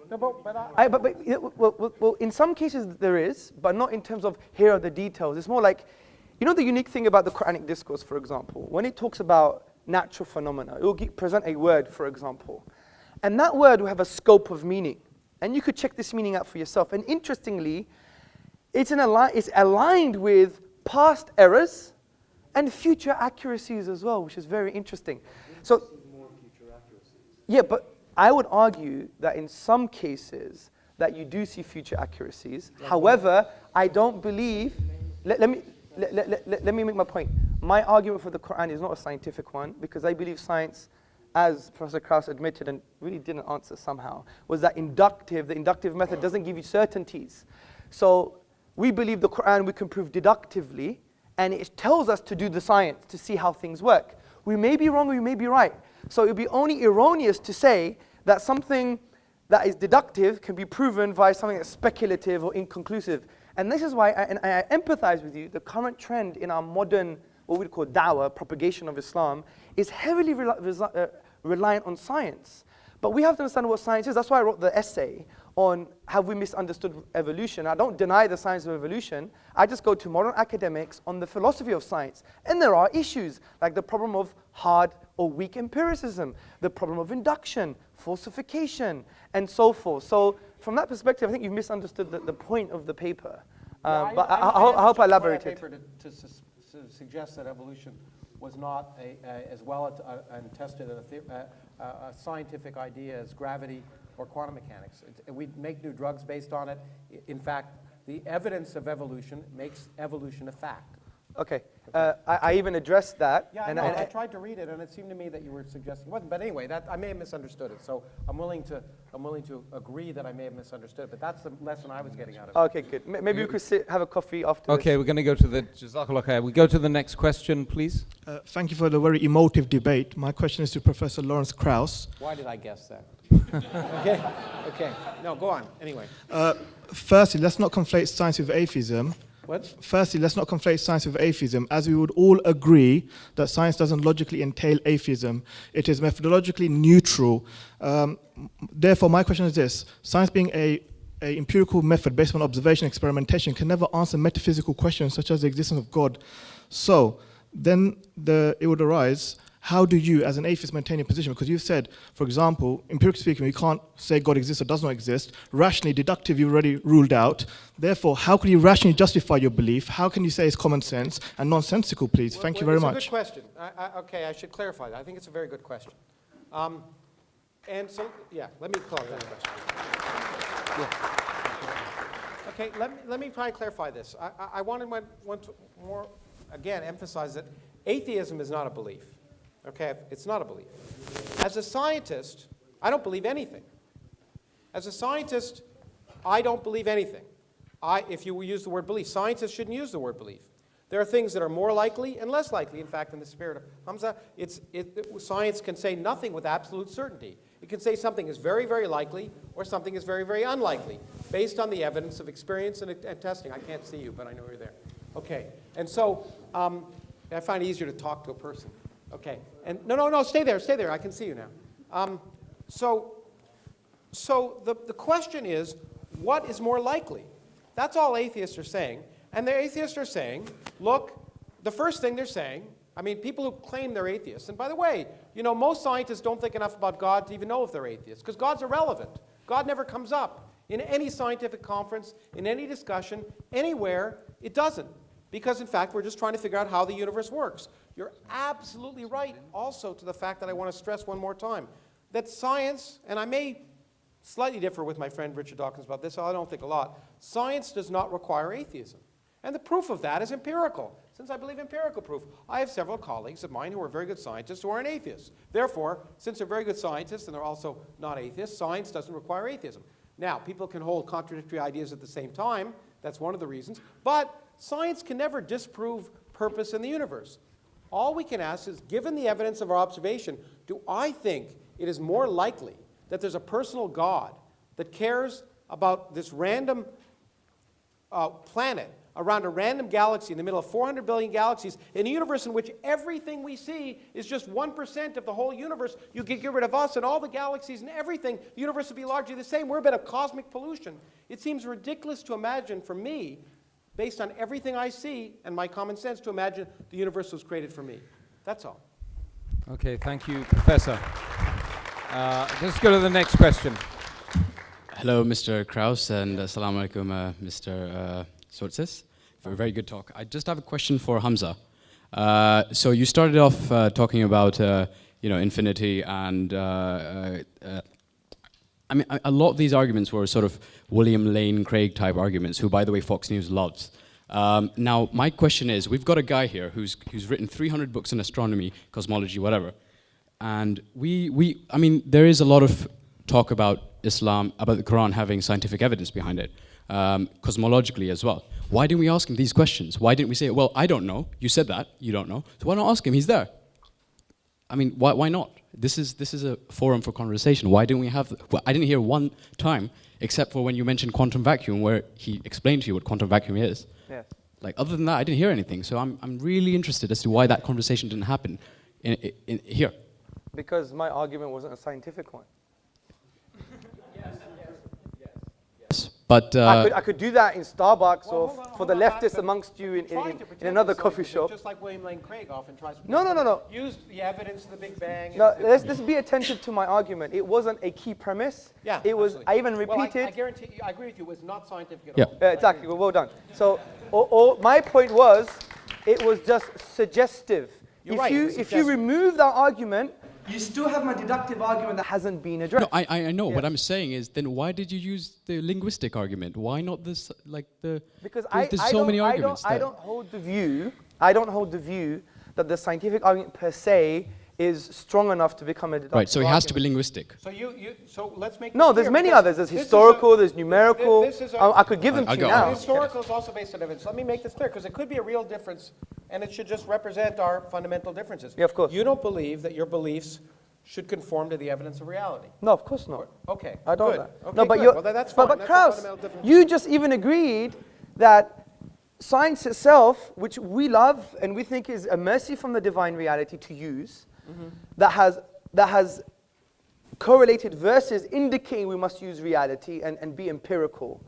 No, but Well, in some cases there is, but not in terms of here are the details. It's more like, you know the unique thing about the Quranic discourse, for example, when it talks about natural phenomena, it will present a word, for example, and that word will have a scope of meaning. And you could check this meaning out for yourself. And interestingly, it's aligned with past errors and future accuracies as well, which is very interesting. So, yeah, but I would argue that in some cases that you do see future accuracies. However, I don't believe. Let me make my point. My argument for the Quran is not a scientific one, because I believe science, as Professor Krauss admitted and really didn't answer somehow, was that the inductive method doesn't give you certainties. So we believe the Quran we can prove deductively, and it tells us to do the science to see how things work. We may be wrong or we may be right. So it would be only erroneous to say that something that is deductive can be proven by something that's speculative or inconclusive. And this is why, I empathize with you, the current trend in our modern, what we call da'wah, propagation of Islam, is heavily reliant on science. But we have to understand what science is. That's why I wrote the essay on have we misunderstood evolution. I don't deny the science of evolution. I just go to modern academics on the philosophy of science. And there are issues, like the problem of hard or weak empiricism, the problem of induction, falsification, and so forth. So from that perspective, I think you've misunderstood the point of the paper. But I hope I elaborated. To suggest that evolution was not as well and tested a scientific idea as gravity or quantum mechanics. We make new drugs based on it. In fact, the evidence of evolution makes evolution a fact. Okay, I even addressed that. Yeah, and I tried to read it, and it seemed to me that you were suggesting it wasn't. But anyway, I may have misunderstood it. So I'm willing to agree that I may have misunderstood it. But that's the lesson I was getting out of it. Okay, good. Maybe we could have a coffee after. Okay, we're going to go to the Jazakallah khair. We go to the next question, please. Thank you for the very emotive debate. My question is to Professor Lawrence Krauss. Why did I guess that? Okay. No, go on. Anyway. Firstly, let's not conflate science with atheism. What? Firstly, let's not conflate science with atheism, as we would all agree that science doesn't logically entail atheism. It is methodologically neutral. Therefore, my question is this. Science being a empirical method based on observation and experimentation can never answer metaphysical questions such as the existence of God. So then it would arise, how do you, as an atheist, maintain your position? Because you've said, for example, empirically speaking, we can't say God exists or does not exist. Rationally, deductive, you already ruled out. Therefore, how can you rationally justify your belief? How can you say it's common sense and nonsensical, please? Thank you very much. It's a good question. Okay, I should clarify that. I think it's a very good question. And so, yeah, let me clarify that question. Yeah. Okay, let me try and clarify this. I want to more, again, emphasize that atheism is not a belief. Okay, it's not a belief. As a scientist, I don't believe anything. As a scientist, I don't believe anything. If you use the word belief, scientists shouldn't use the word belief. There are things that are more likely and less likely. In fact, in the spirit of Hamza, science can say nothing with absolute certainty. It can say something is very, very likely or something is very, very unlikely based on the evidence of experience and testing. I can't see you, but I know you're there. Okay, and so I find it easier to talk to a person. Okay, and no, stay there. I can see you now. So the question is, what is more likely? That's all atheists are saying. And the atheists are saying, look, the first thing they're saying, I mean, people who claim they're atheists, and by the way, most scientists don't think enough about God to even know if they're atheists, because God's irrelevant. God never comes up. In any scientific conference, in any discussion, anywhere, it doesn't. Because, in fact, we're just trying to figure out how the universe works. You're absolutely right also to the fact that I want to stress one more time, that science, and I may slightly differ with my friend Richard Dawkins about this, I don't think a lot, science does not require atheism. And the proof of that is empirical, since I believe empirical proof. I have several colleagues of mine who are very good scientists who aren't atheists. Therefore, since they're very good scientists and they're also not atheists, science doesn't require atheism. Now, people can hold contradictory ideas at the same time. That's one of the reasons. But science can never disprove purpose in the universe. All we can ask is, given the evidence of our observation, do I think it is more likely that there's a personal God that cares about this random planet around a random galaxy in the middle of 400 billion galaxies, in a universe in which everything we see is just 1% of the whole universe, you could get rid of us and all the galaxies and everything, the universe would be largely the same. We're a bit of cosmic pollution. It seems ridiculous to imagine, for me, based on everything I see and my common sense, to imagine the universe was created for me. That's all. Okay, thank you, Professor. Let's go to the next question. Hello, Mr. Krauss, and assalamu alaikum, Mr. Tzortzis, for a very good talk. I just have a question for Hamza. So you started off talking about infinity, and I mean, a lot of these arguments were sort of William Lane Craig type arguments, who, by the way, Fox News loves. Now, my question is, we've got a guy here who's written 300 books on astronomy, cosmology, whatever, and I mean, there is a lot of talk about Islam, about the Quran having scientific evidence behind it, cosmologically as well. Why didn't we ask him these questions? Why didn't we say, well, I don't know, you said that, you don't know, so why not ask him, he's there? I mean, why not? This is a forum for conversation. Why didn't we have, well, I didn't hear one time, except for when you mentioned quantum vacuum, where he explained to you what quantum vacuum is. Yes. Like, other than that, I didn't hear anything, so I'm really interested as to why that conversation didn't happen in here. Because my argument wasn't a scientific one. But I could do that in Starbucks or hold on, for the hold on. leftists amongst you in Trying to pretend another it's coffee scientific, shop. Just like William Lane Craig often tries to No. use the evidence of the Big Bang. No, let's be attentive to my argument. It wasn't a key premise. Yeah, it was. absolutely. I even Well, repeated. I guarantee you, I agree with you, it was not scientific at Yeah. all. Exactly. Well done. So, my point was, it was just suggestive. You're right, it was If you suggestive. remove that argument, you still have my deductive argument that hasn't been addressed. no, I know. Yeah. What I'm saying is, then why did you use the linguistic argument? Why not this, like the? Because there's so many arguments. I don't hold the view. I don't hold the view that the scientific argument per se is strong enough to become a deductive Right. So it has to be argument. linguistic. So let's make No, this there's clear, many because others. There's this is historical, a- there's numerical. this is a- I could give them to I'll you go. now. Historical is also based on evidence. Let me make this clear, because it could be a real difference, and it should just represent our fundamental differences. Yeah, of course. You don't believe that your beliefs should conform to the evidence of reality. No, of course not. Okay. I don't. Good. That. Okay, No, but good. you're. Well, that's fine. But That's a Krauss, fundamental difference. you just even agreed that science itself, which we love and we think is a mercy from the divine reality to use, that has correlated verses indicating we must use reality and be empirical.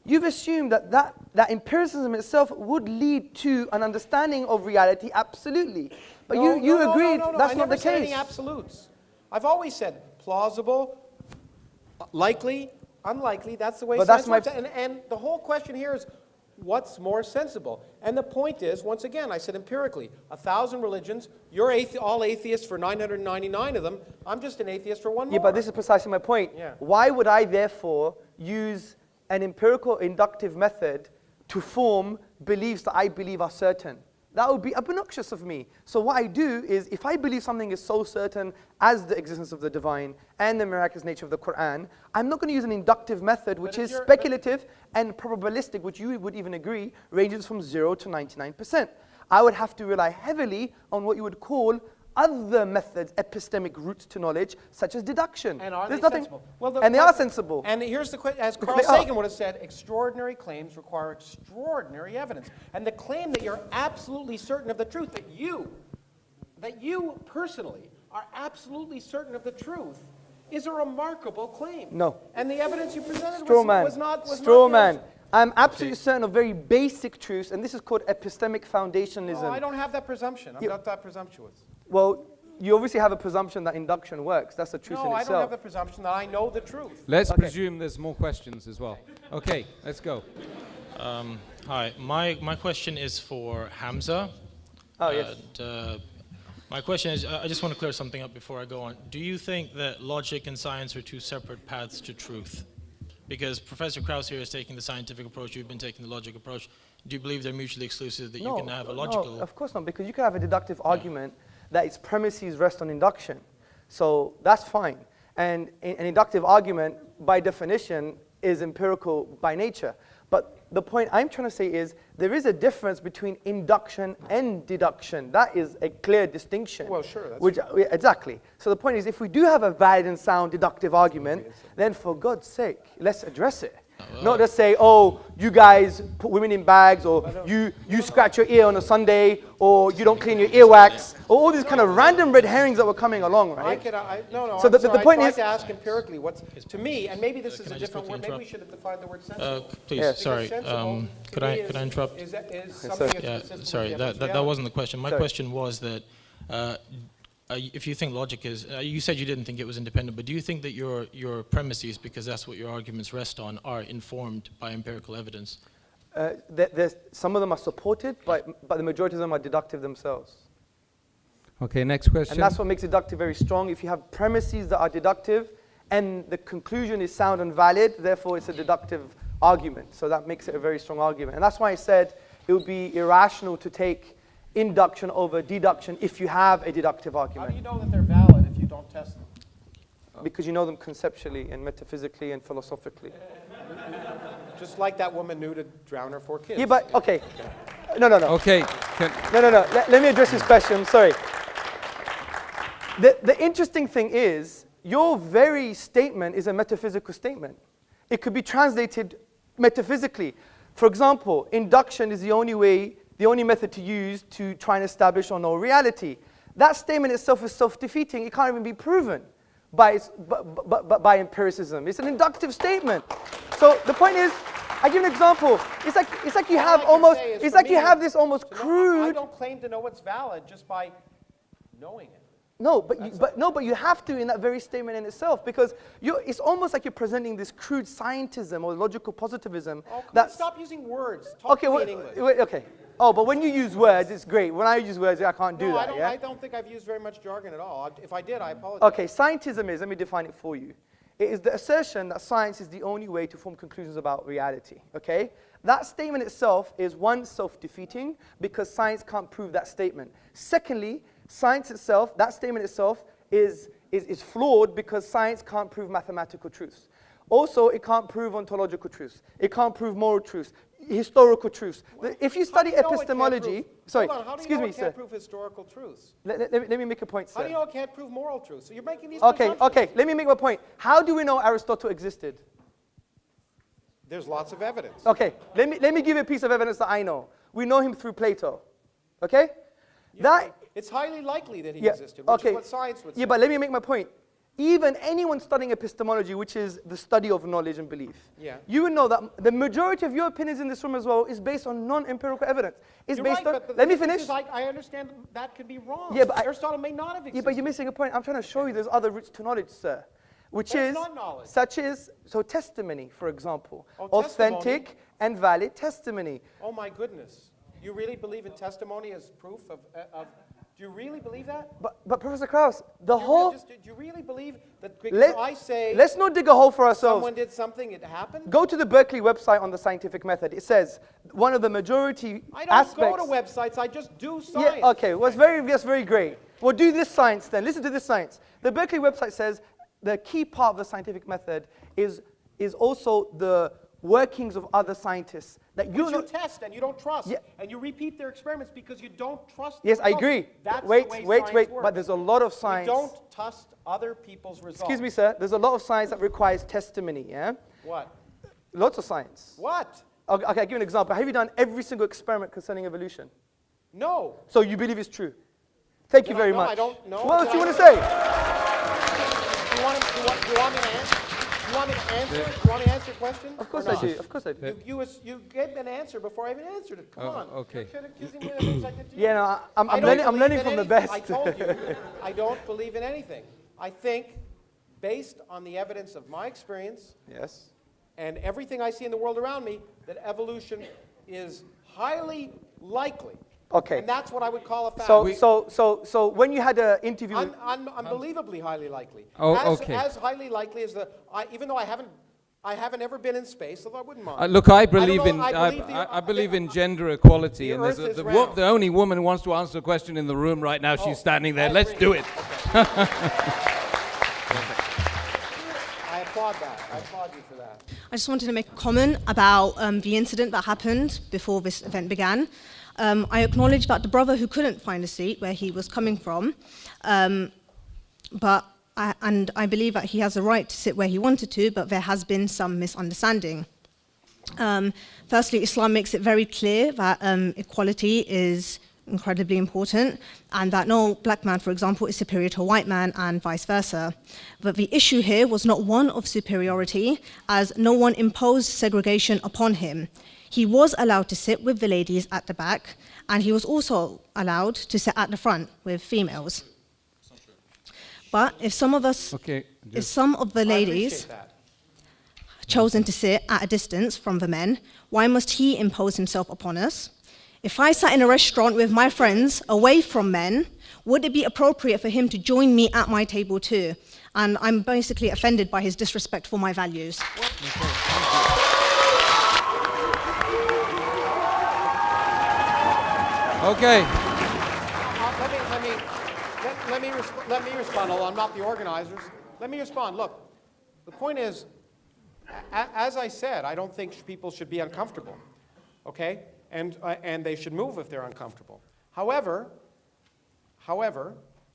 You've assumed that empiricism itself would lead to an understanding of reality, absolutely. But you agreed that's not the I never said any case. absolutes. I've always said plausible, likely, unlikely. That's the way But science that's works. And the whole question here is, what's more sensible? And the point is, once again, I said empirically, 1,000 religions, you're all atheists for 999 of them. I'm just an atheist for one more. Yeah, but this is precisely my point. Yeah. Why would I therefore use an empirical inductive method to form beliefs that I believe are certain? That would be obnoxious of me. So what I do is, if I believe something is so certain as the existence of the divine and the miraculous nature of the Quran, I'm not going to use an inductive method which if is you're- speculative and probabilistic, which you would even agree ranges from 0 to 99%. I would have to rely heavily on what you would call other methods, epistemic routes to knowledge, such as deduction. And are There's they nothing, sensible? Well, and they are sensible. And here's the question, as They Carl are. Sagan would have said, extraordinary claims require extraordinary evidence. And the claim that you're absolutely certain of the truth, that you personally are absolutely certain of the truth, is a remarkable claim. No. And the evidence you presented Straw man. was not Straw yours. man. I'm absolutely certain of very basic truths, and this is called epistemic foundationism. No, I don't have that presumption. I'm Yeah. not that presumptuous. Well, you obviously have a presumption that induction works. That's the truth No, in I itself. don't have the presumption that I know the truth. Let's Okay. presume there's more questions as well. Okay, let's go. Hi, my question is for Hamza. Oh, yes. And, my question is, I just want to clear something up before I go on. Do you think that logic and science are two separate paths to truth? Because Professor Krauss here is taking the scientific approach, you've been taking the logic approach. Do you believe they're mutually exclusive, that you can have a logical... No, of course not, because you can have a deductive argument that its premises rest on induction. So that's fine. And an inductive argument, by definition, is empirical by nature. But the point I'm trying to say is there is a difference between induction and deduction. That is a clear distinction. Well, sure, that's Yeah, exactly. So the point is, if we do have a valid and sound deductive argument, then for God's sake, let's address it. Not just say, oh, you guys put women in bags, or you scratch your ear on a Sunday, or you don't clean your earwax, or all these kind of random red herrings that were coming along, right? So the point I is, tried to ask empirically what's, to me, and maybe this is a different word, maybe we should have defined the word sensible. Please, Because sorry. sensible, Could to I me, interrupt? Is something that's Yeah, consistent sorry, with that reality. wasn't the question. My Sorry. question was that if you think logic is, you said you didn't think it was independent, but do you think that your premises, because that's what your arguments rest on, are informed by empirical evidence? some of them are supported, but the majority of them are deductive themselves. Okay, next question. And that's what makes deductive very strong. If you have premises that are deductive and the conclusion is sound and valid, therefore it's a deductive argument. So that makes it a very strong argument. And that's why I said it would be irrational to take induction over deduction if you have a deductive How argument. do you know that they're valid if you don't test them? Because you know them conceptually and metaphysically and philosophically. Just like that woman knew to drown her 4 kids. Yeah, but, okay. No. Okay. No. Let me address this question. Sorry. The interesting thing is, your very statement is a metaphysical statement. It could be translated metaphysically. For example, induction is the only method to use to try and establish or know reality. That statement itself is self-defeating. It can't even be proven by empiricism. It's an inductive statement. So the point is, I give an example. It's like you have almost, it's like you have this almost crude. I don't claim to know what's valid just by knowing it. No, but you have to in that very statement in itself, because it's almost like you're presenting this crude scientism or logical positivism. Oh, stop using words. Talk to me in English. Okay. Oh, but when you use words, it's great. When I use words, I can't do that. I don't think I've used very much jargon at all. If I did, I apologize. Okay, scientism is, let me define it for you. It is the assertion that science is the only way to form conclusions about reality, okay? That statement itself is, one, self-defeating, because science can't prove that statement. Secondly, science itself, that statement itself is flawed because science can't prove mathematical truths. Also, it can't prove ontological truths. It can't prove moral truths, historical truths. If you study epistemology, sorry, excuse me, sir. How do you know it can't prove historical truths? Let me make a point, sir. How do you know it can't prove moral truths? So you're making these Okay, presumptions. let me make my point. How do we know Aristotle existed? There's lots of evidence. Okay, let me give you a piece of evidence that I know. We know him through Plato. Okay? It's highly likely that he existed, which is what science would say. Yeah, but let me make my point. Even anyone studying epistemology, which is the study of knowledge and belief, you would know that the majority of your opinions in this room as well is based on non-empirical evidence. It's based on. But let me finish. I understand that could be wrong. Yeah, but Aristotle may not have existed. Yeah, but you're missing a point. I'm trying to show you there's other routes to knowledge, sir. Which is not knowledge. Such as testimony, for example, Oh, authentic testimony? and valid testimony. Oh my goodness! You really believe in testimony as proof of do you really believe that? But Professor Krauss, do you really believe that because I say let's not dig a hole for ourselves. Someone did something, it happened? Go to the Berkeley website on the scientific method. It says one of the majority I don't aspects. go to websites, I just do science. Yeah, okay, well, that's very great. Well, do this science then. Listen to this science. The Berkeley website says the key part of the scientific method is also the workings of other scientists that you test and you don't trust, and you repeat their experiments because you don't trust. Yes, I results. agree. That's Wait. the way science works. But there's a lot of science. You don't trust other people's results. Excuse me, sir. There's a lot of science that requires testimony. Yeah. What? Lots of science. What? Okay, I'll give you an example. Have you done every single experiment concerning evolution? No. So you believe it's true? Thank you very much. I don't know. What else do you want to say? Do you want me to answer? You want me to answer? You want me to answer your question? Of course I do. Of course I do. You gave an answer before I even answered it. Come on. Okay. You're accusing me of things I could do. Yeah, no, I'm learning from the best. I told you, I don't believe in anything. I think, based on the evidence of my experience, and everything I see in the world around me, that evolution is highly likely. Okay. And that's what I would call a fact. So when you had an interview, unbelievably highly likely. Okay. As highly likely as even though I haven't ever been in space, although I wouldn't mind. Look, I believe in gender equality, and there's the only woman who wants to answer a question in the room right now. She's standing there. Let's do it. I applaud that. I applaud you for that. I just wanted to make a comment about the incident that happened before this event began. I acknowledge that the brother who couldn't find a seat where he was coming from, and I believe that he has a right to sit where he wanted to, but there has been some misunderstanding. Firstly, Islam makes it very clear that equality is incredibly important, and that no black man, for example, is superior to a white man and vice versa. But the issue here was not one of superiority, as no one imposed segregation upon him. He was allowed to sit with the ladies at the back, and he was also allowed to sit at the front with females. But if some of us, if some of the ladies chosen to sit at a distance from the men, why must he impose himself upon us? If I sat in a restaurant with my friends away from men, would it be appropriate for him to join me at my table too? And I'm basically offended by his disrespect for my values. Okay. Let me respond, although I'm not the organizers. Let me respond. Look, the point is, as I said, I don't think people should be uncomfortable, okay? And they should move if they're uncomfortable. However,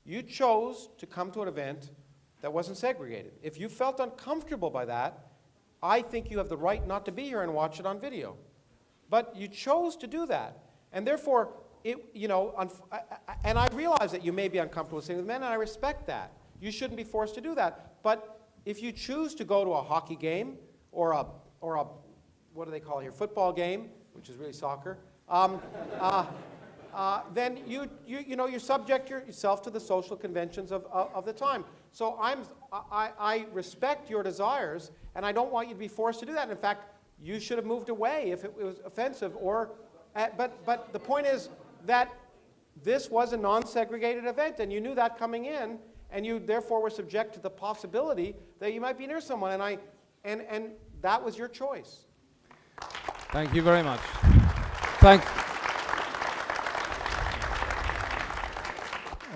you chose to come to an event that wasn't segregated. If you felt uncomfortable by that, I think you have the right not to be here and watch it on video. But you chose to do that, and therefore, and I realize that you may be uncomfortable sitting with men, and I respect that. You shouldn't be forced to do that. But if you choose to go to a hockey game or a what do they call it here, football game, which is really soccer, then you subject yourself to the social conventions of the time. So I respect your desires, and I don't want you to be forced to do that. In fact, you should have moved away if it was offensive. But the point is that this was a non-segregated event, and you knew that coming in, and you therefore were subject to the possibility that you might be near someone, and that was your choice. Thank you very much.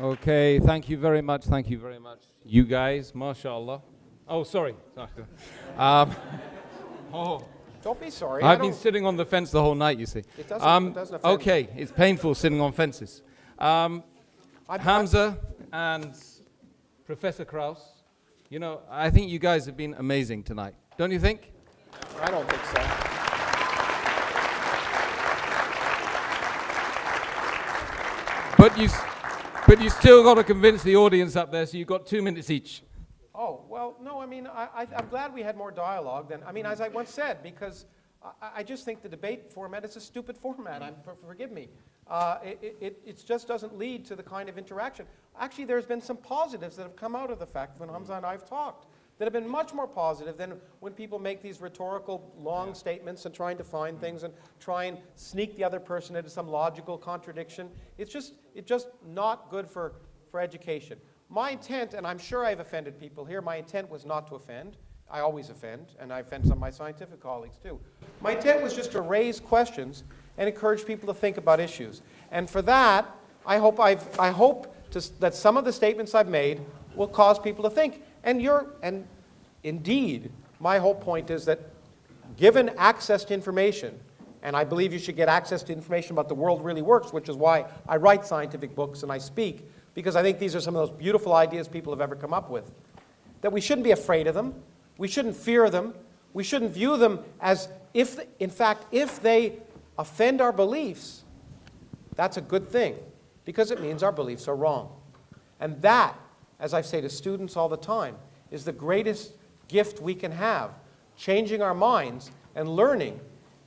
Okay, thank you very much. Thank you very much. You guys, mashallah. Oh, sorry. Don't be sorry. I've been sitting on the fence the whole night, you see. It doesn't offend okay, it's painful sitting on fences. Hamza and Professor Krauss, I think you guys have been amazing tonight. Don't you think? I don't think so. But you still got to convince the audience up there, so you've got 2 minutes each. Oh, well, no, I mean, I'm glad we had more dialogue than, as I once said, because I just think the debate format is a stupid format. Forgive me. It just doesn't lead to the kind of interaction. Actually, there's been some positives that have come out of the fact when Hamza and I have talked that have been much more positive than when people make these rhetorical long statements and trying to find things and try and sneak the other person into some logical contradiction. It's just not good for education. My intent, and I'm sure I've offended people here, my intent was not to offend. I always offend, and I offend some of my scientific colleagues too. My intent was just to raise questions and encourage people to think about issues. And for that, I hope that some of the statements I've made will cause people to think. And indeed, my whole point is that given access to information, and I believe you should get access to information about the world really works, which is why I write scientific books and I speak, because I think these are some of those beautiful ideas people have ever come up with, that we shouldn't be afraid of them, we shouldn't fear them, we shouldn't view them as if they offend our beliefs, that's a good thing, because it means our beliefs are wrong. And that, as I say to students all the time, is the greatest gift we can have. Changing our minds and learning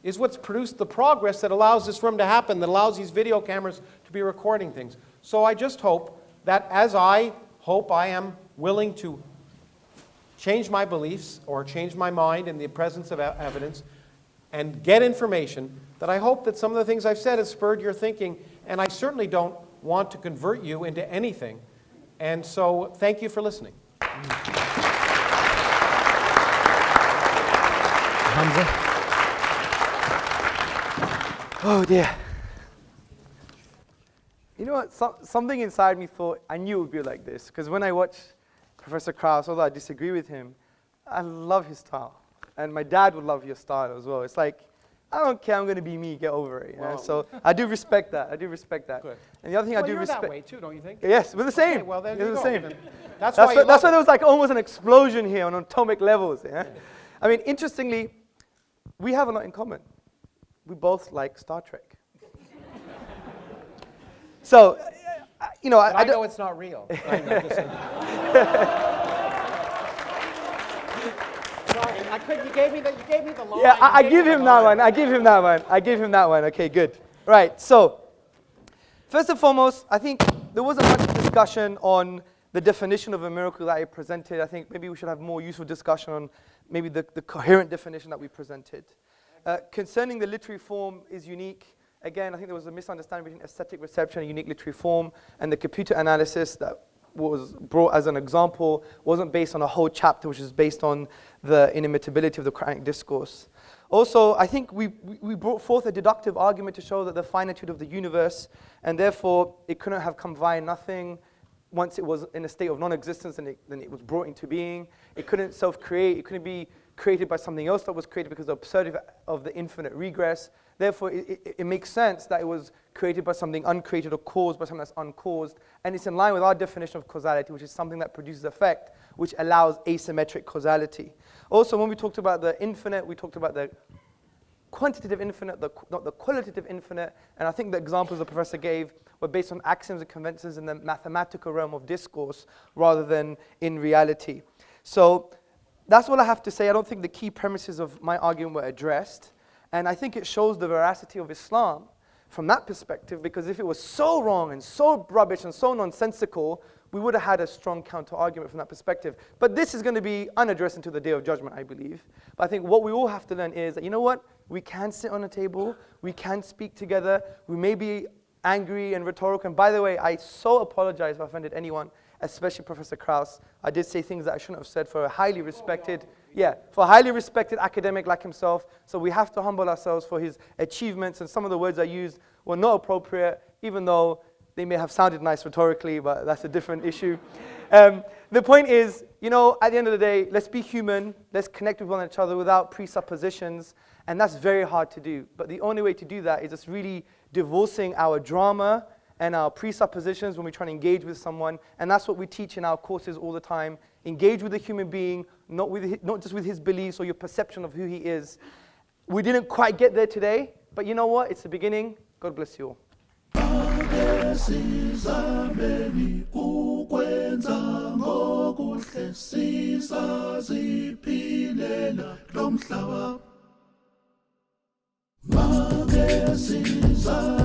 is what's produced the progress that allows this room to happen, that allows these video cameras to be recording things. So I just hope that as I hope I am willing to change my beliefs or change my mind in the presence of evidence and get information, that I hope that some of the things I've said have spurred your thinking, and I certainly don't want to convert you into anything. And so thank you for listening. Hamza? Oh dear. You know what, something inside me thought I knew it would be like this, because when I watch Professor Krauss, although I disagree with him, I love his style. And my dad would love your style as well. It's like, I don't care, I'm going to be me, get over it. You know? So I do respect that. Good. And the other thing I do respect. You're that way too, don't you think? Yes, we're the same. Okay, well, then we're you the go. same. Then that's why there was like almost an explosion here on atomic levels. Yeah? I mean, interestingly, we have a lot in common. We both like Star Trek. So, you know, But I don't- know it's not real. I know, just saying. Sorry, I couldn't. You gave me the line. Yeah, I You give gave me him the that line. one. I give him that one. I give him that one. Okay, good. Right. So, first and foremost, I think there wasn't much discussion on the definition of a miracle that I presented. I think maybe we should have more useful discussion on maybe the coherent definition that we presented. Concerning the literary form is unique. Again, I think there was a misunderstanding between aesthetic reception and unique literary form, and the computer analysis that was brought as an example wasn't based on a whole chapter, which is based on the inimitability of the Quranic discourse. Also, I think we brought forth a deductive argument to show that the finitude of the universe, and therefore it couldn't have come via nothing. Once it was in a state of non-existence, and then it was brought into being. It couldn't self-create. It couldn't be created by something else that was created because of the absurdity of the infinite regress. Therefore, it makes sense that it was created by something uncreated or caused by something that's uncaused. And it's in line with our definition of causality, which is something that produces effect, which allows asymmetric causality. Also, when we talked about the infinite, we talked about the quantitative infinite, not the qualitative infinite. And I think the examples the professor gave were based on axioms and conventions in the mathematical realm of discourse rather than in reality. So that's all I have to say. I don't think the key premises of my argument were addressed. And I think it shows the veracity of Islam from that perspective, because if it was so wrong and so rubbish and so nonsensical, we would have had a strong counter-argument from that perspective. But this is going to be unaddressed until the Day of Judgment, I believe. But I think what we all have to learn is that, you know what? We can sit on a table. We can speak together. We may be angry and rhetorical. And by the way, I so apologize if I offended anyone, especially Professor Krauss. I did say things that I shouldn't have said for a highly respected, for a highly respected academic like himself. So we have to humble ourselves for his achievements. And some of the words I used were not appropriate, even though they may have sounded nice rhetorically, but that's a different issue. The point is, you know, at the end of the day, let's be human. Let's connect with one another without presuppositions. And that's very hard to do. But the only way to do that is just really divorcing our drama and our presuppositions when we try to engage with someone. And that's what we teach in our courses all the time. Engage with a human being, not just with his beliefs or your perception of who he is. We didn't quite get there today, but you know what? It's the beginning. God bless you all. Sizameni ukwenza ngokuhle sisaziphilela lo mhlaba. Make sizameni